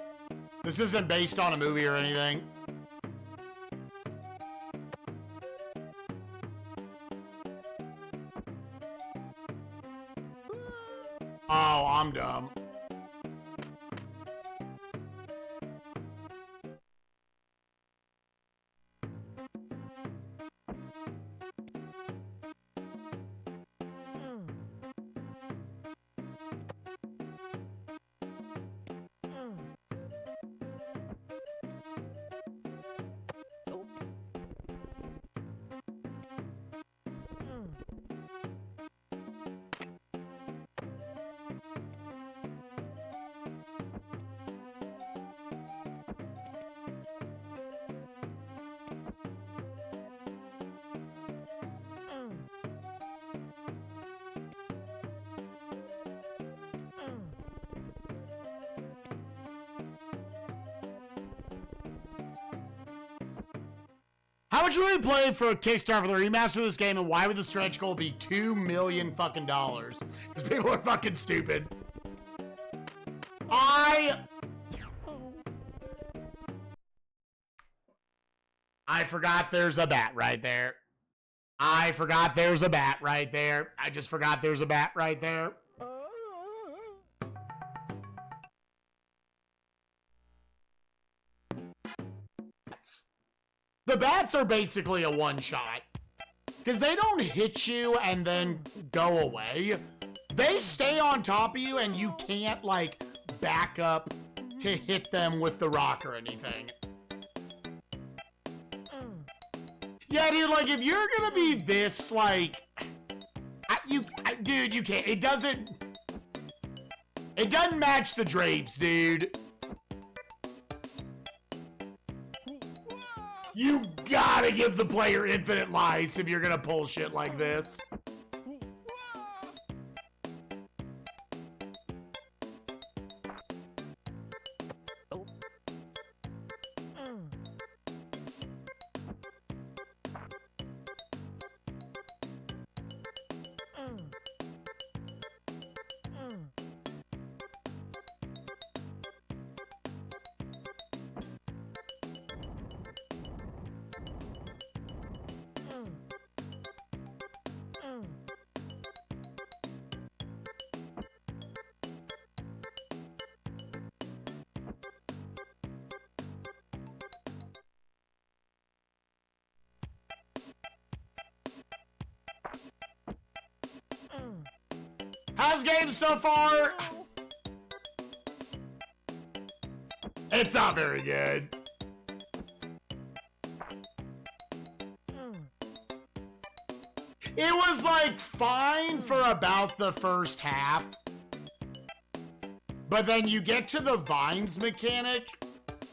This isn't based on a movie or anything. Oh, I'm dumb. How much would we play for a Kickstarter for the remaster of this game, and why would the stretch goal be $2 million fucking dollars? Because people are fucking stupid. I forgot there's a bat right there. I forgot there's a bat right there. I just forgot there's a bat right there. The bats are basically a one-shot. Because they don't hit you and then go away. They stay on top of you and you can't, like, back up to hit them with the rock or anything. Yeah, dude, like, if you're gonna be this, like... dude, you can't. It doesn't match the drapes, dude. You gotta give the player infinite lives if you're gonna pull shit like this. How's game so far? It's not very good. It was like fine for about the first half. But then you get to the vines mechanic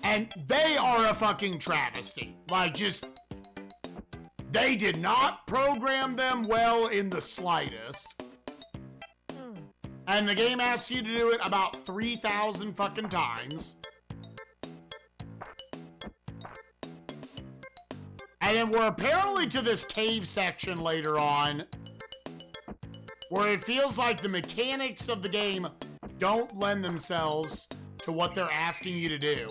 and they are a fucking travesty. Like just, they did not program them well in the slightest. And the game asks you to do it about 3,000 fucking times. And then we're apparently to this cave section later on, where it feels like the mechanics of the game don't lend themselves to what they're asking you to do.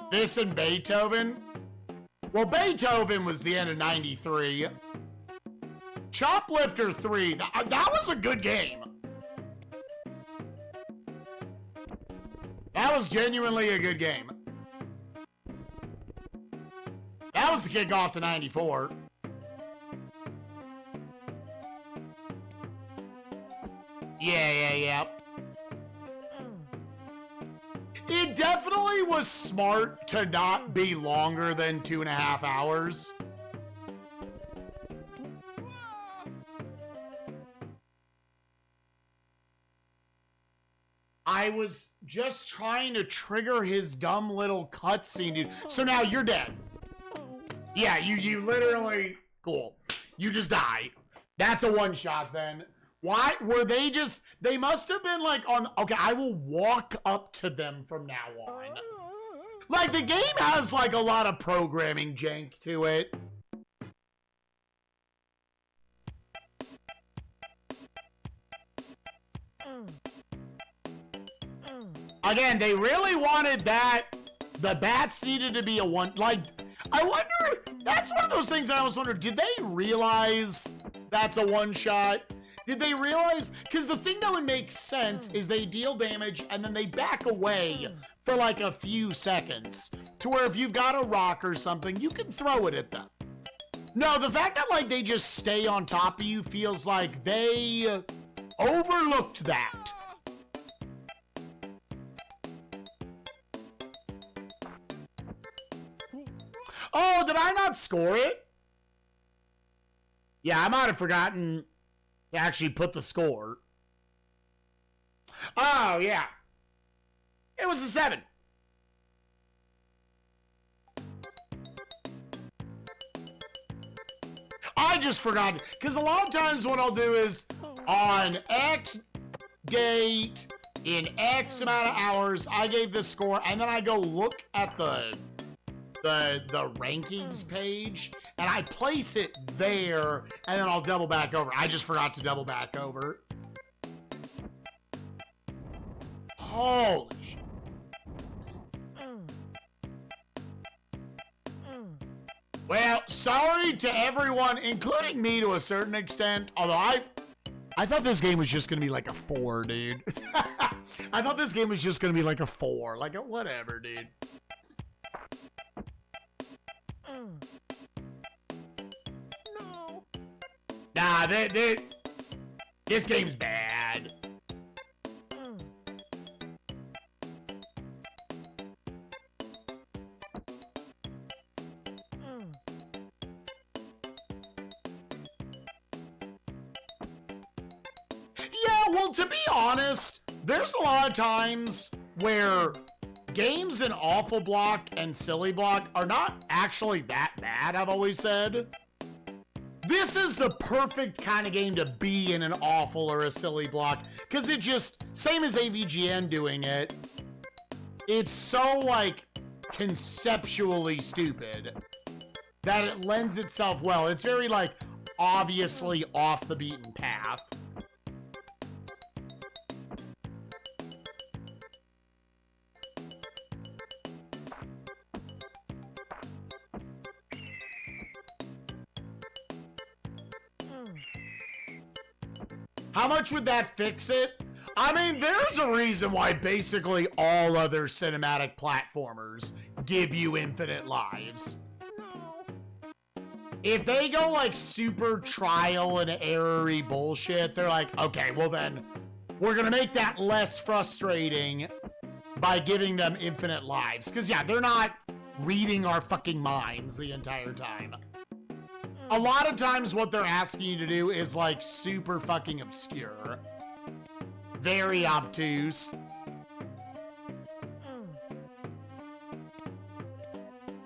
This and Beethoven? Well, Beethoven was the end of 93. Choplifter 3, that was a good game. That was genuinely a good game. That was the kickoff to 94. Yeah. It definitely was smart to not be longer than 2.5 hours. I was just trying to trigger his dumb little cutscene, dude. So now you're dead. Yeah, you literally... Cool. You just die. That's a one-shot then. Why were they just... They must have been like on... Okay, I will walk up to them from now on. Like, the game has like a lot of programming jank to it. Again, they really wanted that. The bats needed to be a one... Like, I wonder... That's one of those things I always wonder. Did they realize that's a one-shot? Did they realize? Because the thing that would make sense is they deal damage and then they back away for like a few seconds. To where if you've got a rock or something, you can throw it at them. No, the fact that like they just stay on top of you feels like they overlooked that. Oh, did I not score it? Yeah, I might have forgotten to actually put the score. Oh, yeah. It was a 7. I just forgot. Because a lot of times what I'll do is on X date, in X amount of hours, I gave this score, and then I go look at the rankings page, and I place it there, and then I'll double back over. I just forgot to double back over. Holy shit. Well, sorry to everyone, including me to a certain extent, although I thought this game was just gonna be like a 4, dude. I thought this game was just gonna be like a 4, like a whatever, dude. No. Nah, this game's bad. Yeah, well, to be honest, there's a lot of times where games in Awful Block and Silly Block are not actually that bad, I've always said. This is the perfect kind of game to be in an Awful or a Silly Block, because it just, same as AVGN doing it, it's so, like, conceptually stupid that it lends itself well. It's very, like, obviously off the beaten path. How much would that fix it? I mean, there's a reason why basically all other cinematic platformers give you infinite lives. If they go like super trial and error-y bullshit, they're like, okay, well then, we're gonna make that less frustrating by giving them infinite lives. Because yeah, they're not reading our fucking minds the entire time. A lot of times what they're asking you to do is like super fucking obscure. Very obtuse.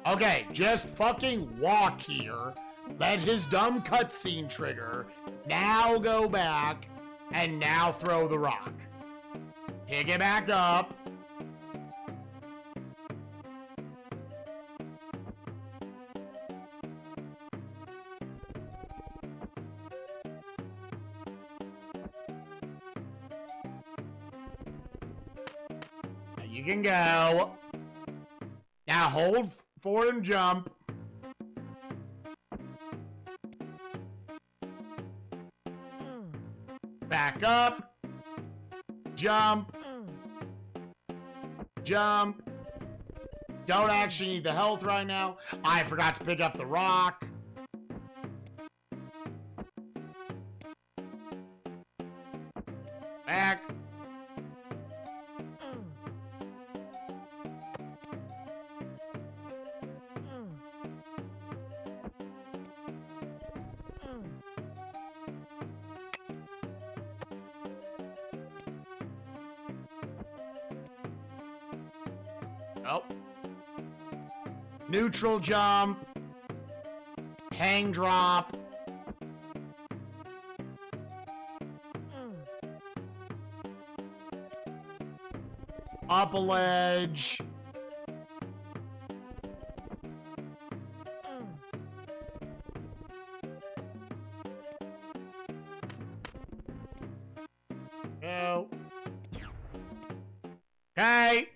Okay, just fucking walk here. Let his dumb cutscene trigger. Now go back. And now throw the rock. Pick it back up. You can go. Now hold forward and jump. Back up. Jump. Jump. Don't actually need the health right now. I forgot to pick up the rock. Back. Oh. Neutral jump. Hang drop. Up a ledge. Go. Okay.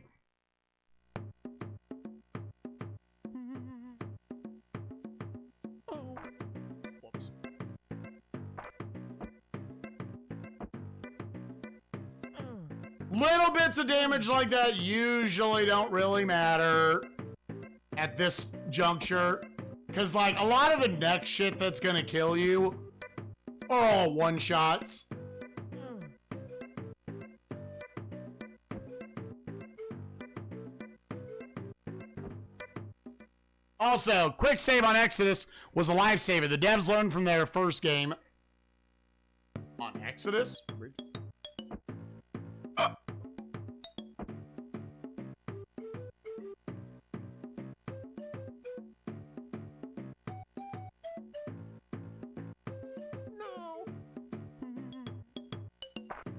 Whoops. Little bits of damage like that usually don't really matter at this juncture. Because, like, a lot of the next shit that's gonna kill you are all one-shots. Also, quick save on Exodus was a lifesaver. The devs learned from their first game. On Exodus? No.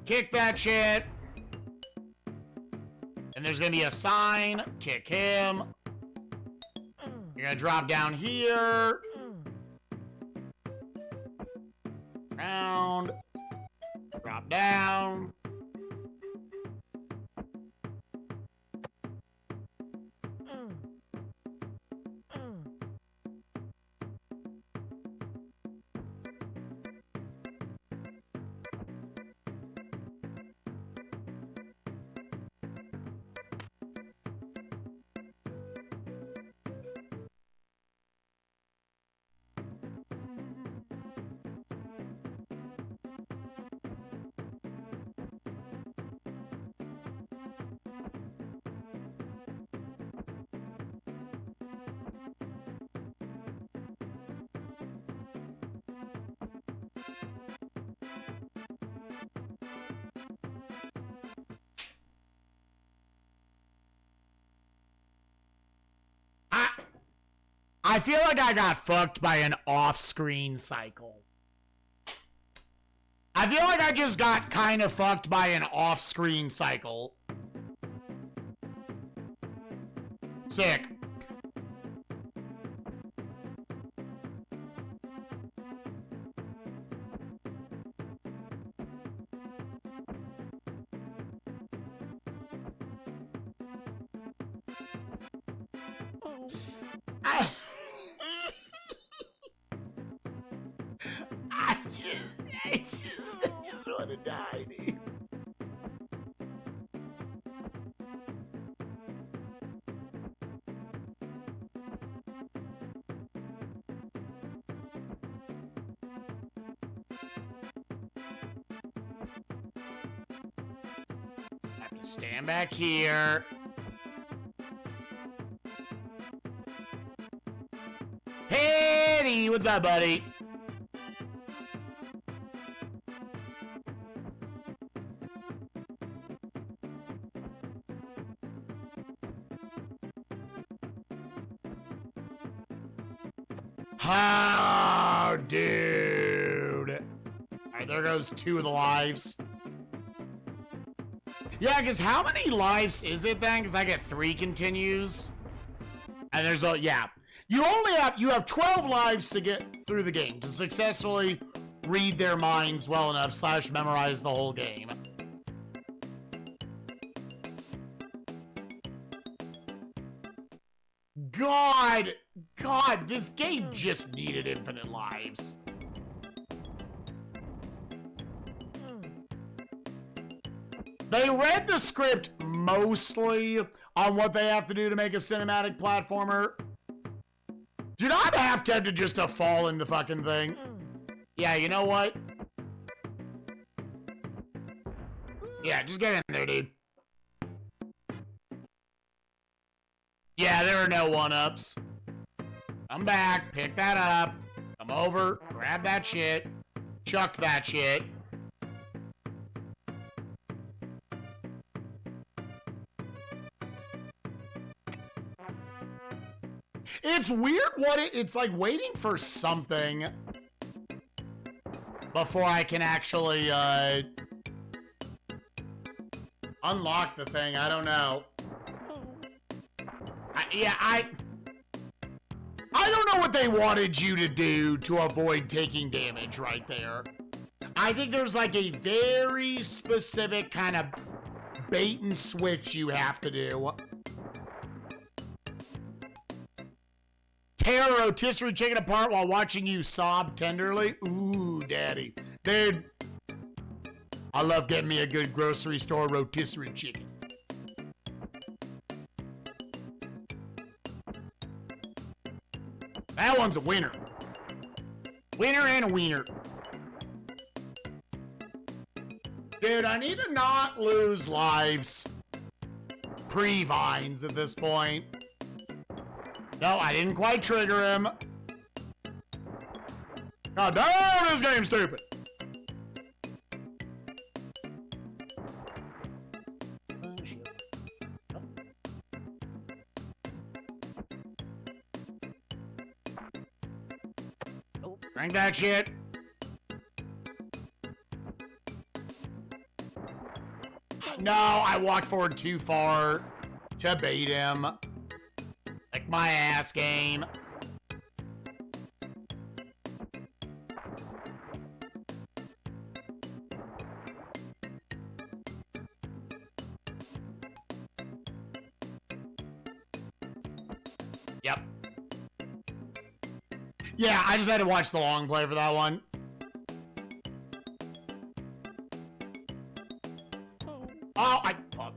Kick that shit. And there's gonna be a sign. Kick him. You're gonna drop down here. Round. Drop down. I feel like I got fucked by an off-screen cycle. I feel like I just got kind of fucked by an off-screen cycle. Sick. I just want to die, dude. I have to stand back here. Hey, what's up, buddy? Oh, dude. Alright, there goes 2 of the lives. Yeah, because how many lives is it then? Because I get 3 continues. And there's a, yeah. You have 12 lives to get through the game to successfully read their minds well enough / memorize the whole game. God, this game just needed infinite lives. They read the script mostly on what they have to do to make a cinematic platformer. Dude, I'm half tempted just to fall in the fucking thing. Yeah, you know what? Yeah, just get in there, dude. Yeah, there are no one-ups. Come back, pick that up, come over, grab that shit, chuck that shit. It's weird what it's like waiting for something before I can actually, unlock the thing. I don't know. I don't know what they wanted you to do to avoid taking damage right there. I think there's like a very specific kind of bait and switch you have to do. Tear a rotisserie chicken apart while watching you sob tenderly. Ooh, daddy. Dude, I love getting me a good grocery store rotisserie chicken. That one's a winner. Winner and a wiener. Dude, I need to not lose lives pre-vines at this point. No, I didn't quite trigger him. God damn, this game's stupid. Drink that shit. No, I walked forward too far to bait him. Like my ass game. Yep. Yeah, I just had to watch the long play for that one. Oh, fuck.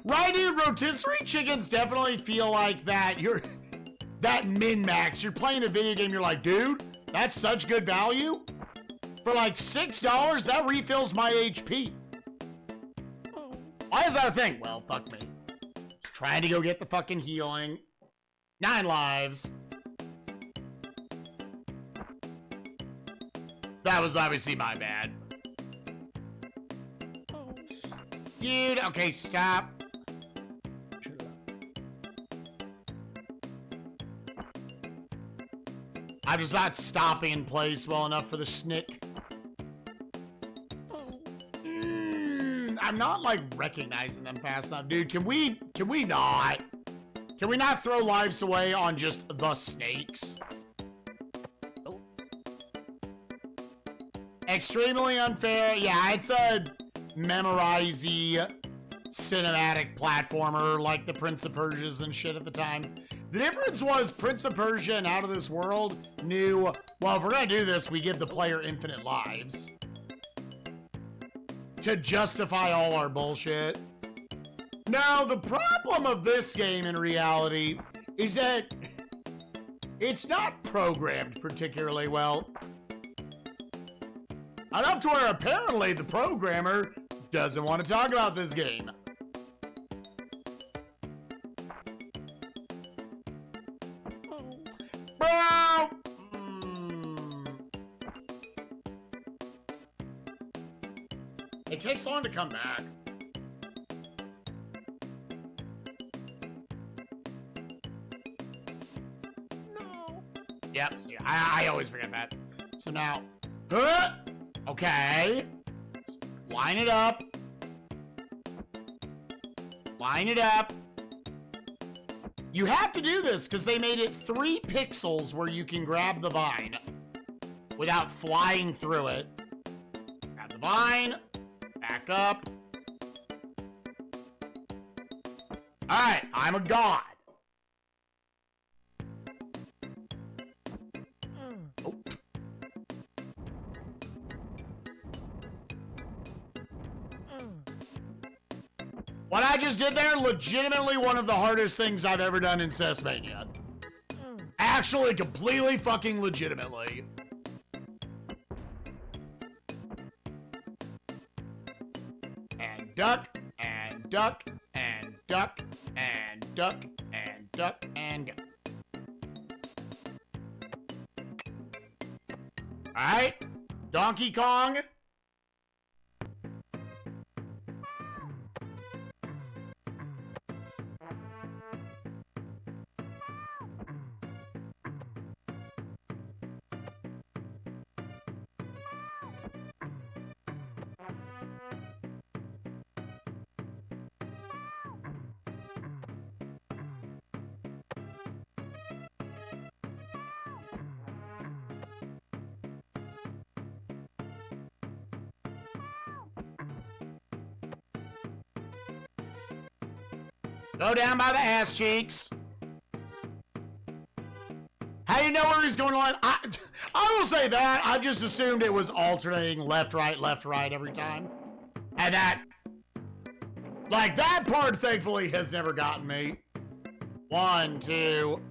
Right, dude, rotisserie chickens definitely feel like that. That min-max. You're playing a video game, you're like, dude, that's such good value. For like $6, that refills my HP. Why is that a thing? Well, fuck me. Just trying to go get the fucking healing. 9 lives. That was obviously my bad. Dude, okay, stop. I'm just not stopping in place well enough for the snick. I'm not, like, recognizing them fast enough. Dude, can we not? Can we not throw lives away on just the snakes? Oh. Extremely unfair. Yeah, it's a memorize-y cinematic platformer like the Prince of Persia's and shit at the time. The difference was Prince of Persia and Out of This World knew, well, if we're gonna do this, we give the player infinite lives to justify all our bullshit. Now, the problem of this game in reality is that it's not programmed particularly well. Enough to where apparently the programmer doesn't want to talk about this game. Bro! It takes long to come back. No. Yep, see, I always forget that. So now, okay. Let's line it up. Line it up. You have to do this because they made it 3 pixels where you can grab the vine without flying through it. Grab the vine. Back up. Alright, I'm a god. Oh. What I just did there, legitimately one of the hardest things I've ever done in SNESMania. Actually, completely fucking legitimately. And duck, and duck, and duck, and duck, and duck, and go. Alright, Donkey Kong. Go down by the ass cheeks. How do you know where he's going on? I will say that. I just assumed it was alternating left, right every time. And that, like, that part, thankfully, has never gotten me. 1, 2,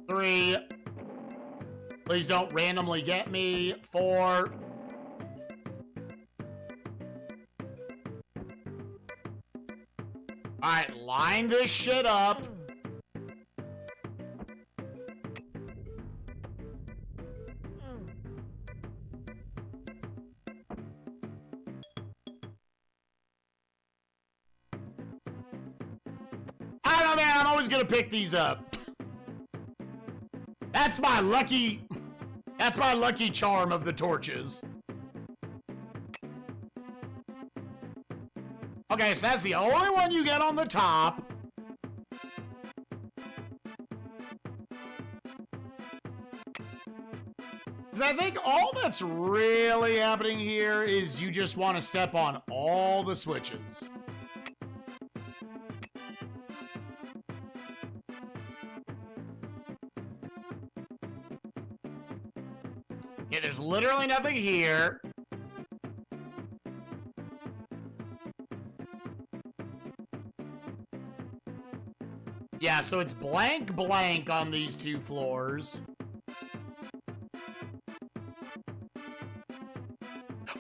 3. Please don't randomly get me. 4. Alright, line this shit up. I don't know, man. I'm always gonna pick these up. That's my lucky charm of the torches. Okay, so that's the only one you get on the top. Because I think all that's really happening here is you just want to step on all the switches. Yeah, there's literally nothing here. Yeah, so it's blank on these 2 floors.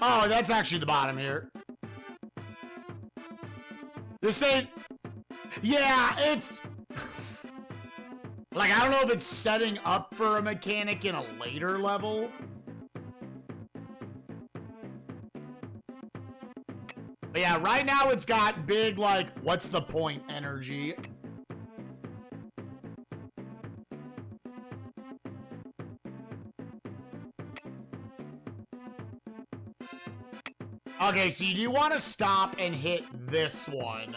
Oh, that's actually the bottom here. This ain't... Yeah, it's... Like, I don't know if it's setting up for a mechanic in a later level. But yeah, right now it's got big, like, what's the point energy. Okay, so you do want to stop and hit this one.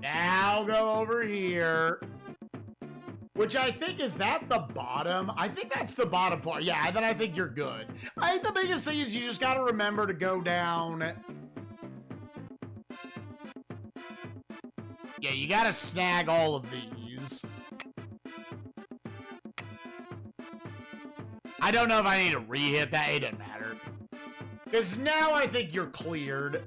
Now go over here. Which I think, is that the bottom? I think that's the bottom floor. Yeah, then I think you're good. I think the biggest thing is you just gotta remember to go down. Yeah, you gotta snag all of these. I don't know if I need to re-hit that. It doesn't matter. Because now I think you're cleared.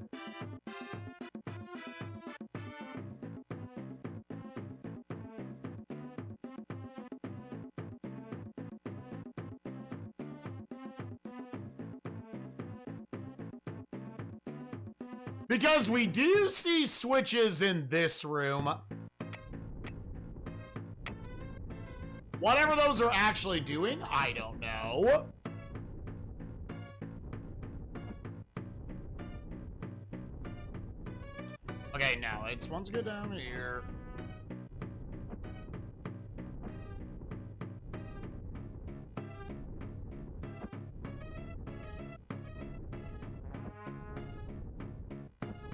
Because we do see switches in this room. Whatever those are actually doing, I don't know. Okay, now it's once go down here.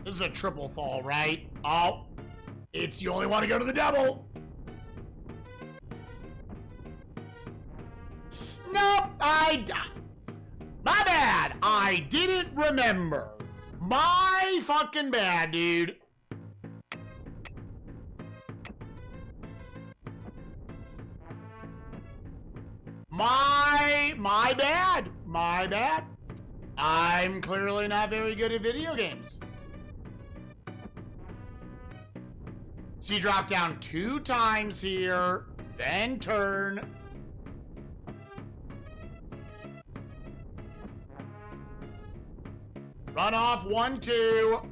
This is a triple fall, right? Oh, it's you only want to go to the double. Nope, my bad. I didn't remember. My fucking bad, dude. My bad. My bad. I'm clearly not very good at video games. So you drop down 2 times here, then turn. Run off 1, 2.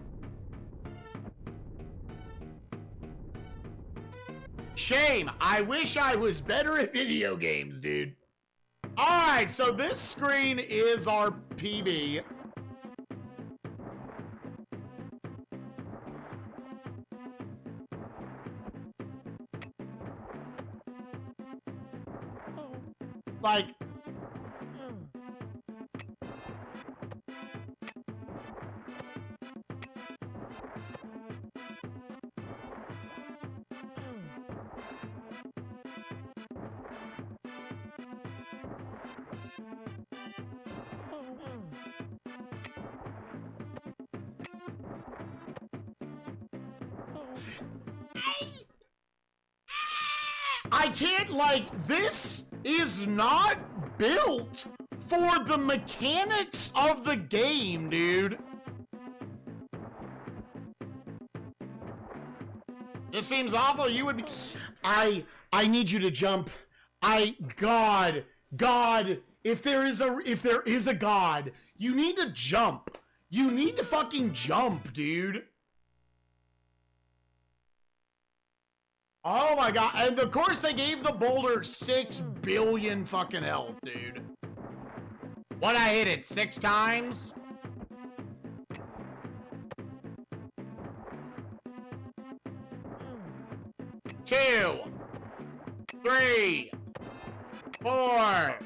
Shame. I wish I was better at video games, dude. Alright, so this screen is our PB. Like, I can't, like, this is not built for the mechanics of the game, dude. This seems awful. You would be... I need you to jump. God, if there is a God, you need to jump. You need to fucking jump, dude. Oh my god, and of course they gave the boulder 6 billion fucking health, dude. What, I hit it 6 times? Two, 3, 4,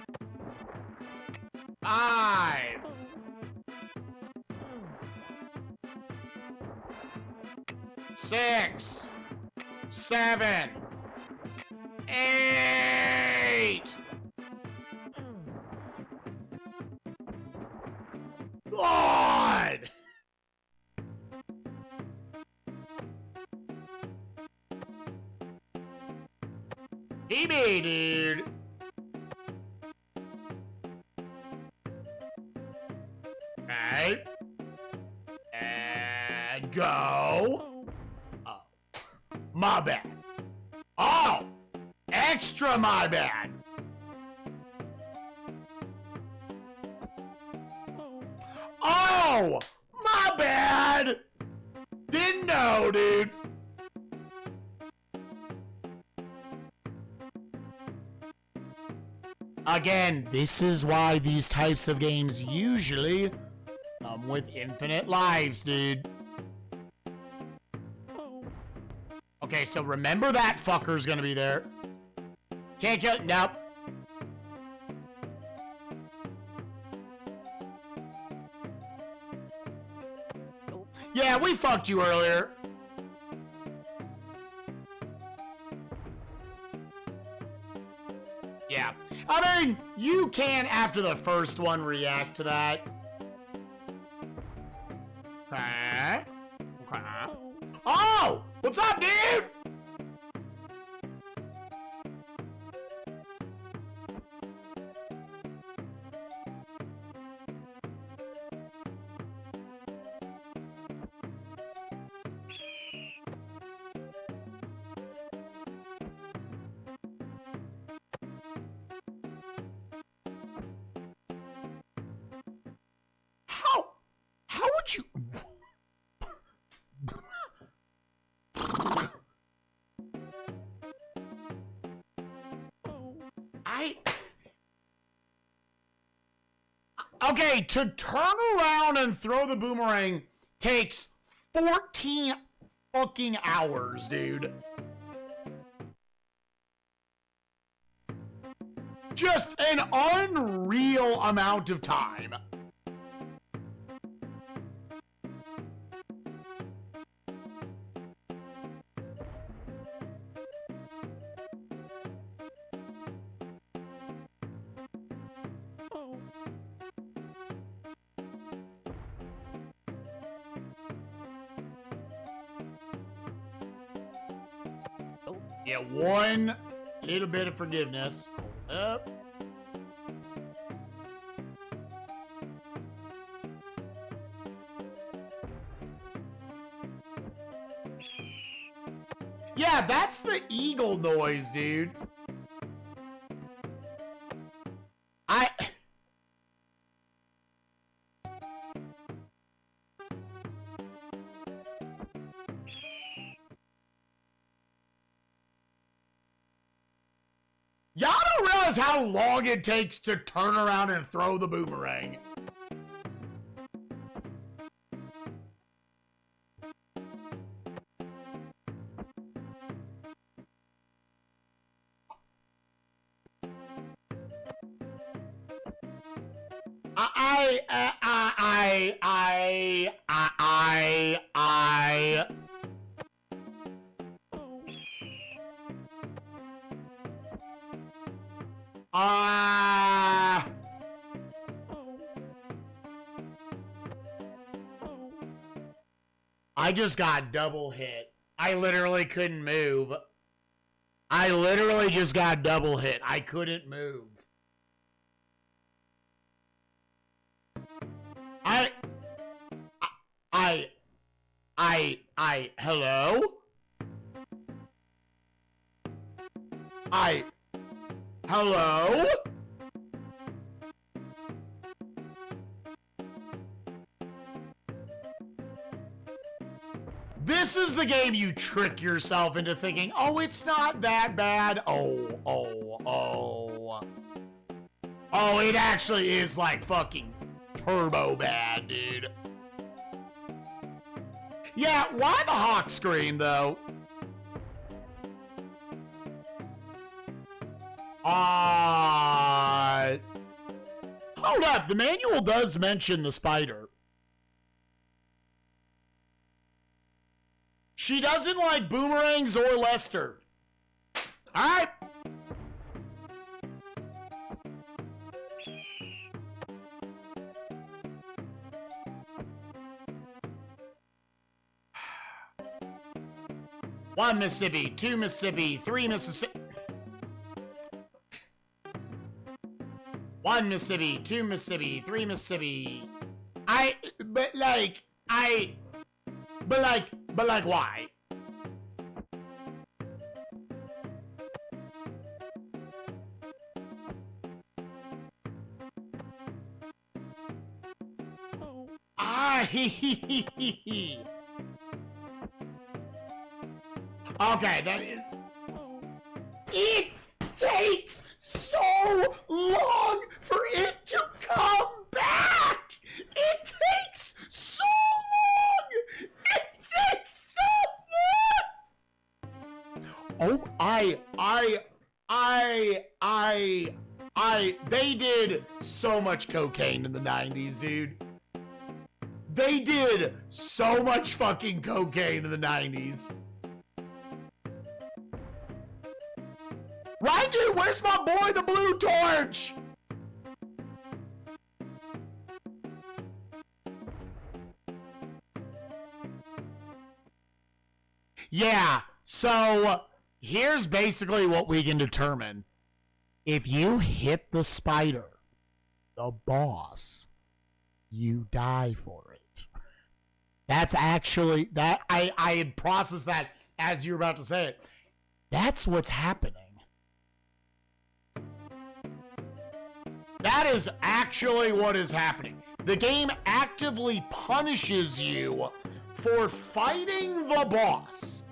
5. 6, 7, 8. God! PB, dude. Okay. And go. Oh. My bad. Oh! Extra my bad. Oh! My My bad. Didn't know, dude. Again, this is why these types of games usually come with infinite lives, dude. Okay, so remember that fucker's gonna be there. Can't kill. Nope. Yeah, we fucked you earlier. Yeah. I mean, you can, after the first one, react to that. Okay. Okay. Oh! What's up, dude? How would you... Okay, to turn around and throw the boomerang takes 14 fucking hours, dude. Just an unreal amount of time. Yeah, one little bit of forgiveness. Up. Yeah, that's the eagle noise, dude. Y'all don't realize how long it takes to turn around and throw the boomerang. I just got double hit. I literally couldn't move. I literally just got double hit. I couldn't move. Hello? Hello? This is the game you trick yourself into thinking, oh, it's not that bad. Oh, it actually is like fucking turbo bad, dude. Yeah, why the hawk scream, though? Hold up, the manual does mention the spider. She doesn't like boomerangs or Lester. Alright. One Mississippi, two Mississippi, three Mississippi. One Mississippi, two Mississippi, three Mississippi. But like, why? Okay, that is... It takes so long for it to come back! It takes so long! It takes so long! Oh, they did so much cocaine in the 90s, dude. They did so much fucking cocaine in the 90s. Right, dude? Where's my boy, the Blue Torch? Yeah, so here's basically what we can determine. If you hit the spider, the boss, you die for it. That's actually, that I had processed that as you were about to say it. That's what's happening. That is actually what is happening. The game actively punishes you for fighting the boss.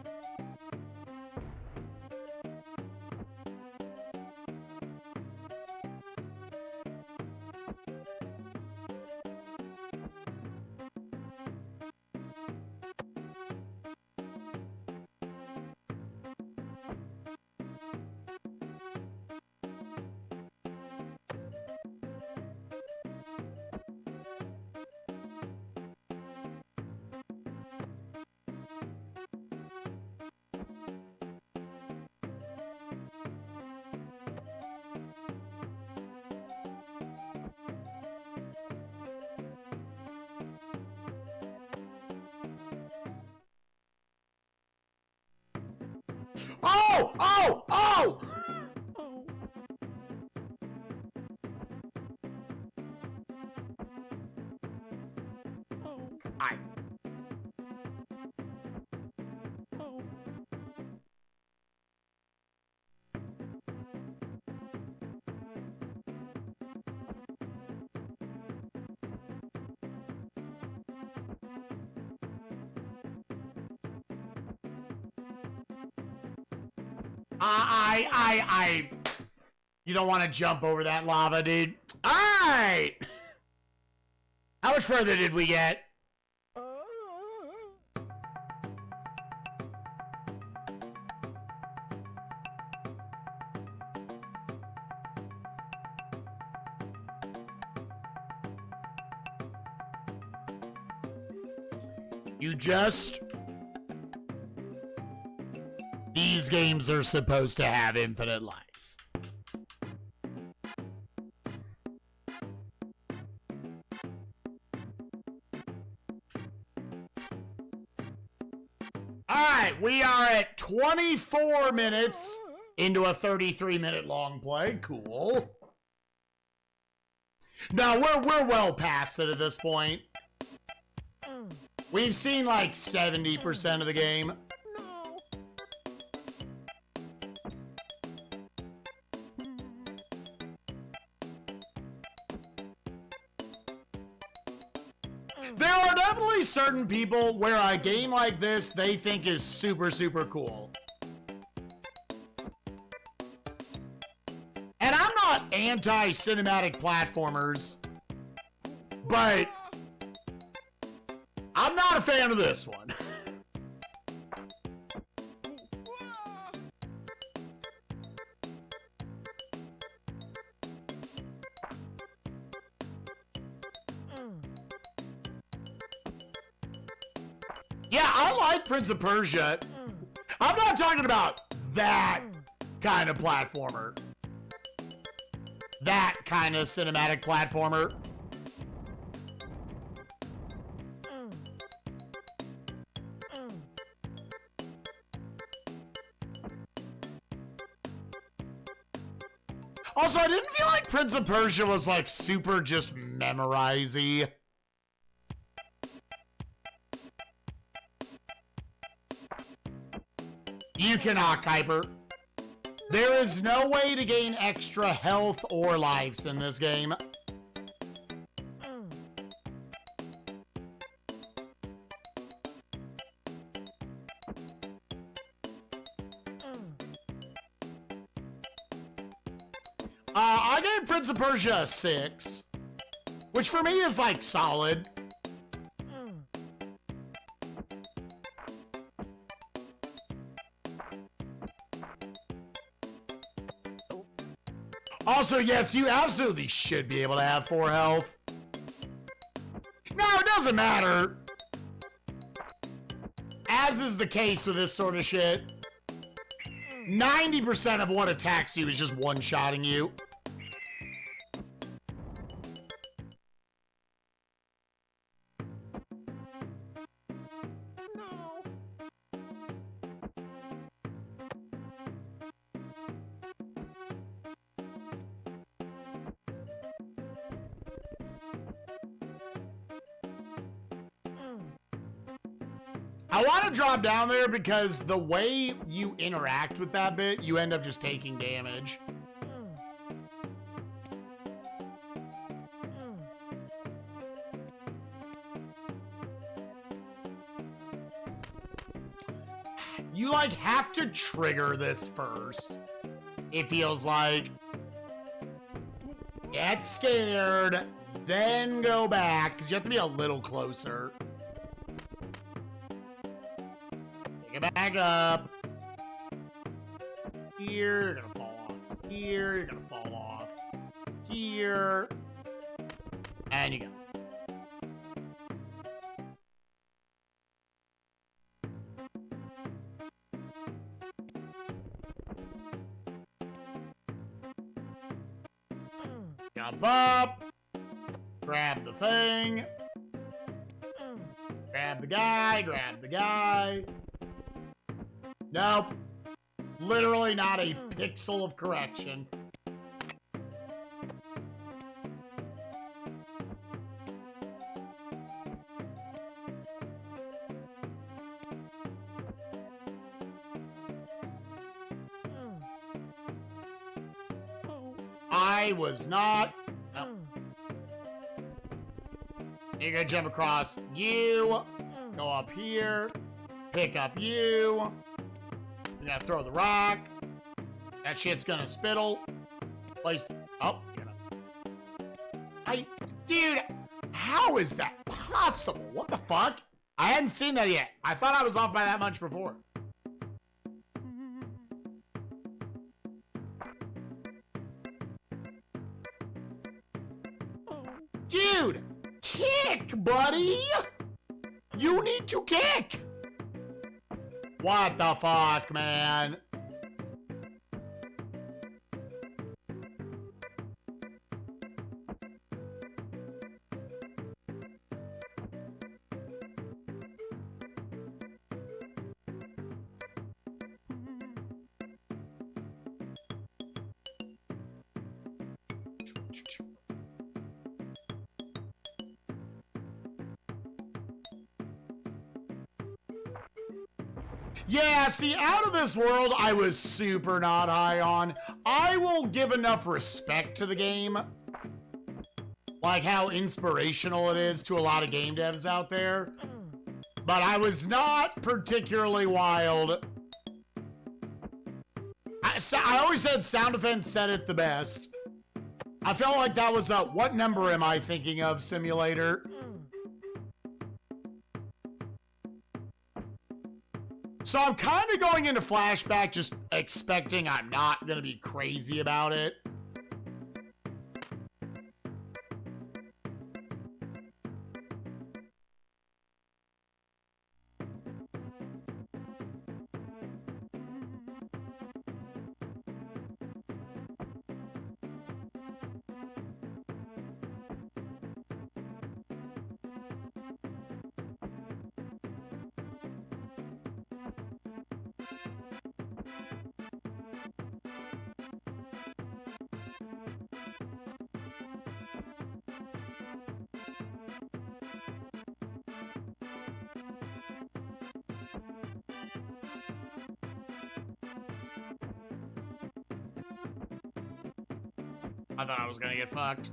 Oh! Oh! Oh! I... You don't want to jump over that lava, dude. All right. How much further did we get? You just... These games are supposed to have infinite lives. Alright, we are at 24 minutes into a 33-minute long play. Cool. No, we're well past it at this point. We've seen like 70% of the game. There are definitely certain people where a game like this they think is super, super cool. And I'm not anti-cinematic platformers, but I'm not a fan of this one. Yeah, I like Prince of Persia. I'm not talking about that kind of platformer. That kind of cinematic platformer. Also, I didn't feel like Prince of Persia was like super just memorize-y. You cannot, Kuiper. There is no way to gain extra health or lives in this game. of Persia 6, which for me is like solid. Also, yes, you absolutely should be able to have 4 health. No, it doesn't matter. As is the case with this sort of shit, 90% of what attacks you is just one-shotting you. I want to drop down there because the way you interact with that bit, you end up just taking damage. You like have to trigger this first. It feels like get scared, then go back, because you have to be a little closer. Back up. Here, you're gonna fall off. Here, you're gonna fall off. Here. And you go. Jump up. Grab the thing. Grab the guy. Grab the guy. Nope. Literally not a pixel of correction. I was not. No. You're gonna jump across you. Go up here. Pick up you. You're gonna throw the rock. That shit's gonna spittle. Place. Oh, dude, how is that possible? What the fuck? I hadn't seen that yet. I thought I was off by that much before. Dude, kick, buddy. You need to kick. What the fuck, man? Yeah, see, Out of This World, I was super not high on. I will give enough respect to the game, like how inspirational it is to a lot of game devs out there, but I was not particularly wild. I always said Sound Defense said it the best. I felt like that was a what number am I thinking of simulator. So I'm kind of going into flashback just expecting I'm not going to be crazy about it. I thought I was gonna get fucked.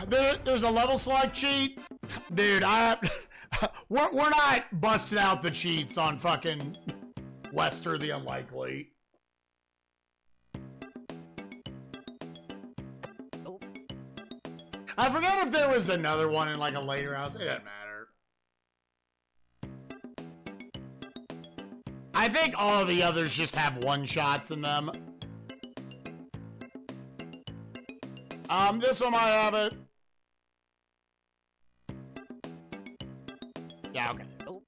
There's a level select cheat. Dude, we're not busting out the cheats on fucking Lester the Unlikely. Oh. I forget if there was another one in like a later house. It doesn't matter. I think all of the others just have one shots in them. This one might have it. Yeah, okay. Oh.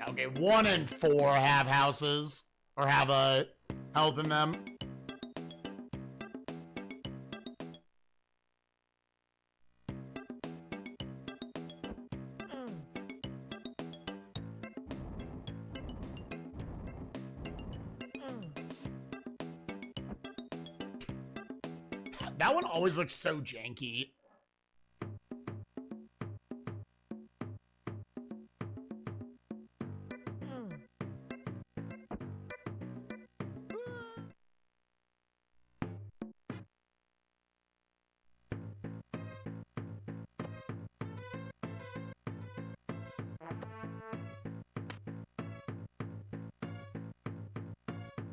Okay, 1 and 4 have houses or have a health in them. That one always looks so janky.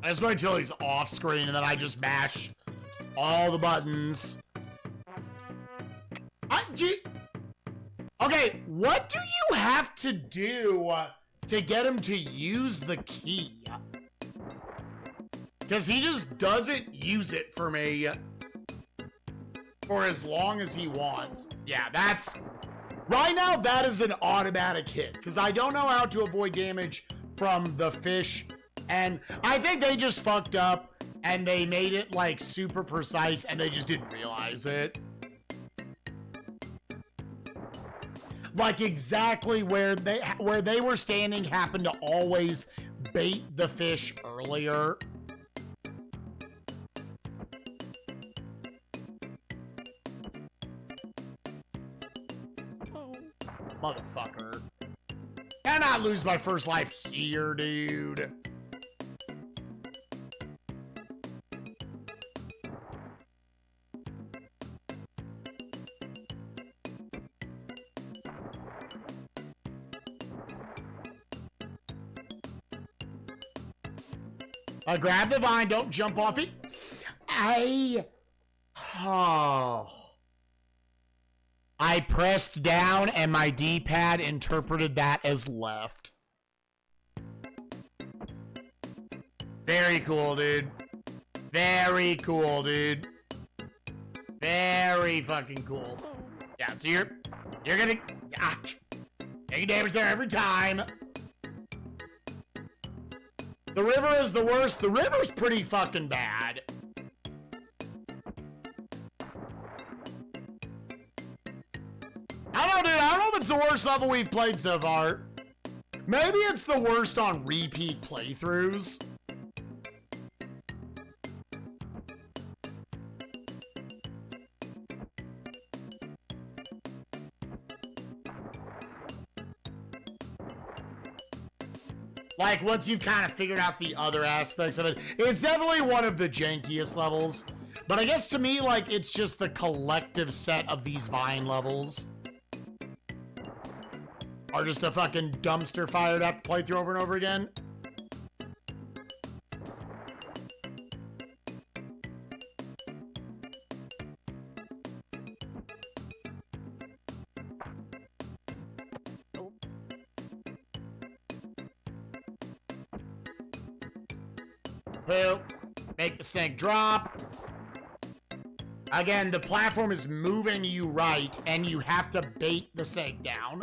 I just wait until he's off screen and then I just mash all the buttons. Okay, what do you have to do to get him to use the key? Because he just doesn't use it for me for as long as he wants. Yeah, that's... Right now, that is an automatic hit. Because I don't know how to avoid damage from the fish. And I think they just fucked up and they made it like super precise and they just didn't realize it. Like exactly where they were standing happened to always bait the fish earlier. Oh. Motherfucker. Can I lose my first life here, dude? Grab the vine, don't jump off it. I pressed down and my D-pad interpreted that as left. Very cool, dude. Very cool, dude. Very fucking cool. Yeah, so you're gonna take damage there every time. The river is the worst. The river's pretty fucking bad. I don't know, dude. I don't know if it's the worst level we've played so far. Maybe it's the worst on repeat playthroughs. Like, once you've kind of figured out the other aspects of it, it's definitely one of the jankiest levels. But I guess to me, like, it's just the collective set of these Vine levels are just a fucking dumpster fire to have to play through over and over again. Make the snake drop. Again, the platform is moving you right, and you have to bait the snake down.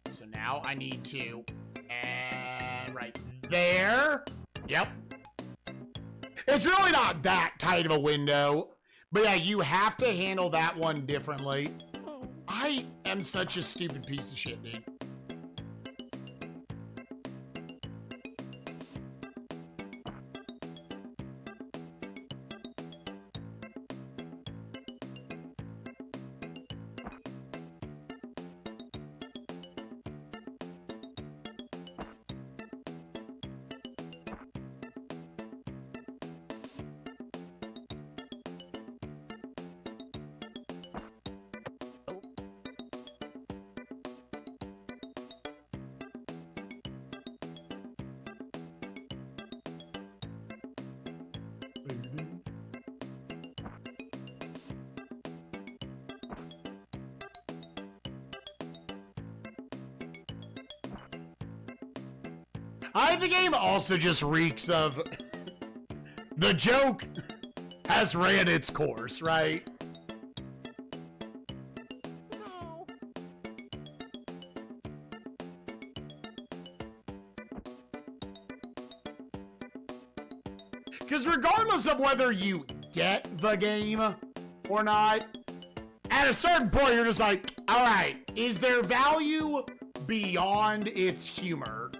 So now I need to... And right there. Yep. It's really not that tight of a window. But yeah, you have to handle that one differently. I am such a stupid piece of shit, dude. The game also just reeks of the joke has ran its course, right? No. Because regardless of whether you get the game or not, at a certain point you're just like, all right, is there value beyond its humor?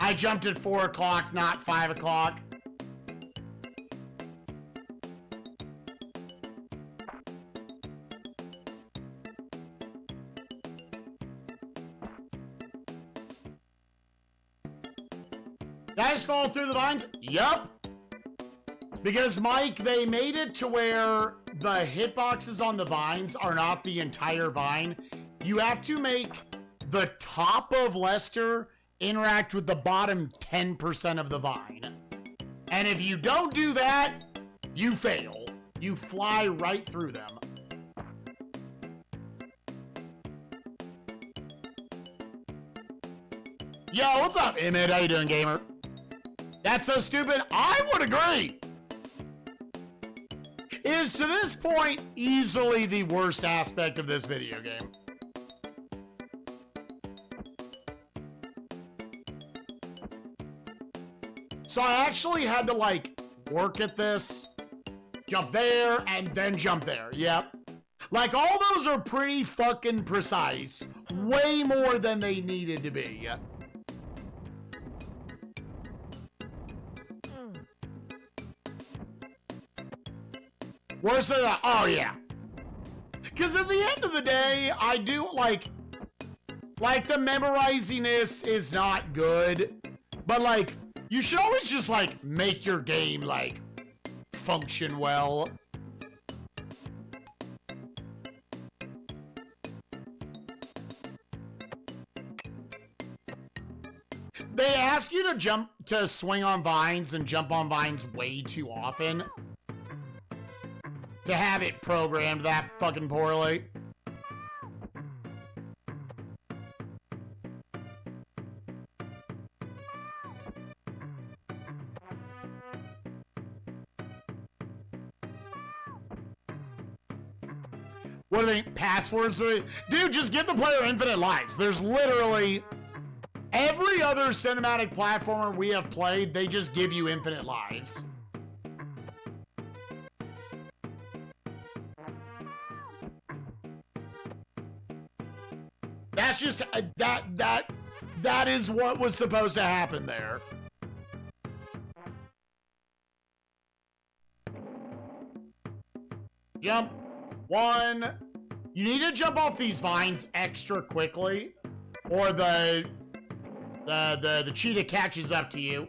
I jumped at 4 o'clock, not 5 o'clock. Did I just fall through the vines? Yup. Because, Mike, they made it to where the hitboxes on the vines are not the entire vine. You have to make the top of Lester interact with the bottom 10% of the vine. And if you don't do that, you fail. You fly right through them. Yo, what's up, Emmett? How you doing, gamer? That's so stupid. I would agree. Is to this point easily the worst aspect of this video game. So I actually had to, like, work at this, jump there, and then jump there. Yep. Like, all those are pretty fucking precise. Way more than they needed to be. Worse than that. Oh, yeah. Because at the end of the day, I do, like, the memorizingness is not good. But, like, you should always just, like, make your game, like, function well. They ask you to swing on vines and jump on vines way too often. To have it programmed that fucking poorly. What do they think? Passwords? Dude, just give the player infinite lives. There's literally every other cinematic platformer we have played, they just give you infinite lives. That's just that is what was supposed to happen there. Jump. 1. You need to jump off these vines extra quickly, or the cheetah catches up to you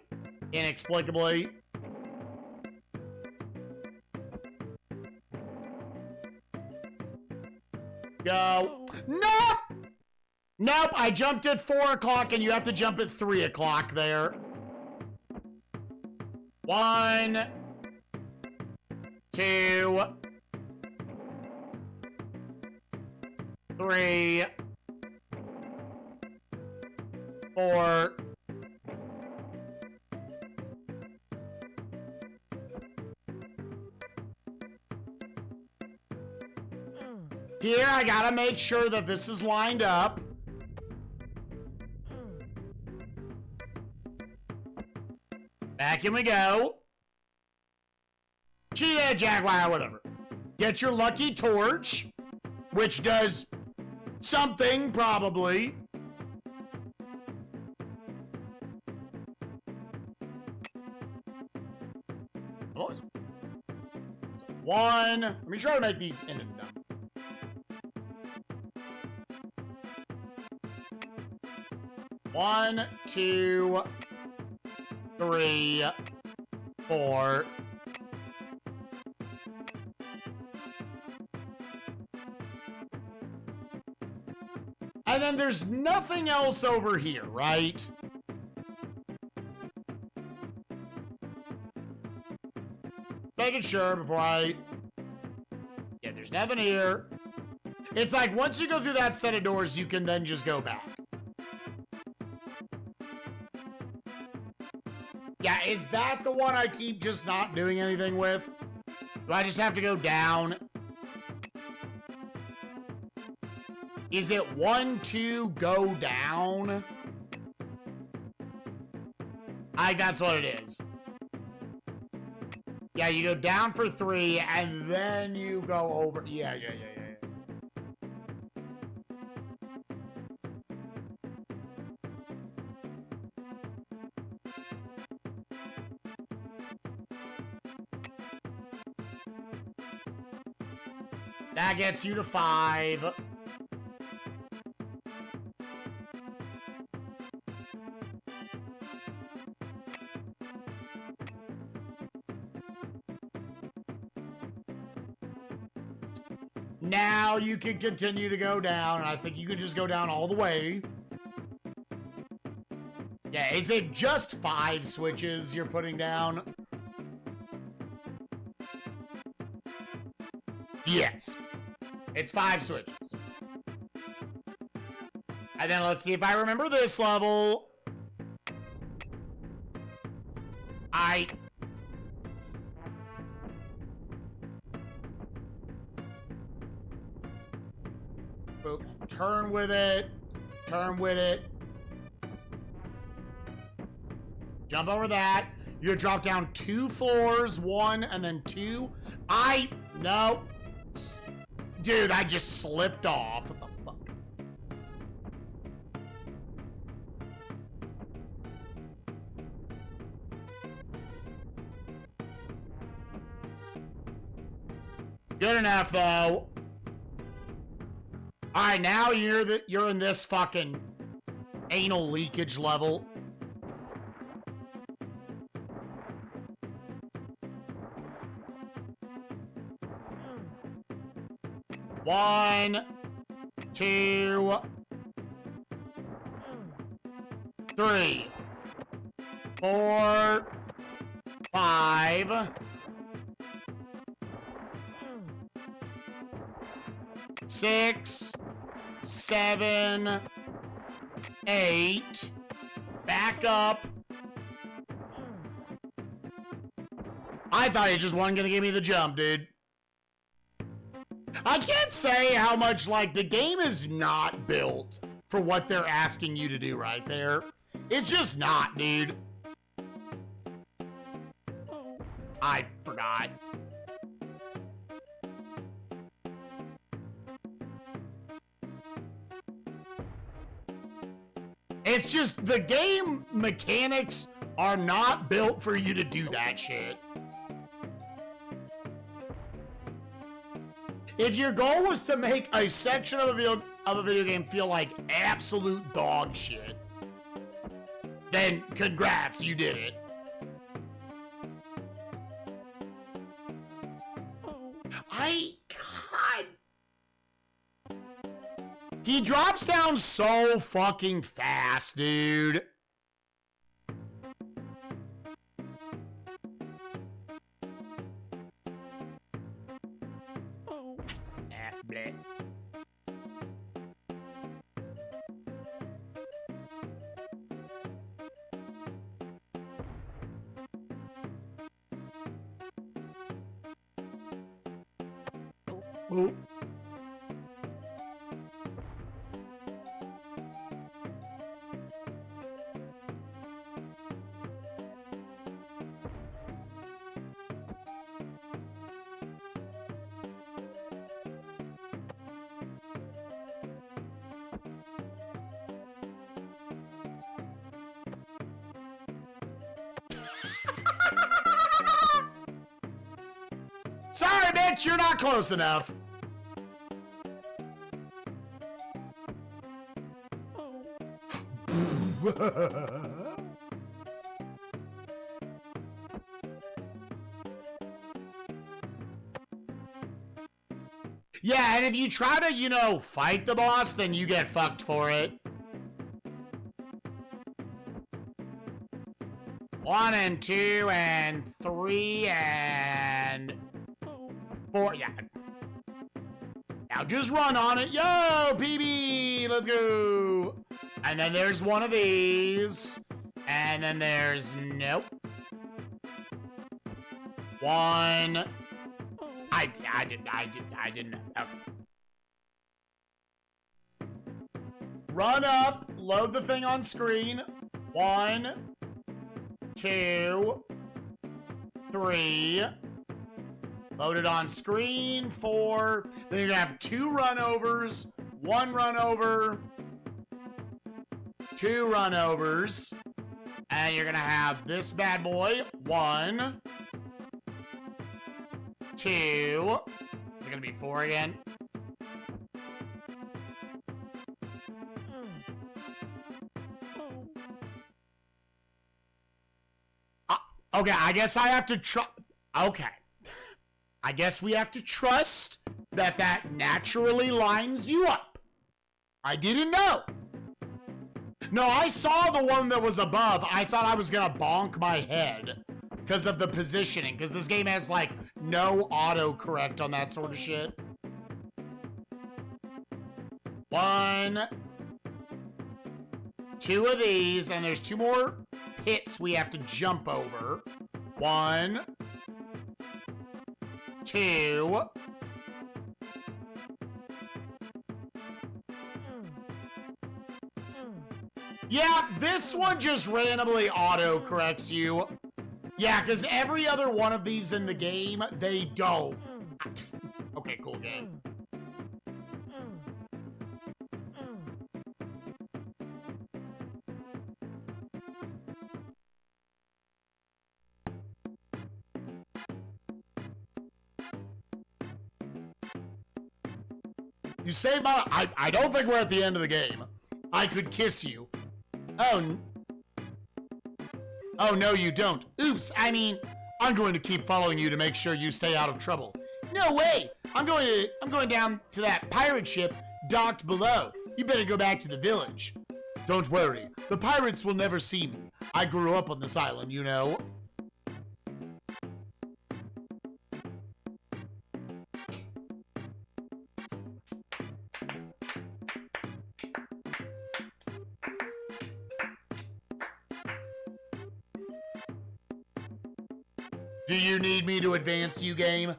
inexplicably. Go. Nope! Nope, I jumped at 4 o'clock and you have to jump at 3 o'clock there. 1, 2, 3, 4. Here, I gotta make sure that this is lined up. Back in we go. Cheetah, jaguar, whatever. Get your lucky torch, which does something, probably. So 1. Let me try to make these in and done. 1, 2, 3, 4. And then there's nothing else over here, right? making sure before I... Yeah, there's nothing here. It's like, once you go through that set of doors, you can then just go back. Yeah, is that the one I keep just not doing anything with? Do I just have to go down? Is it 1, 2, go down? That's what it is. Yeah, you go down for 3, and then you go over. Yeah. That gets you to 5. Now you can continue to go down, and I think you can just go down all the way. Yeah, is it just 5 switches you're putting down? Yes. It's 5 switches. And then let's see if I remember this level. Turn with it. Turn with it. Jump over that. You drop down 2 floors, 1 and then 2. No. Dude, I just slipped off. What the fuck? Good enough, though. Alright, now you're in this fucking anal leakage level. One, 2, 3, 4, 5, 6, 7, 8. Back up. I thought he just wasn't gonna give me the jump, dude. I can't say how much, like, the game is not built for what they're asking you to do right there. It's just not, dude. I forgot. It's just the game mechanics are not built for you to do that shit. If your goal was to make a section of a video game feel like absolute dog shit, then congrats, you did it. God. He drops down so fucking fast, dude. Ooh. Sorry, bitch, you're not close enough. Yeah, and if you try to, you know, fight the boss, then you get fucked for it. 1 and 2 and 3 and 4, yeah. Now just run on it. Yo, PB, let's go. And then there's one of these. And then there's, nope. One. I didn't know. Okay. Run up, load the thing on screen. 1, 2, 3. Load it on screen. 4. Then you're gonna have 2 runovers, 1 runover, 2 runovers, and you're gonna have this bad boy. 1, 2. Is it gonna be 4 again? Okay, I guess I have to try. Okay. I guess we have to trust that that naturally lines you up. I didn't know. No, I saw the one that was above. I thought I was gonna bonk my head because of the positioning, because this game has, like, no autocorrect on that sort of shit. 1, 2 of these, and there's 2 more pits we have to jump over. 1, 2. Yeah, this one just randomly auto-corrects you. Yeah, because every other one of these in the game, they don't. Okay, cool game. You saved my... I don't think we're at the end of the game. I could kiss you. Oh. Oh, no, you don't. Oops, I mean, I'm going to keep following you to make sure you stay out of trouble. No way! I'm going down to that pirate ship docked below. You better go back to the village. Don't worry. The pirates will never see me. I grew up on this island, you know. Do you need me to advance you, game?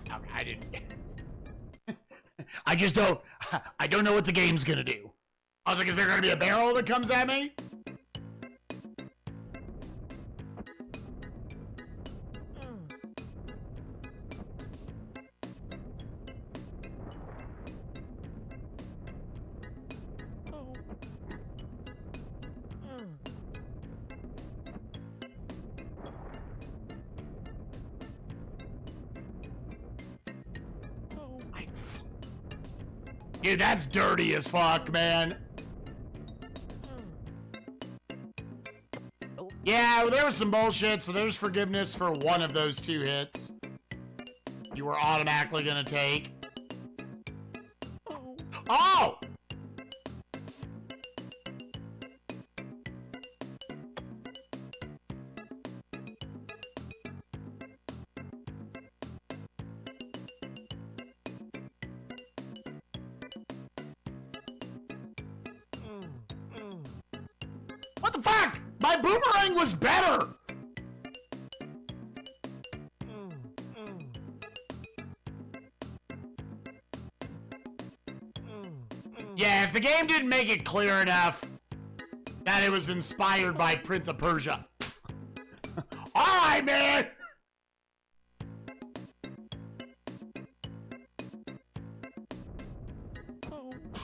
Okay, I didn't... I don't know what the game's gonna do. I was like, is there gonna be a barrel that comes at me? Dude, that's dirty as fuck, man. Yeah, well, there was some bullshit, so there's forgiveness for one of those 2 hits. You were automatically gonna take. Oh! What the fuck? My boomerang was better! Yeah, if the game didn't make it clear enough that it was inspired by Prince of Persia. Alright, man!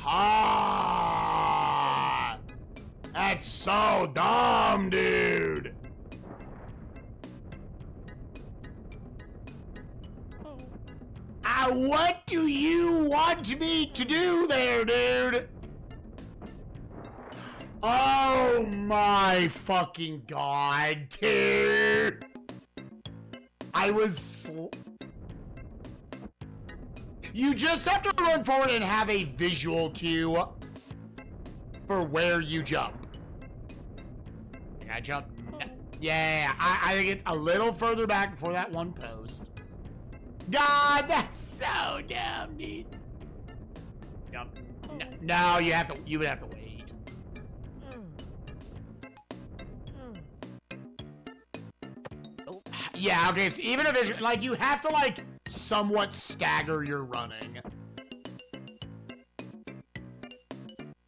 Ah! That's so dumb, dude! What do you want me to do there, dude? Oh my fucking god, dude. I was... You just have to run forward and have a visual cue for where you jump. I jump. Yeah, I think it's a little further back before that one post. God, that's so dumb, dude. Jump. No, you would have to wait. Yeah, okay, so even if like, you have to, like, somewhat stagger your running.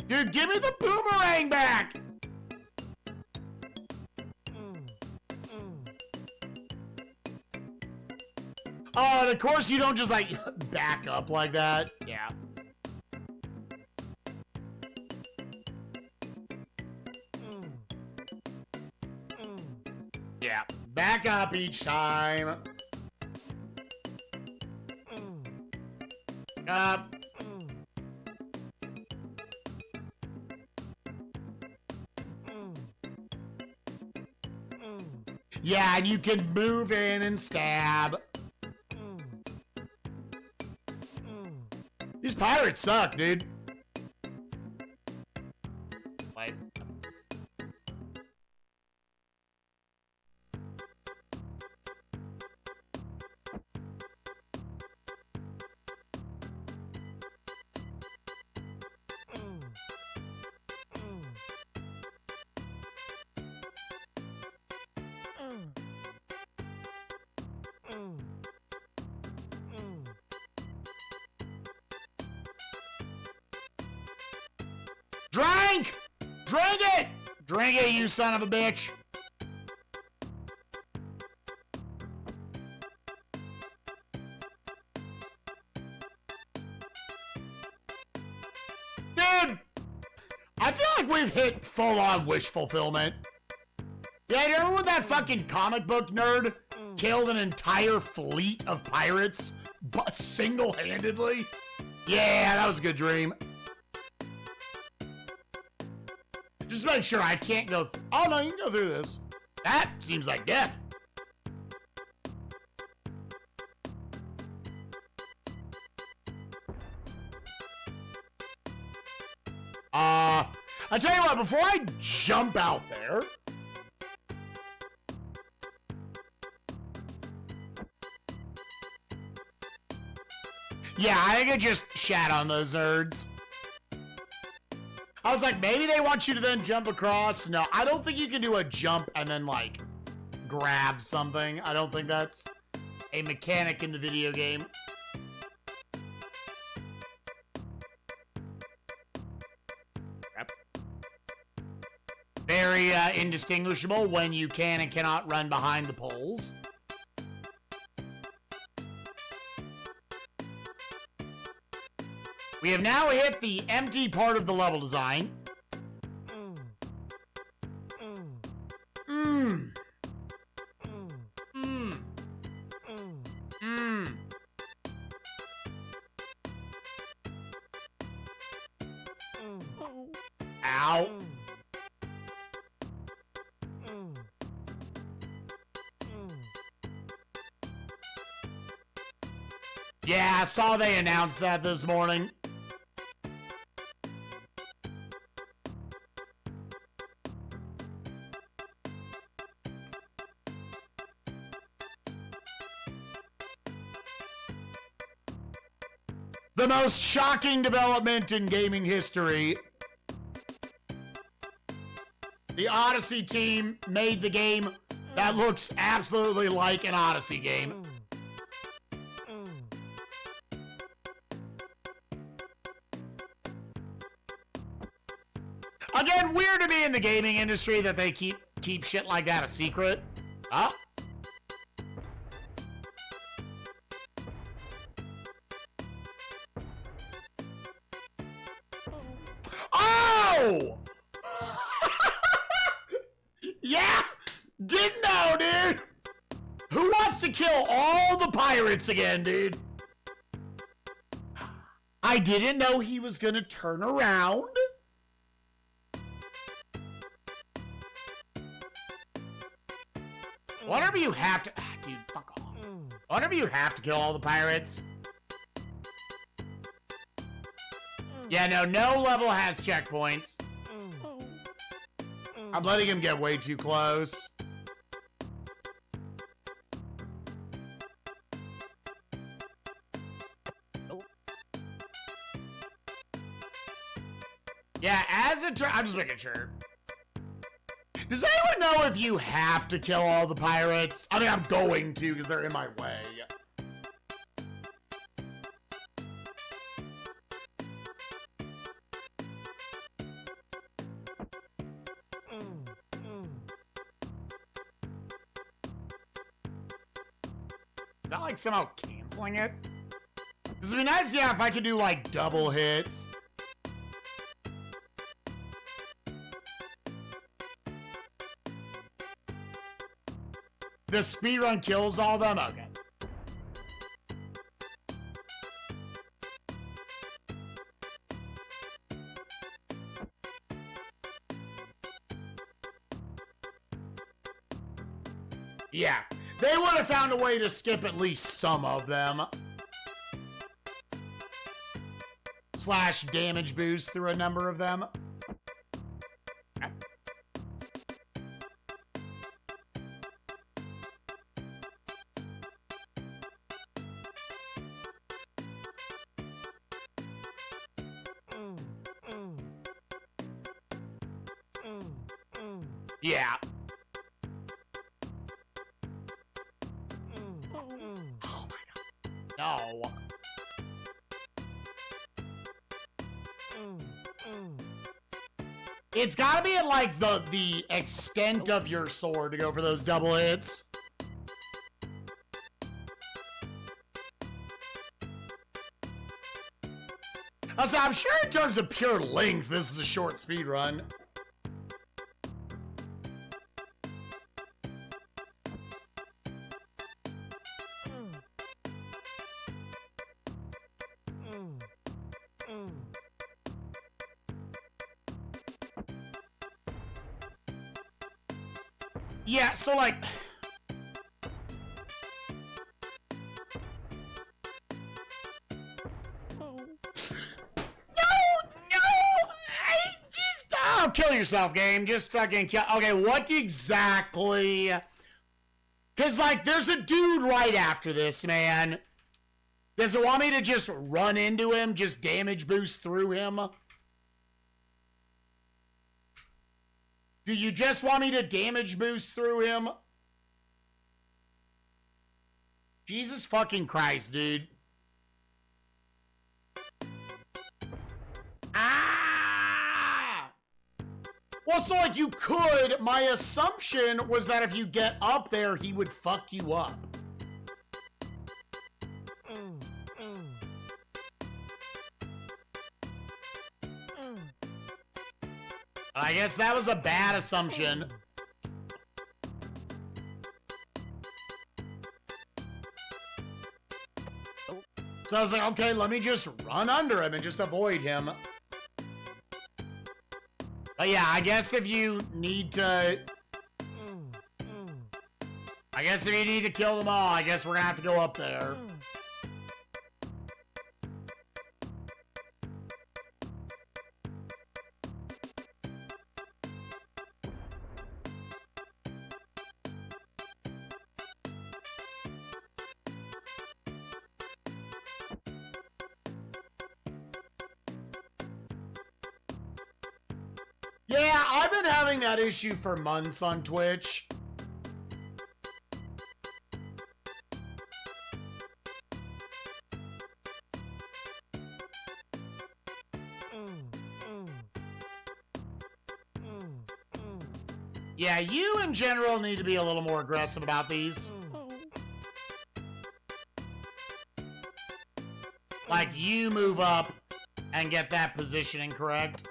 Dude, give me the boomerang back! Oh, and of course you don't just, like, back up like that. Yeah. Yeah, back up each time. Up. Yeah, and you can move in and stab. These pirates suck, dude. Wait. Drink! Drink it! Drink it, you son of a bitch! Dude! I feel like we've hit full-on wish fulfillment. Yeah, you remember when that fucking comic book nerd killed an entire fleet of pirates single-handedly? Yeah, that was a good dream. Just make sure I can't go oh no, you can go through this. That seems like death. I tell you what, before I jump out there, yeah, I think I just shat on those nerds. I was like, maybe they want you to then jump across. No, I don't think you can do a jump and then, like, grab something. I don't think that's a mechanic in the video game. Yep. Very indistinguishable when you can and cannot run behind the poles. We have now hit the empty part of the level design. Ow. Yeah, I saw they announced that this morning. The most shocking development in gaming history. The Odyssey team made the game that looks absolutely like an Odyssey game. Again, weird to me in the gaming industry that they keep shit like that a secret. Oh. Oh! Yeah! Didn't know, dude! Who wants to kill all the pirates again, dude? I didn't know he was gonna turn around. Whatever you have to... dude, fuck off. Whatever you have to kill all the pirates. Yeah, no level has checkpoints. I'm letting him get way too close. Yeah, as a I'm just making sure. Does anyone know if you have to kill all the pirates? I mean, I'm going to because they're in my way. Is that like somehow canceling it? This would be nice, yeah, if I could do like double hits. The speedrun kills all of them? Okay. Yeah. They would have found a way to skip at least some of them. Slash damage boost through a number of them. Yeah. Oh my god. No. It's gotta be at like the extent of your sword to go for those double hits. Also, I'm sure in terms of pure length, this is a short speed run. Yeah, so like... Oh, kill yourself, game. Just fucking kill... Okay, what exactly... Because, like, there's a dude right after this, man. Does it want me to just run into him? Just damage boost through him? Do you just want me to damage boost through him? Jesus fucking Christ, dude. Ah! Well, so like you could, my assumption was that if you get up there, he would fuck you up. I guess that was a bad assumption. So I was like, okay, let me just run under him and just avoid him. But yeah, I guess if you need to... I guess if you need to kill them all, I guess we're gonna have to go up there. Yeah, I've been having that issue for months on Twitch. Yeah, you in general need to be a little more aggressive about these. Like, you move up and get that positioning correct.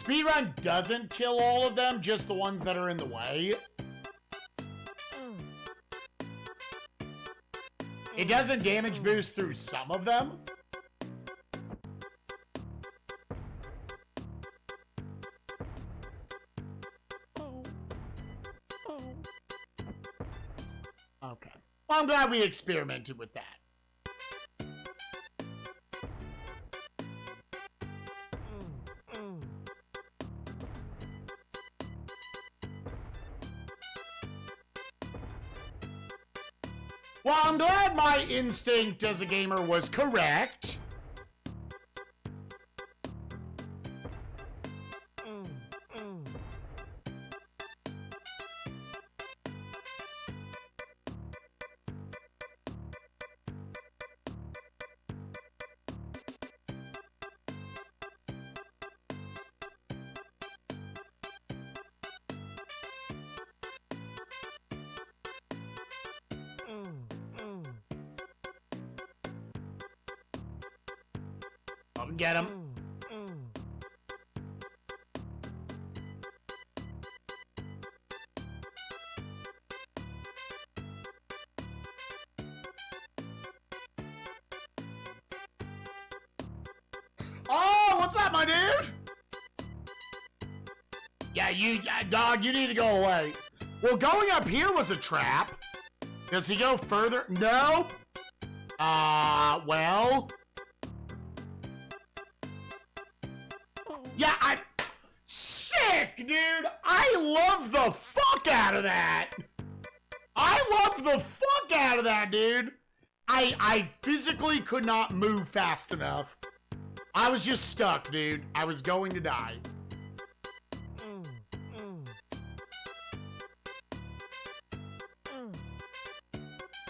speedrun doesn't kill all of them, just the ones that are in the way. It doesn't damage boost through some of them. Okay. Well, I'm glad we experimented with that. Well, I'm glad my instinct as a gamer was correct. Get him. Oh, what's up, my dude? Yeah, dog, you need to go away. Well, going up here was a trap. Does he go further? No. Well. Yeah, sick, dude. I love the fuck out of that. I love the fuck out of that, dude. I physically could not move fast enough. I was just stuck, dude. I was going to die.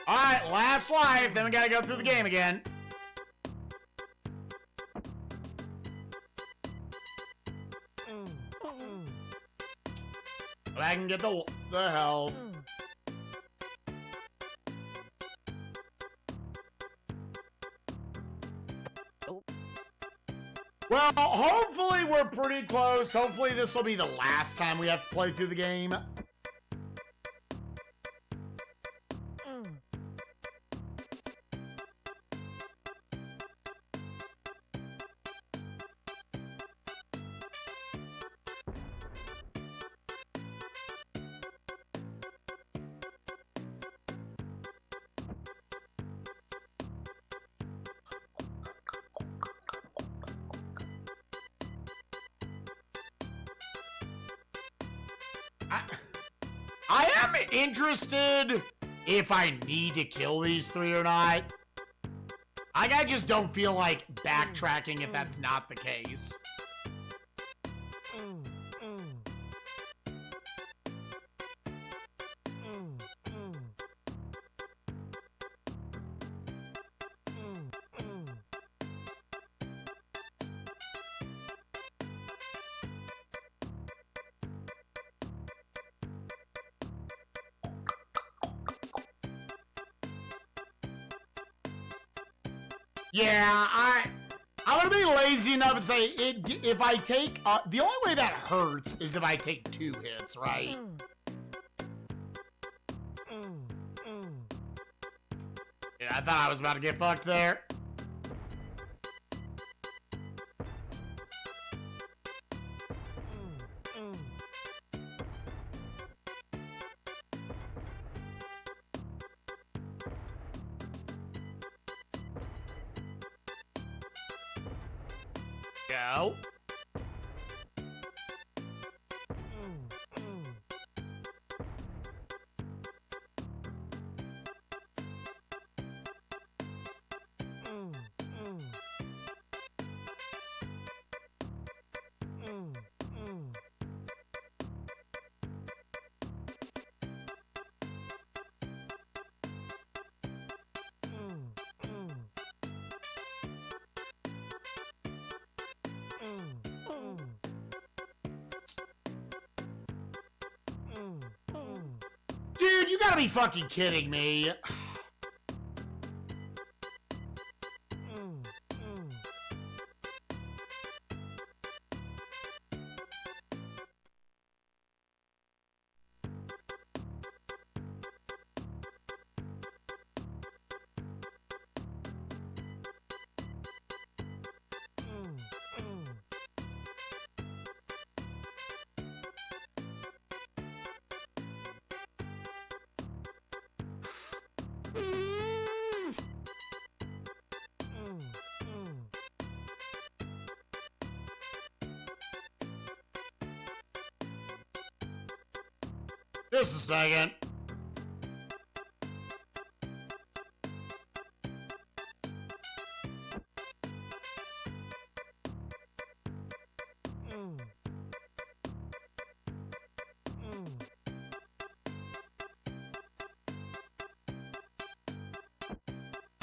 Alright, last life. Then we gotta go through the game again. But I can get the health. Well, hopefully we're pretty close. Hopefully this will be the last time we have to play through the game. I am interested if I need to kill these three or not. I just don't feel like backtracking if that's not the case. Yeah, I'm gonna be lazy enough and say if I take the only way that hurts is if I take 2 hits, right? Yeah, I thought I was about to get fucked there. Go. Dude, you gotta be fucking kidding me. Just a second.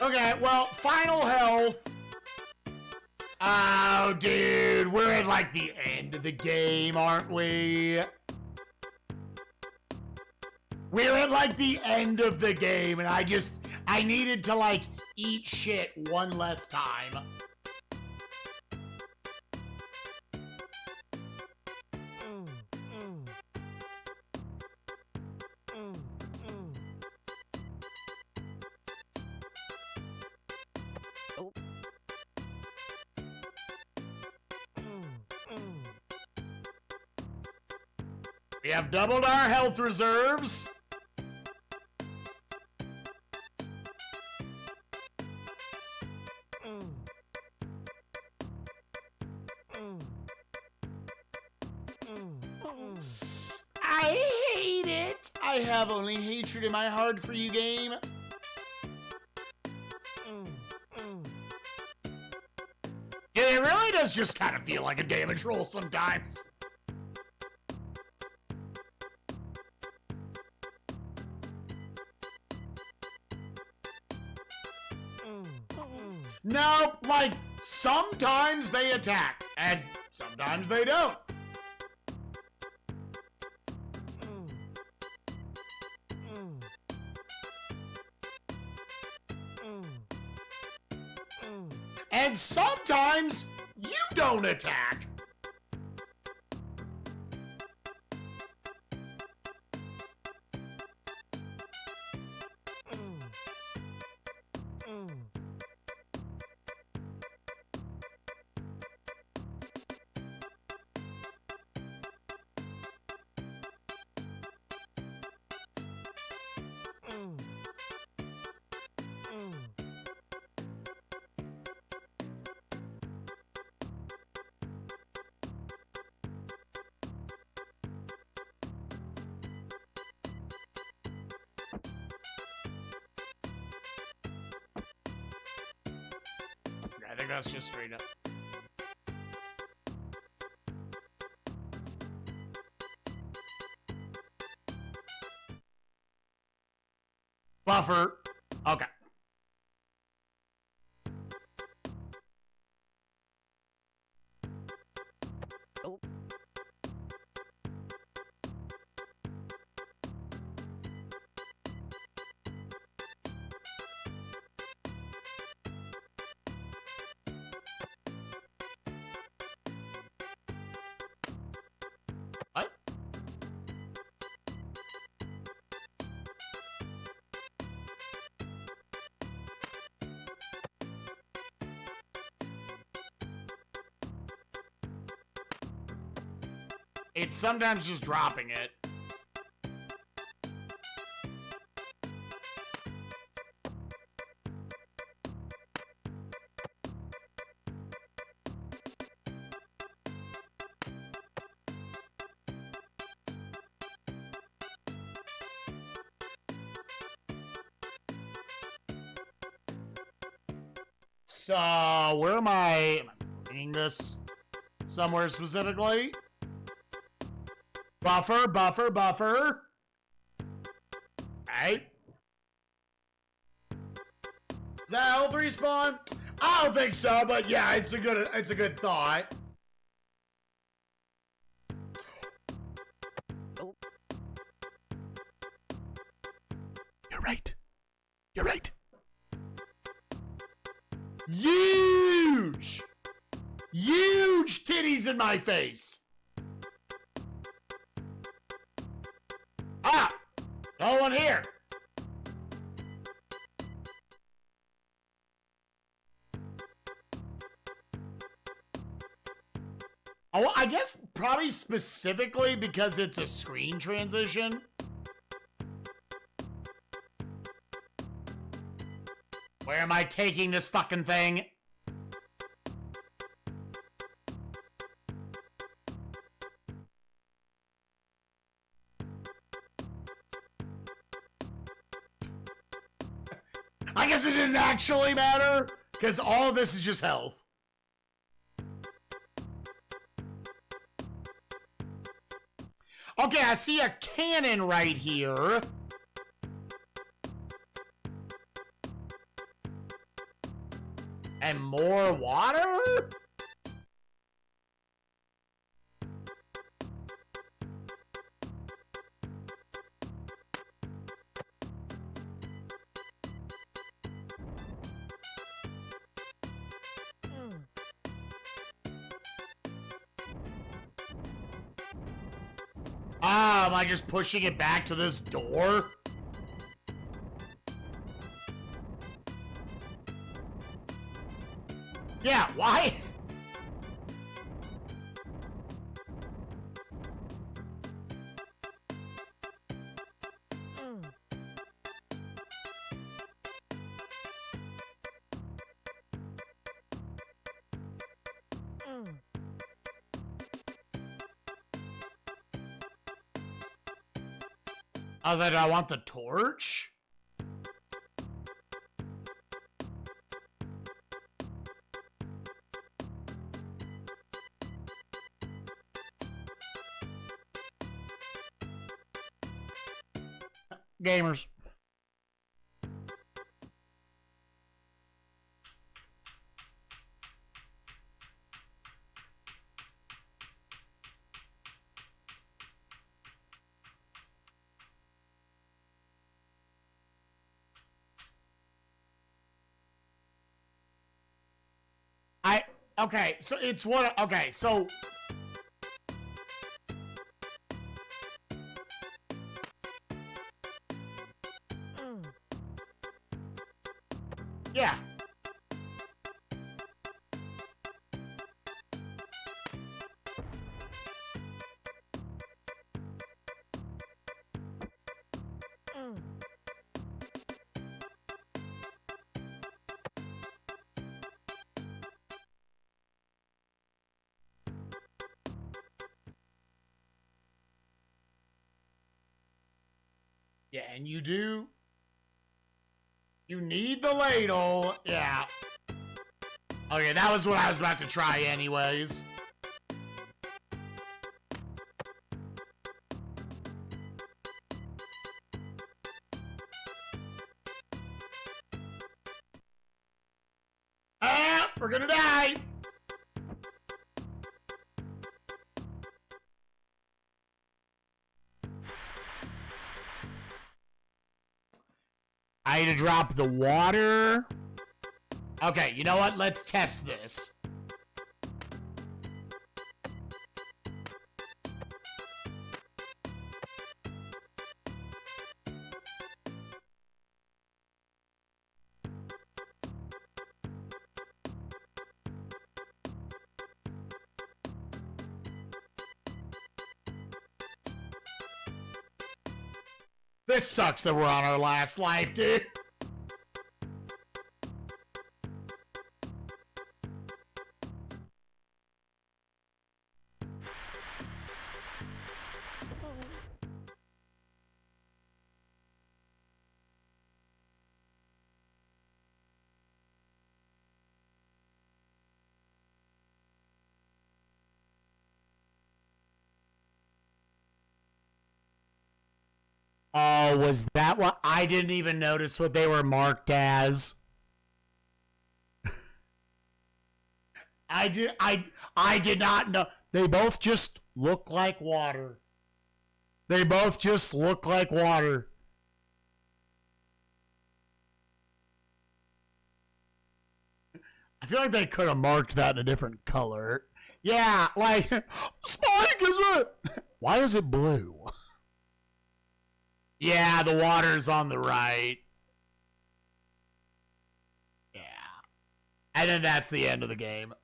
Okay, well, final health. Oh, dude, we're at like the end of the game, aren't we? We're at like the end of the game, and I needed to like eat shit one less time. We have doubled our health reserves. I hate it. I have only hatred in my heart for you, game. Yeah, it really does just kind of feel like a damage roll sometimes. No, like, sometimes they attack, and sometimes they don't. And sometimes you don't attack. I think that's just straight up. Buffer. Okay. Oh. What? It's sometimes just dropping it. So, where am I reading this? Somewhere specifically? Buffer, buffer, buffer. Okay. Is that health respawn? I don't think so, but yeah, it's a good thought. Oh. You're right. You're right. Huge! Huge titties in my face. Ah! No one here. Oh, I guess probably specifically because it's a screen transition. Where am I taking this fucking thing? I guess it didn't actually matter, because all of this is just health. Okay, I see a cannon right here. And more water? Ah, am I just pushing it back to this door? Yeah, why? I was like, do I want the torch? Gamers. Okay, so it's what, okay, so. Yeah. Yeah, and you do. You need the ladle. Yeah. Okay, that was what I was about to try anyways. Ah, we're gonna die. I need to drop the water. Okay, you know what? Let's test this. This sucks that we're on our last life, dude. Oh, was that what? I didn't even notice what they were marked as. I did not know. They both just look like water. They both just look like water. I feel like they could have marked that in a different color. Yeah, like Spike is it? Why is it blue? Yeah, the water's on the right. Yeah. And then that's the end of the game.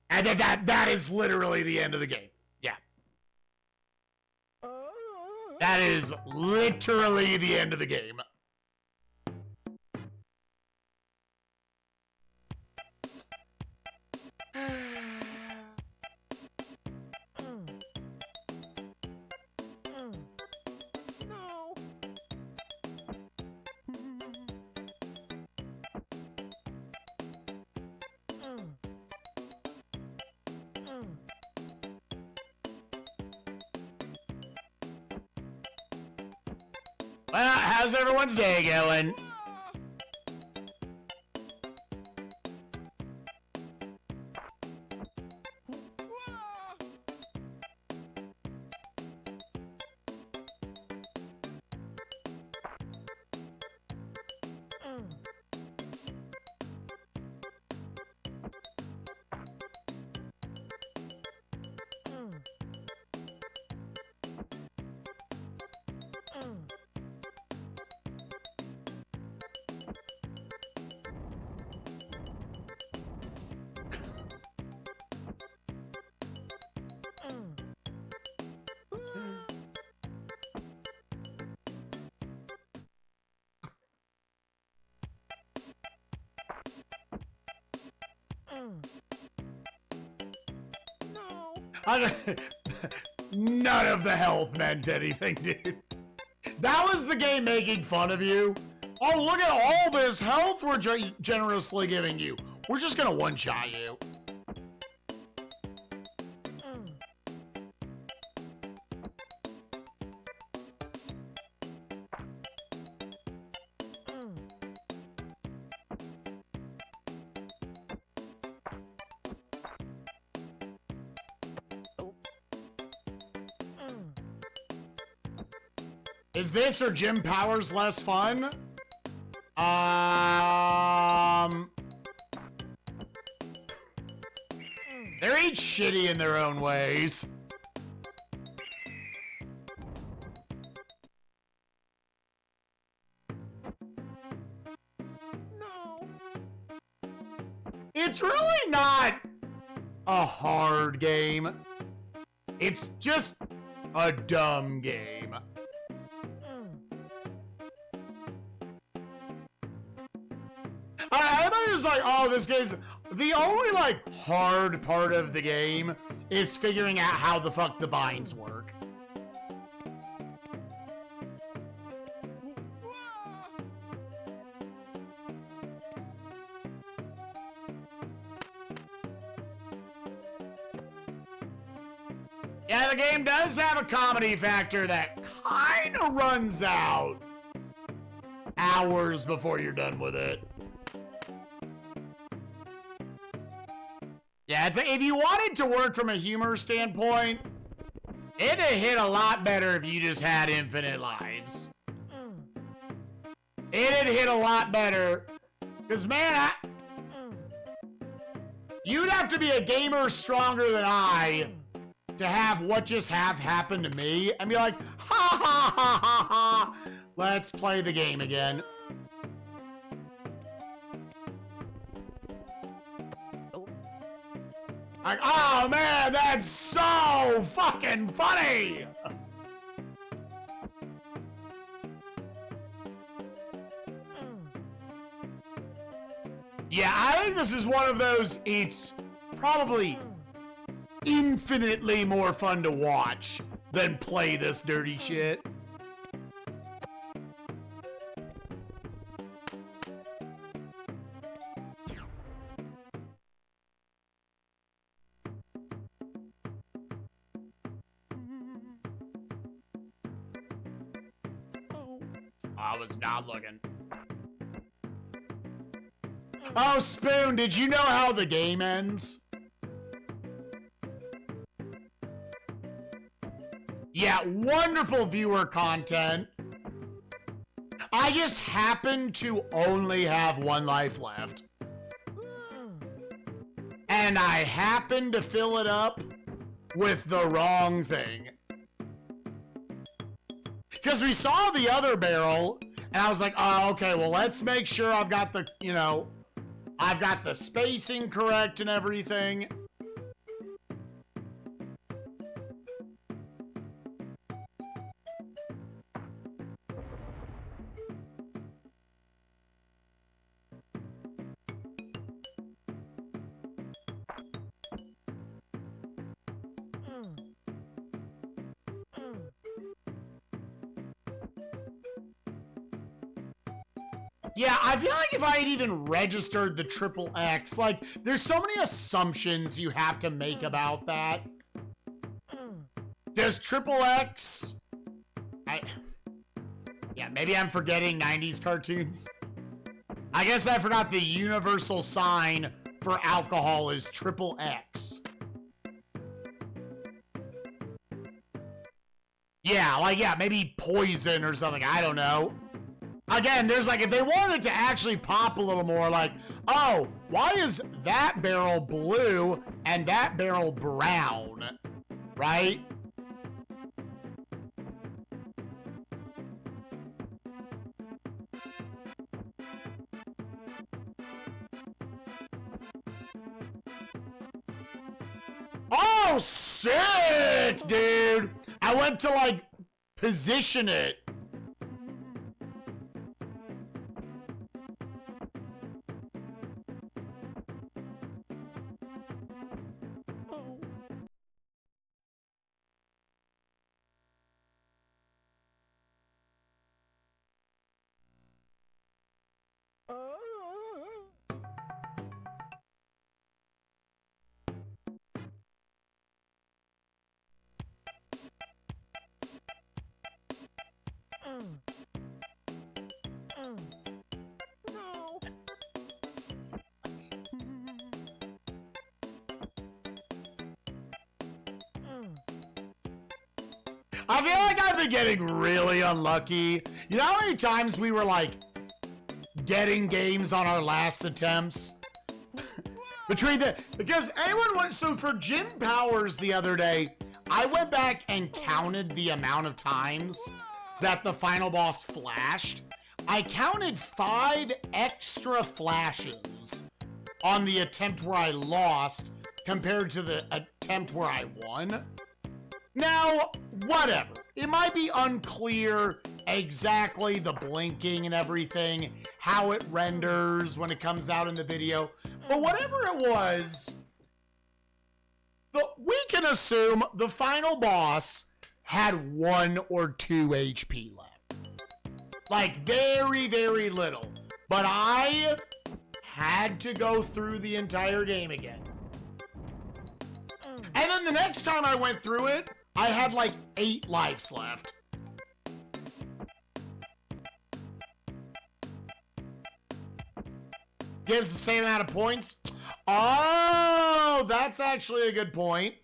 And then that is literally the end of the game. Yeah. That is literally the end of the game. Well, how's everyone's day going? None of the health meant anything, dude. That was the game making fun of you. Oh, look at all this health we're generously giving you. We're just gonna one-shot you. Is this or Gym Powers less fun? They're each shitty in their own ways. No. It's really not a hard game. It's just a dumb game. I thought it was like, oh, this game's... The only, like, hard part of the game is figuring out how the fuck the binds work. Yeah, the game does have a comedy factor that kind of runs out hours before you're done with it. Yeah, if you wanted to work from a humor standpoint, it'd hit a lot better if you just had infinite lives. It'd hit a lot better. Because, man, you'd have to be a gamer stronger than I to have what just happened to me and be like, ha ha ha ha ha, let's play the game again. Like, oh man, that's so fucking funny! Yeah, I think this is one of those, it's probably infinitely more fun to watch than play this dirty shit. I was not looking. Oh, Spoon, did you know how the game ends? Yeah, wonderful viewer content. I just happen to only have one life left. And I happen to fill it up with the wrong thing. Because we saw the other barrel, and I was like, oh, okay, well, let's make sure I've got the, you know, I've got the spacing correct and everything. Yeah, I feel like if I had even registered the triple X, like, there's so many assumptions you have to make about that. Does triple X... Yeah, maybe I'm forgetting 90s cartoons. I guess I forgot the universal sign for alcohol is triple X. Yeah, like, yeah, maybe poison or something. I don't know. Again, there's like, if they wanted to actually pop a little more, like, oh, why is that barrel blue and that barrel brown? Right? Oh, sick, dude. I went to, like, position it. No. I feel like I've been getting really unlucky. You know how many times we were like getting games on our last attempts? Because anyone went, so for Jim Powers the other day, I went back and counted the amount of times that the final boss flashed. I counted 5 extra flashes on the attempt where I lost compared to the attempt where I won. Now, whatever. It might be unclear exactly the blinking and everything, how it renders when it comes out in the video, but whatever it was, we can assume the final boss had 1 or 2 HP left. Like, very, very little. But I had to go through the entire game again. And then the next time I went through it, I had like 8 lives left. Gives the same amount of points. Oh, that's actually a good point.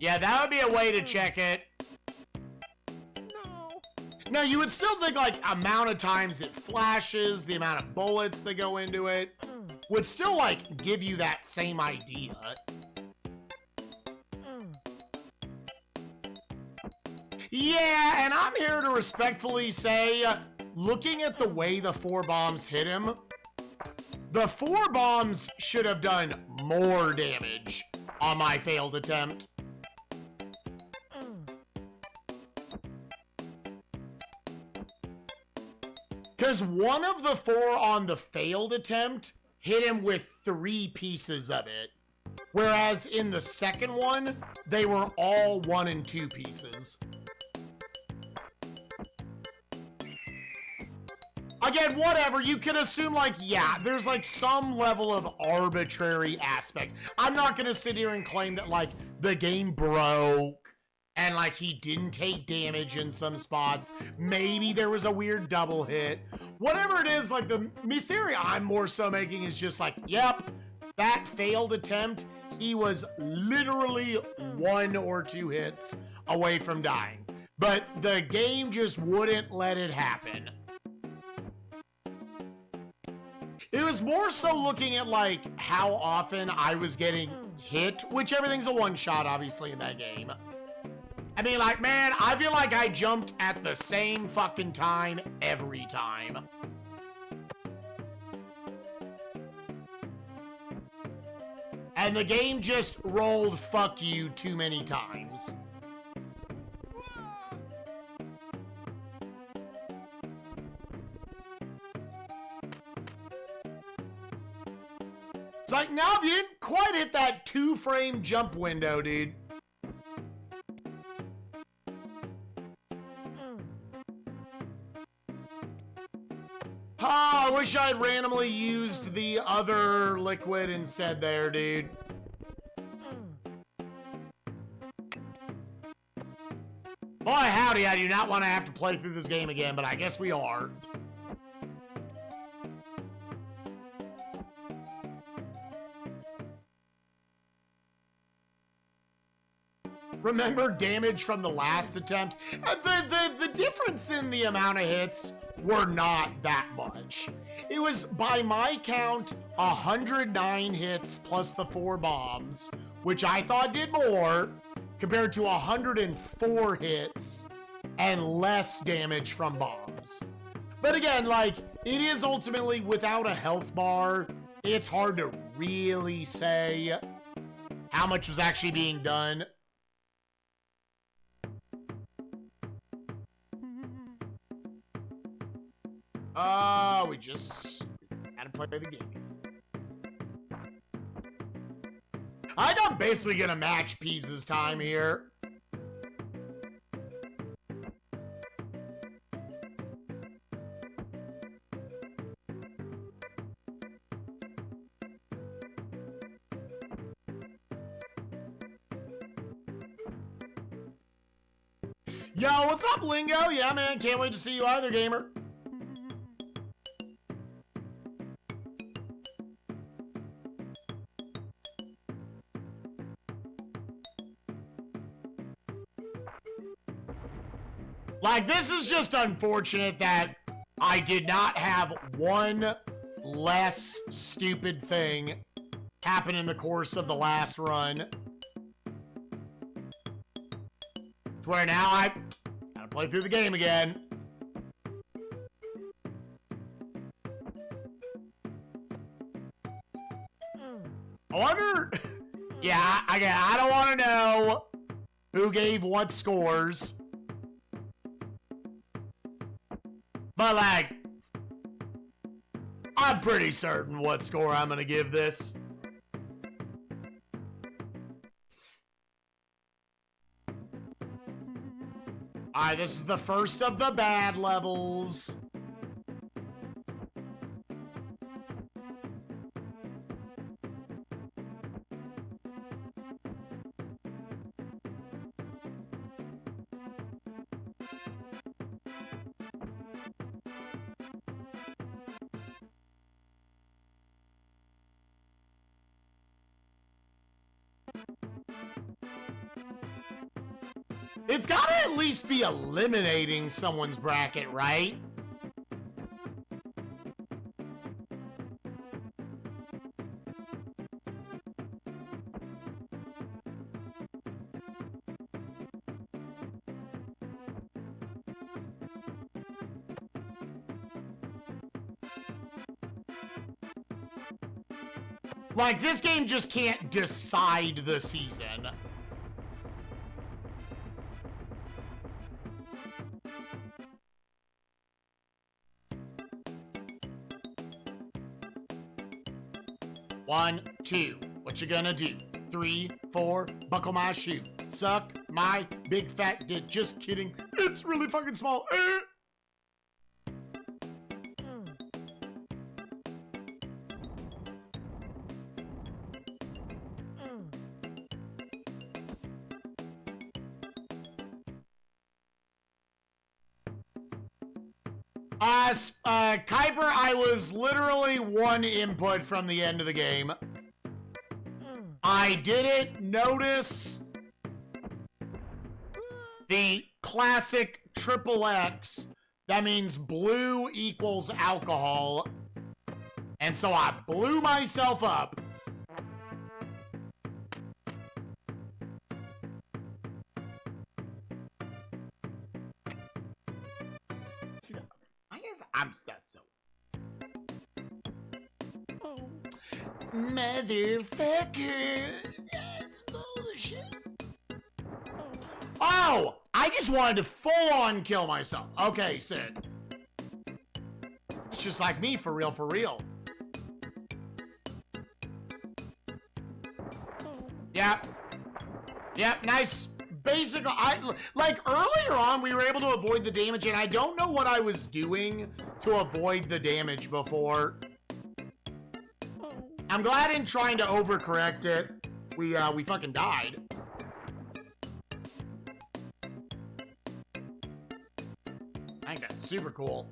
Yeah, that would be a way to check it. No. No, you would still think like amount of times it flashes, the amount of bullets that go into it, would still like give you that same idea. Yeah, and I'm here to respectfully say, looking at the way the 4 bombs hit him, the 4 bombs should have done more damage on my failed attempt. Because one of the 4 on the failed attempt hit him with 3 pieces of it. Whereas in the second one, they were all 1 and 2 pieces. Again, whatever, you can assume, like, yeah, there's, like, some level of arbitrary aspect. I'm not gonna sit here and claim that, like, the game broke, and, like, he didn't take damage in some spots. Maybe there was a weird double hit. Whatever it is, like, the theory I'm more so making is just like, yep, that failed attempt, he was literally 1 or 2 hits away from dying. But the game just wouldn't let it happen. It was more so looking at, like, how often I was getting hit, which everything's a one-shot, obviously, in that game. I mean, like, man, I feel like I jumped at the same fucking time every time. And the game just rolled fuck you too many times. It's like, no, you didn't quite hit that 2-frame jump window, dude. Oh, I wish I'd randomly used the other liquid instead there, dude. Boy, howdy, I do not want to have to play through this game again, but I guess we are. Remember damage from the last attempt? The difference in the amount of hits were not that much. It was, by my count, 109 hits plus the 4 bombs, which I thought did more, compared to 104 hits and less damage from bombs. But again, like, it is ultimately without a health bar. It's hard to really say how much was actually being done. We just gotta play the game. I think I'm basically gonna match Peebs' time here. Yo, what's up, Lingo? Yeah, man, can't wait to see you either, gamer. Like, this is just unfortunate that I did not have one less stupid thing happen in the course of the last run. To where now I gotta play through the game again. I wonder... Yeah, I don't want to know who gave what scores. But, like, I'm pretty certain what score I'm going to give this. Alright, this is the first of the bad levels. It's gotta at least be eliminating someone's bracket, right? Like, this game just can't decide the season. One, two, what you gonna do? 3, 4, buckle my shoe. Suck my big fat dick. Just kidding. It's really fucking small. Kuiper, I was literally one input from the end of the game. I didn't notice the classic triple X. That means blue equals alcohol. And so I blew myself up. That's so. Motherfucker, that's bullshit. Oh, I just wanted to full on kill myself. Okay, sick. It's just like me, for real, for real. Yep. Yep, nice. Basically, like earlier on, we were able to avoid the damage, and I don't know what I was doing to avoid the damage before. I'm glad in trying to overcorrect it, we fucking died. it's super cool.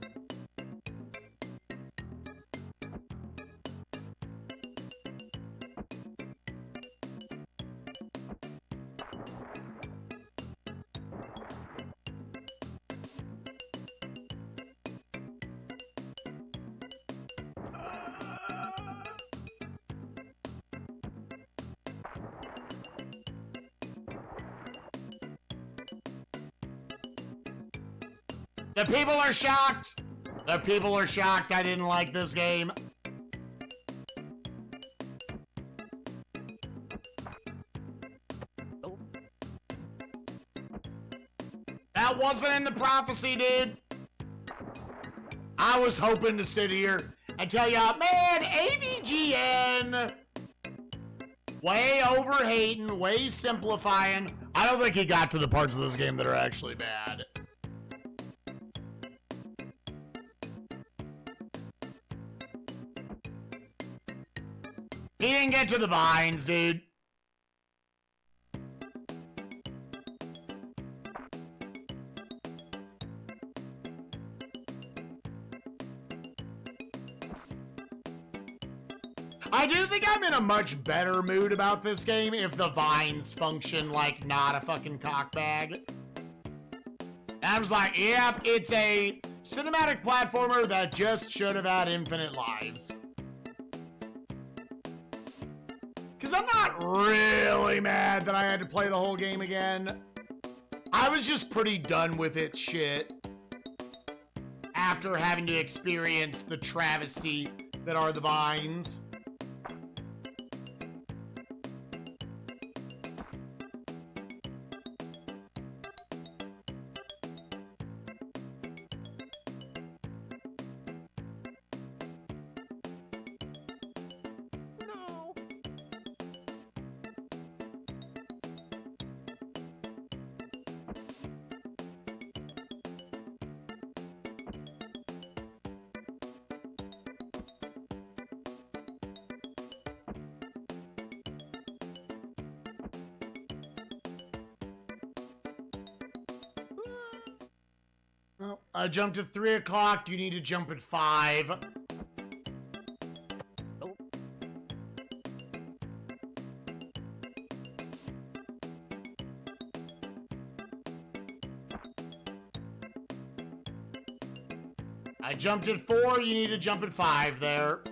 The people are shocked. The people are shocked I didn't like this game. Oh. That wasn't in the prophecy, dude. I was hoping to sit here and tell y'all, man, AVGN, way over hating, way simplifying. I don't think he got to the parts of this game that are actually bad. He didn't get to the vines, dude. I do think I'm in a much better mood about this game if the vines function like not a fucking cockbag. And I was like, yep, it's a cinematic platformer that just should have had infinite lives. Because I'm not really mad that I had to play the whole game again. I was just pretty done with its shit after having to experience the travesty that are the vines. No. Well, I jumped at 3 o'clock. You need to jump at 5. Oh. I jumped at 4. You need to jump at 5 there.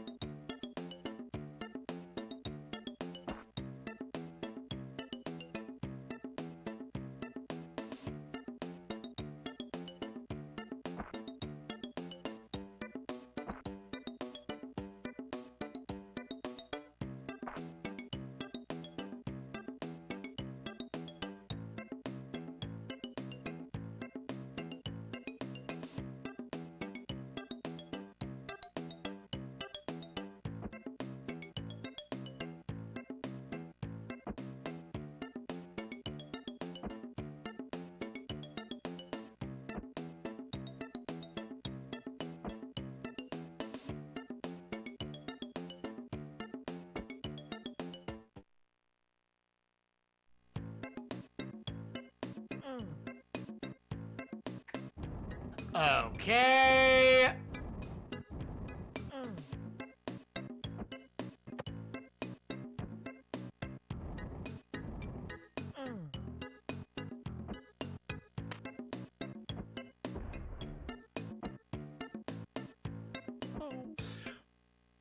Okay.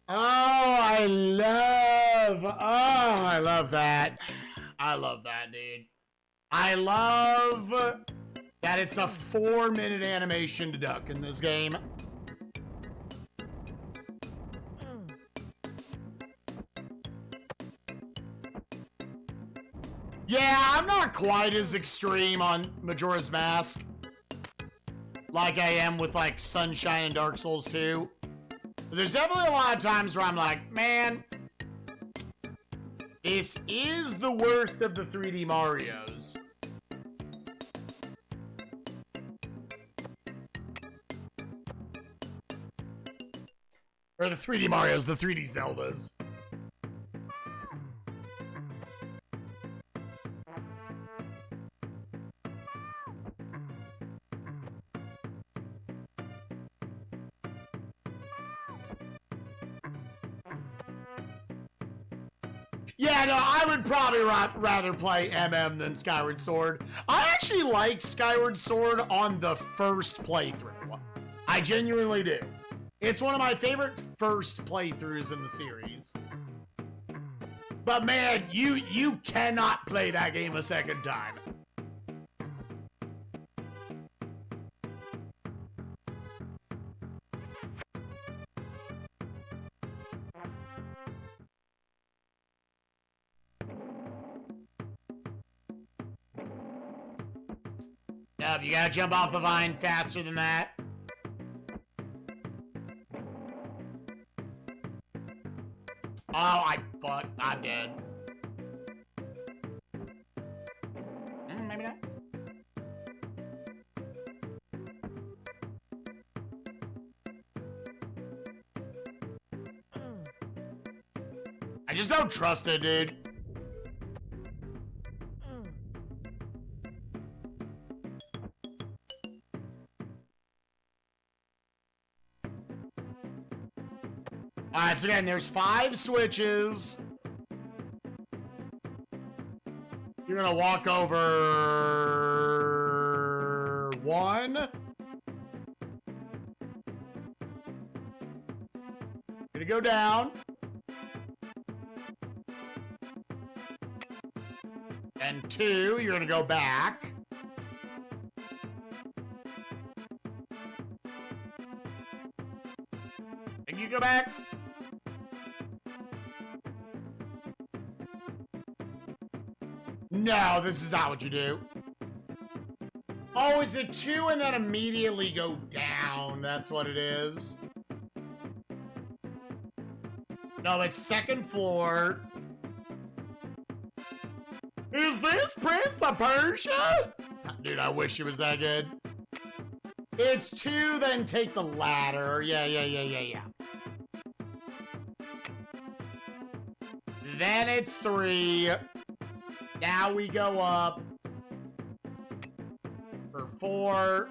I love that. I love that, dude. I love that it's a 4-minute animation to duck in this game. Yeah, I'm not quite as extreme on Majora's Mask like I am with like Sunshine and Dark Souls 2. But there's definitely a lot of times where I'm like, man, this is the worst of the 3D Marios. Or the 3D Marios, the 3D Zeldas. Yeah, no, I would probably rather play MM than Skyward Sword. I actually like Skyward Sword on the first playthrough. I genuinely do. It's one of my favorite first playthroughs in the series. But man, you cannot play that game a second time. Yep, you gotta jump off the vine faster than that. Oh, I'm dead. Maybe not. I just don't trust it, dude. Alright, so again, there's 5 switches. You're gonna walk over 1. Gonna go down. And 2, you're gonna go back. And you go back. No, this is not what you do. Oh, is it 2 and then immediately go down? That's what it is. No, it's 2nd floor. Is this Prince of Persia? Dude, I wish it was that good. It's 2, then take the ladder. Yeah. Then it's 3. Now we go up for 4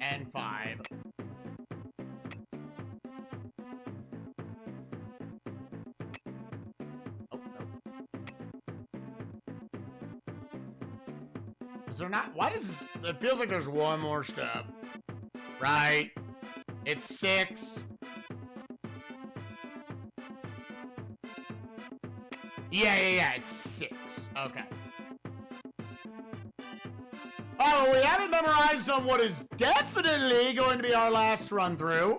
and 5. Oh, no. Is there not? Why does it feels like there's one more step? Right. It's 6. Yeah, it's 6. Okay. Oh, we haven't memorized on what is definitely going to be our last run through.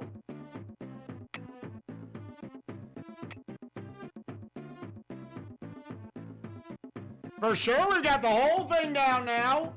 For sure, we got the whole thing down now.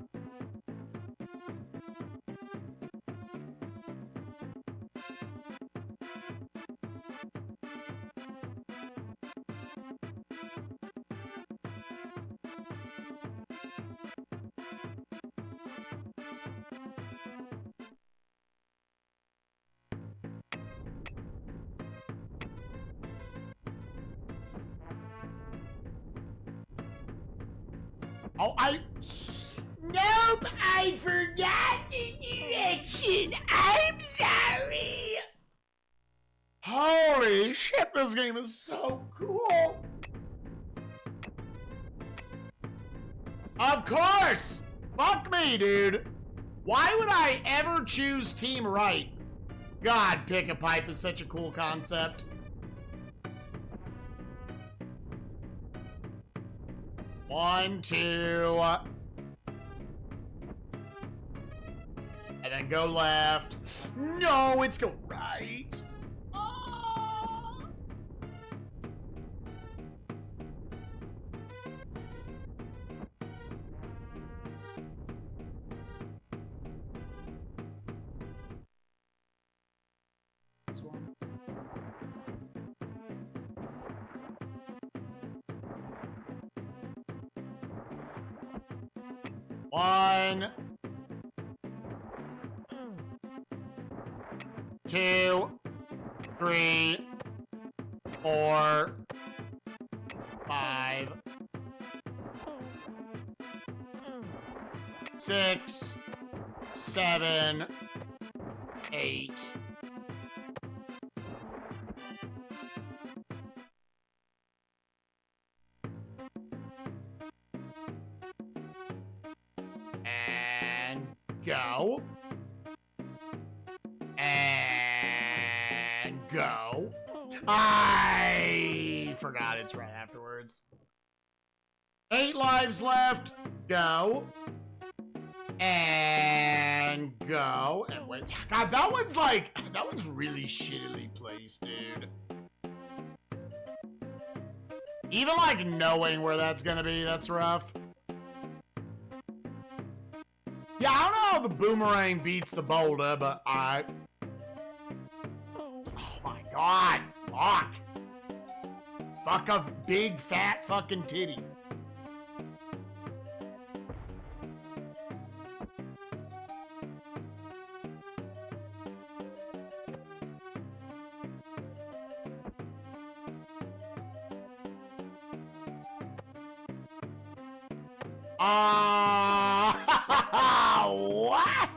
Oh, Nope, I forgot the direction. I'm sorry. Holy shit, this game is so cool. Of course. Fuck me, dude. Why would I ever choose Team Right? God, pick a pipe is such a cool concept. One, 2. And then go left. No, it's go right. Oh. This one. One, 2, 3, 4, 5, 6, 7, 8. go. And go. I forgot it's right afterwards. 8 lives left. Go. And go. And wait. God, that one's really shittily placed, dude. Even like knowing where that's gonna be, that's rough. Yeah, I don't know how the boomerang beats the boulder, but alright. Oh my god. Fuck. Fuck a big fat fucking titty. What?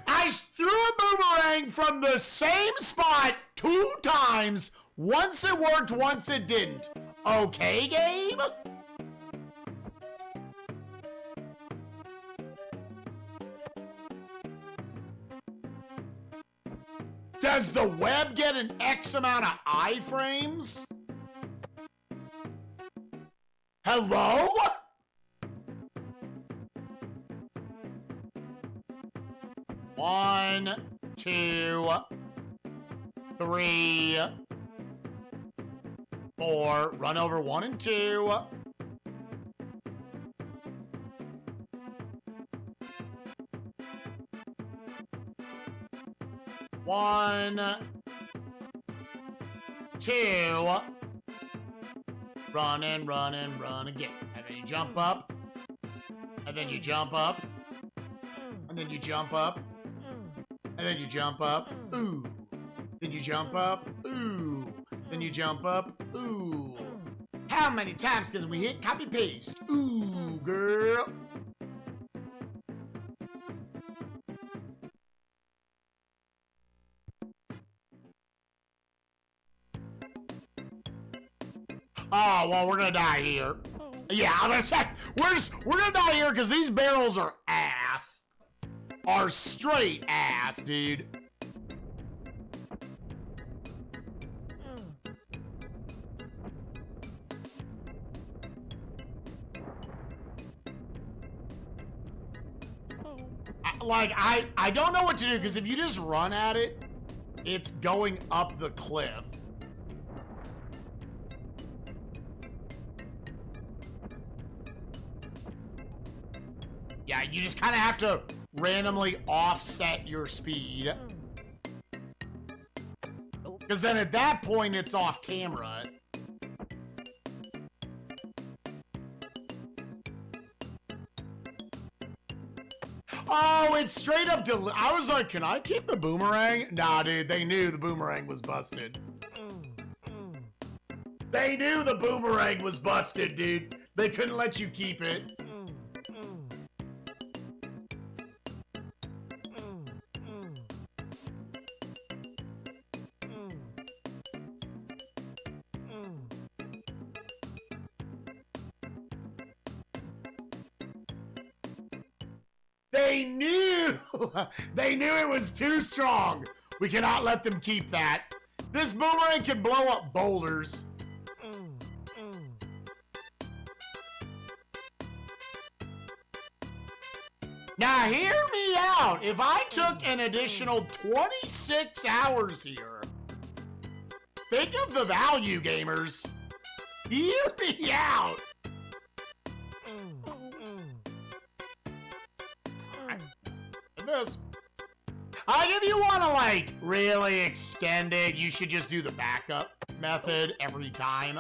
I threw a boomerang from the same spot 2 times. Once it worked, once it didn't. Okay, game? Does the web get an X amount of iframes? Hello? One, 2, 3, 4. Run over 1 and 2. One, 2. Run and run and run again. And then you jump up. And then you jump up. And then you jump up. And then you jump up, ooh. Then you jump up, ooh. Then you jump up, ooh. How many times can we hit copy paste? Ooh, girl. Oh, well, we're gonna die here. Yeah, I'm gonna say, we're gonna die here because these barrels are ass. Are straight ass, dude. I don't know what to do because if you just run at it, it's going up the cliff. Yeah, you just kind of have to randomly offset your speed. Because then at that point, it's off camera. Oh, it's straight up I was like, can I keep the boomerang? Nah, dude, they knew the boomerang was busted. They knew the boomerang was busted, dude. They couldn't let you keep it. They knew! They knew it was too strong. We cannot let them keep that. This boomerang can blow up boulders. Now hear me out. If I took an additional 26 hours here, think of the value, gamers. Hear me out. This. If you want to like really extend it, you should just do the backup method every time.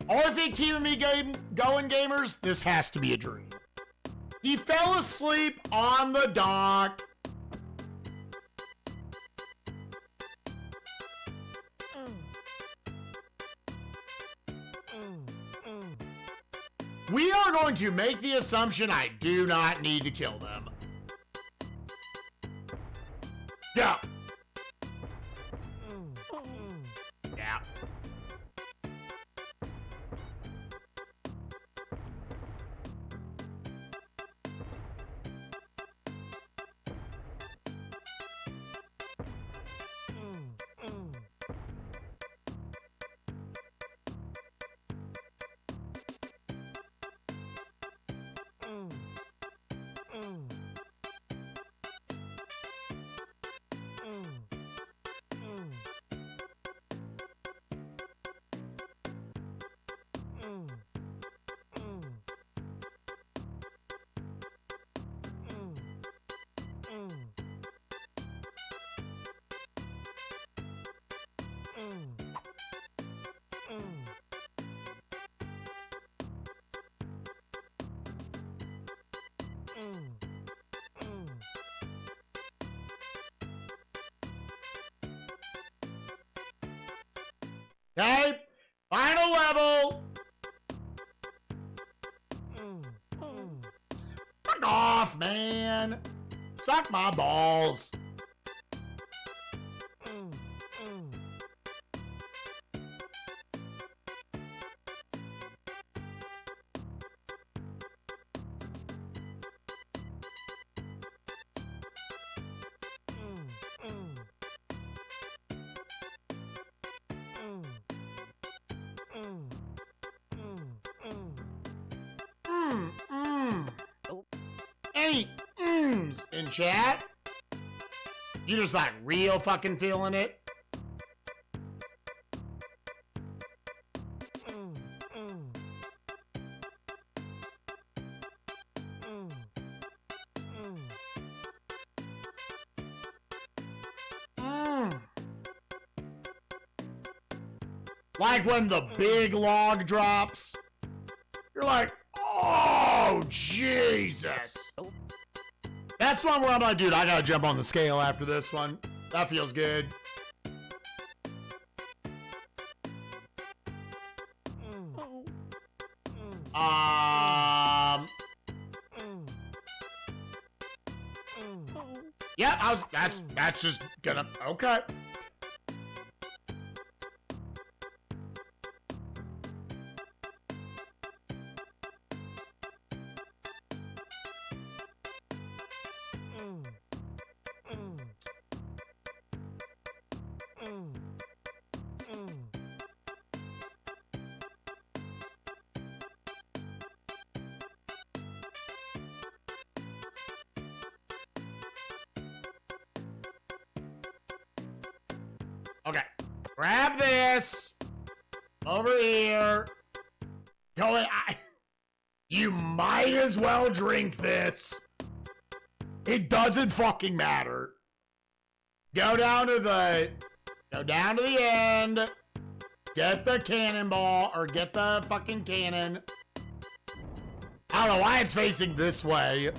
Only thing keeping me going, gamers, this has to be a dream. He fell asleep on the dock. We are going to make the assumption I do not need to kill them. Go. Yeah. Okay, final level. Fuck off, man. Suck my balls. Any in chat? You just like real fucking feeling it? Like when the big log drops, you're like, oh, Jesus. That's one where I'm like, dude, I gotta jump on the scale after this one. That feels good. Yeah, that's just gonna, okay. Okay, grab this over here. Go ahead. You might as well drink this. It doesn't fucking matter. Go down to the end. Get the cannonball or get the fucking cannon. I don't know why it's facing this way.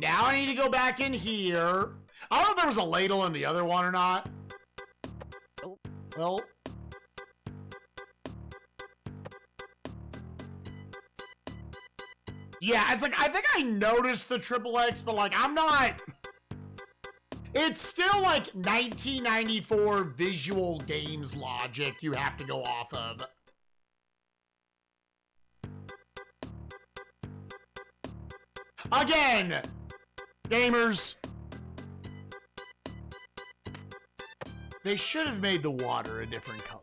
Now I need to go back in here. I don't know if there was a ladle in the other one or not. Well. Yeah, it's like, I think I noticed the triple X, but like, I'm not. It's still like 1994 visual games logic you have to go off of. Again, gamers, they should have made the water a different color.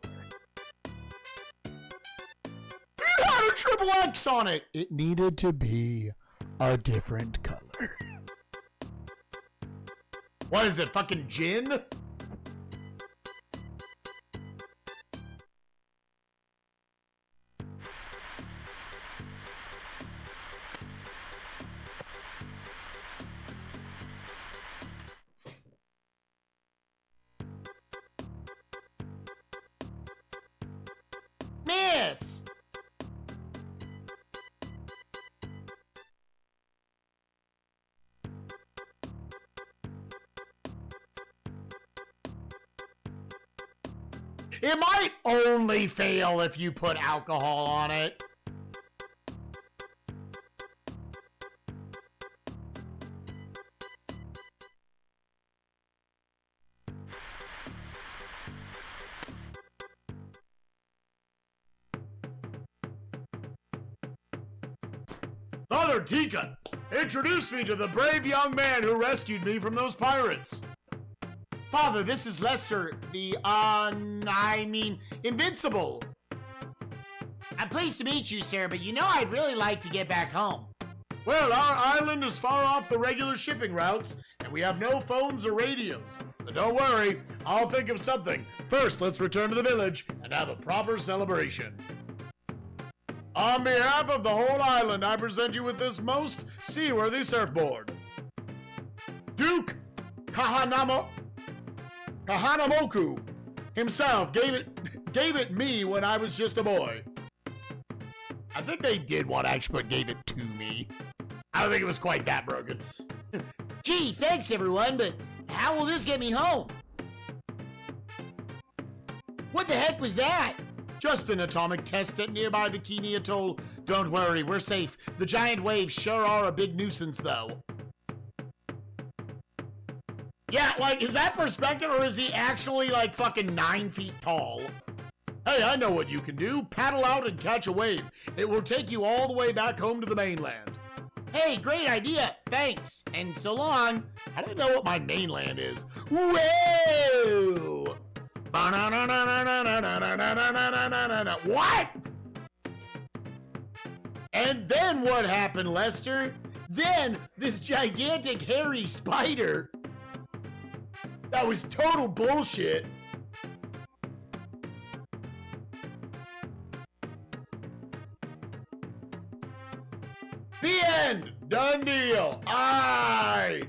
It had a triple X on it. It needed to be a different color. What is it, fucking gin? miss! It might only fail if you put alcohol on it. Father Tika, introduce me to the brave young man who rescued me from those pirates. Father, this is Lester, the, Invincible. I'm pleased to meet you, sir, but you know I'd really like to get back home. Well, our island is far off the regular shipping routes, and we have no phones or radios. But don't worry, I'll think of something. First, let's return to the village and have a proper celebration. On behalf of the whole island, I present you with this most seaworthy surfboard. Duke Kahanamoku himself gave it me when I was just a boy. I think they did one actually, but gave it to me. I don't think it was quite that broken. Gee, thanks everyone, but how will this get me home? What the heck was that? Just an atomic test at nearby Bikini Atoll. Don't worry, we're safe. The giant waves sure are a big nuisance, though. Yeah, like, is that perspective, or is he actually, like, fucking 9 feet tall? Hey, I know what you can do. Paddle out and catch a wave. It will take you all the way back home to the mainland. Hey, great idea. Thanks. And so long. I don't know what my mainland is. Whoa! What? And then what happened, Lester? Then this gigantic hairy spider. That was total bullshit. The end. Done deal. Aye.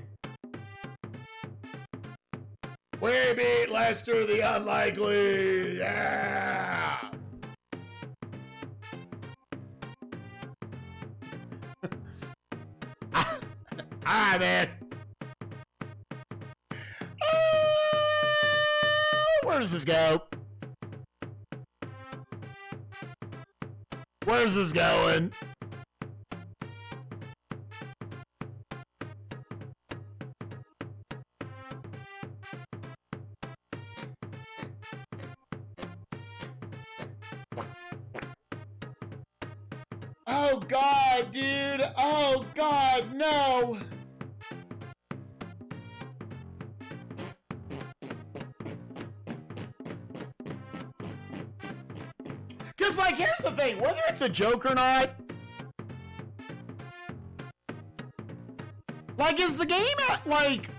We beat Lester the Unlikely. Yeah. Alright, man. Where does this go? Where's this going? Oh God, dude. Oh God, no. Because, like, here's the thing. Whether it's a joke or not, like, is the game, like,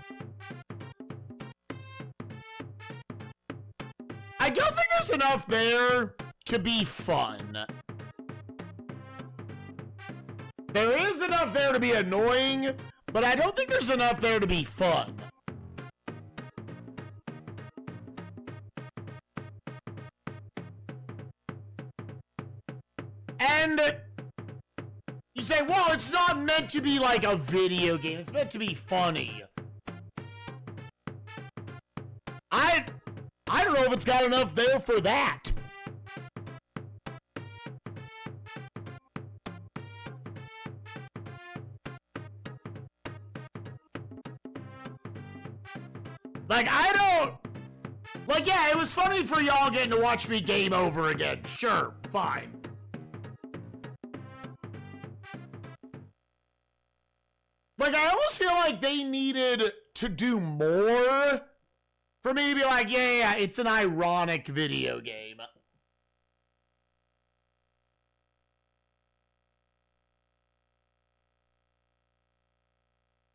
I don't think there's enough there to be fun. There is enough there to be annoying, but I don't think there's enough there to be fun. And you say, well, it's not meant to be like a video game. It's meant to be funny. I don't know if it's got enough there for that. Like, I don't... Like, yeah, it was funny for y'all getting to watch me game over again. Sure, fine. Like, I almost feel like they needed to do more for me to be like, yeah, it's an ironic video game.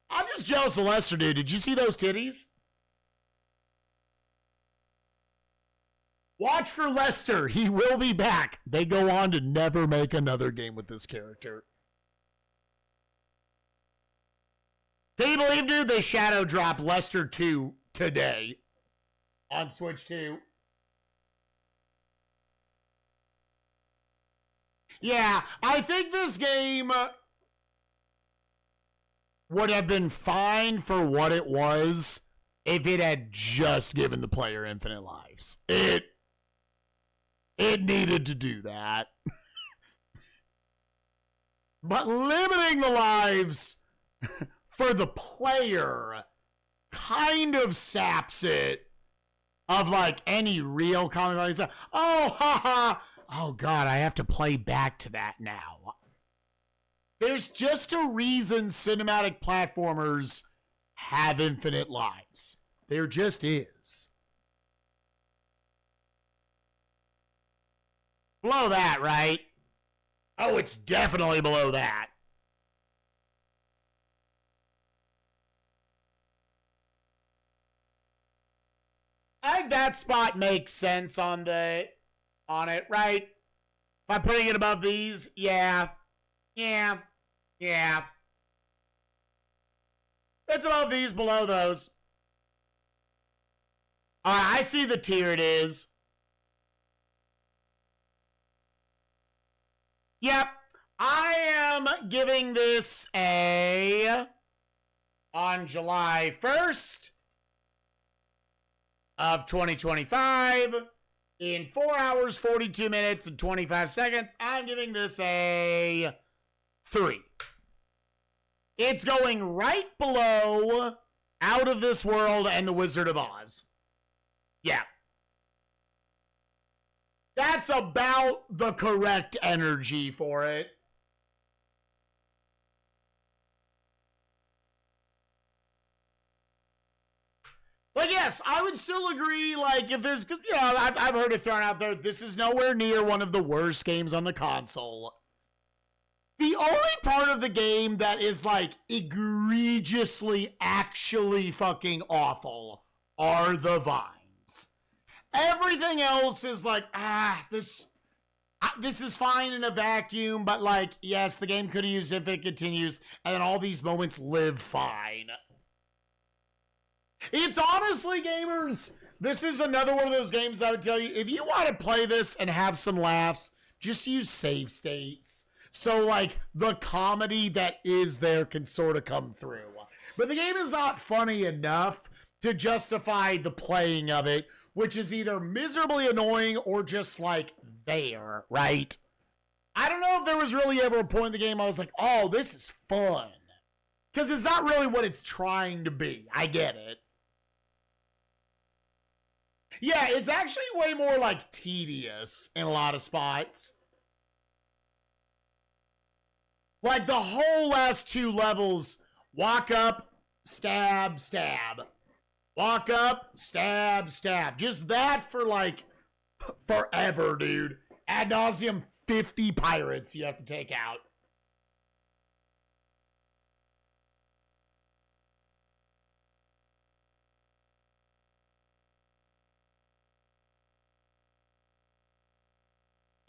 I'm just jealous of Lester, dude. Did you see those titties? Watch for Lester. He will be back. They go on to never make another game with this character. Can you believe, dude, they shadow dropped Lester 2 today on Switch 2? Yeah, I think this game would have been fine for what it was if it had just given the player infinite lives. It needed to do that. But limiting the lives for the player kind of saps it of like any real comic book. Oh, haha. Oh, God, I have to play back to that now. There's just a reason cinematic platformers have infinite lives. There just is. Below that, right? Oh, it's definitely below that. I think that spot makes sense on it, right? By putting it above these, yeah. It's above these, below those. All right, I see the tier it is. Yep, I am giving this a, on July 1st of 2025, in 4 hours, 42 minutes, and 25 seconds, I'm giving this a 3. It's going right below Out of This World and The Wizard of Oz. Yeah. That's about the correct energy for it. But yes, I would still agree, like, if there's, I've heard it thrown out there, this is nowhere near one of the worst games on the console. The only part of the game that is, like, egregiously actually fucking awful are the vines. Everything else is like, this is fine in a vacuum, but like, yes, the game could have used if it continues, and then all these moments live fine. It's honestly, gamers, this is another one of those games I would tell you, if you want to play this and have some laughs, just use save states. So, like, the comedy that is there can sort of come through. But the game is not funny enough to justify the playing of it, which is either miserably annoying or just, like, there, right? I don't know if there was really ever a point in the game I was like, oh, this is fun. Because it's not really what it's trying to be. I get it. Yeah, it's actually way more, like, tedious in a lot of spots. Like, the whole last 2 levels, walk up, stab, stab. Walk up, stab, stab. Just that for, like, forever, dude. Ad nauseum 50 pirates you have to take out.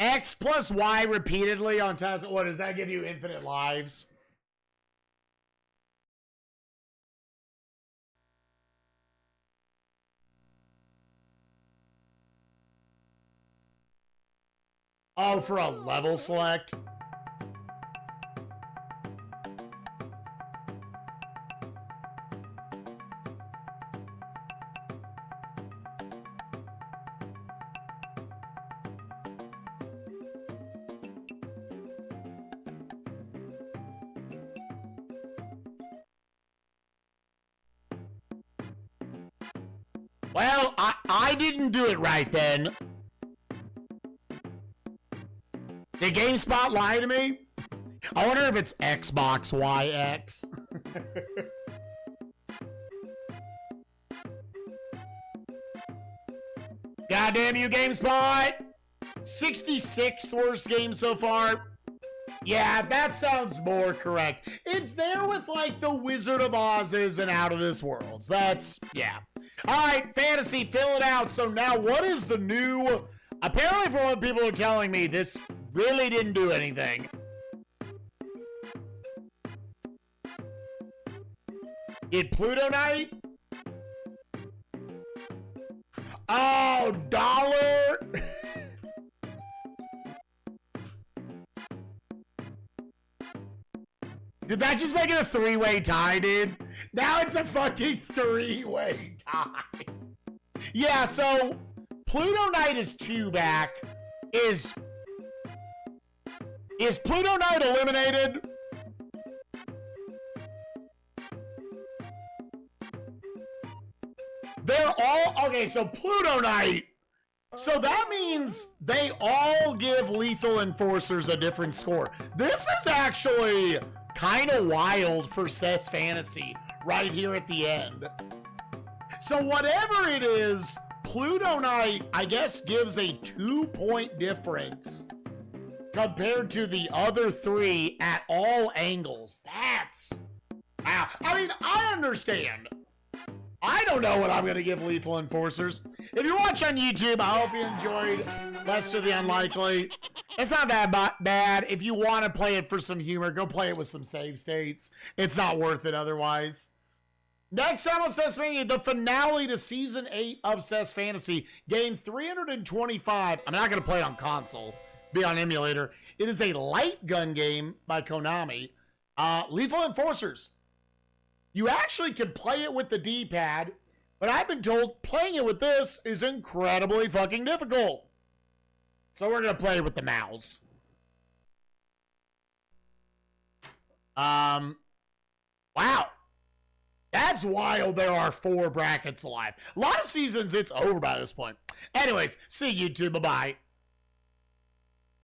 X plus Y repeatedly on times. What does that give you? Infinite lives? Oh, for a level select? Well, I didn't do it right then. Did GameSpot lie to me? I wonder if it's Xbox YX. Goddamn you, GameSpot! 66th worst game so far. Yeah, that sounds more correct. It's there with, like, the Wizard of Oz's and Out of This Worlds. That's, yeah. Alright, fantasy, fill it out. So now, what is the new... Apparently, from what people are telling me, this really didn't do anything. Did Pluto Night? Oh, dollar! Did that just make it a three-way tie, dude? Now it's a fucking three-way tie. Yeah, so Pluto Knight is 2 back. Is Pluto Knight eliminated? They're all... Okay, so Pluto Knight... So that means they all give Lethal Enforcers a different score. This is actually kind of wild for SNES Fantasy right here at the end. So whatever it is, Pluto Knight, I guess, gives a 2-point difference compared to the other 3 at all angles. That's... Wow. I mean, I understand. I don't know what I'm going to give Lethal Enforcers. If you watch on YouTube, I hope you enjoyed Lester the Unlikely. It's not that bad. If you want to play it for some humor, go play it with some save states. It's not worth it otherwise. Next time on SNESMania, the finale to Season 8 of SNES Fantasy. Game 325. I'm not going to play it on console. Be on emulator. It is a light gun game by Konami. Lethal Enforcers. You actually can play it with the D-pad, but I've been told playing it with this is incredibly fucking difficult. So we're going to play it with the mouse. Wow. That's wild. There are 4 brackets alive. A lot of seasons, it's over by this point. Anyways, see you YouTube. Bye-bye.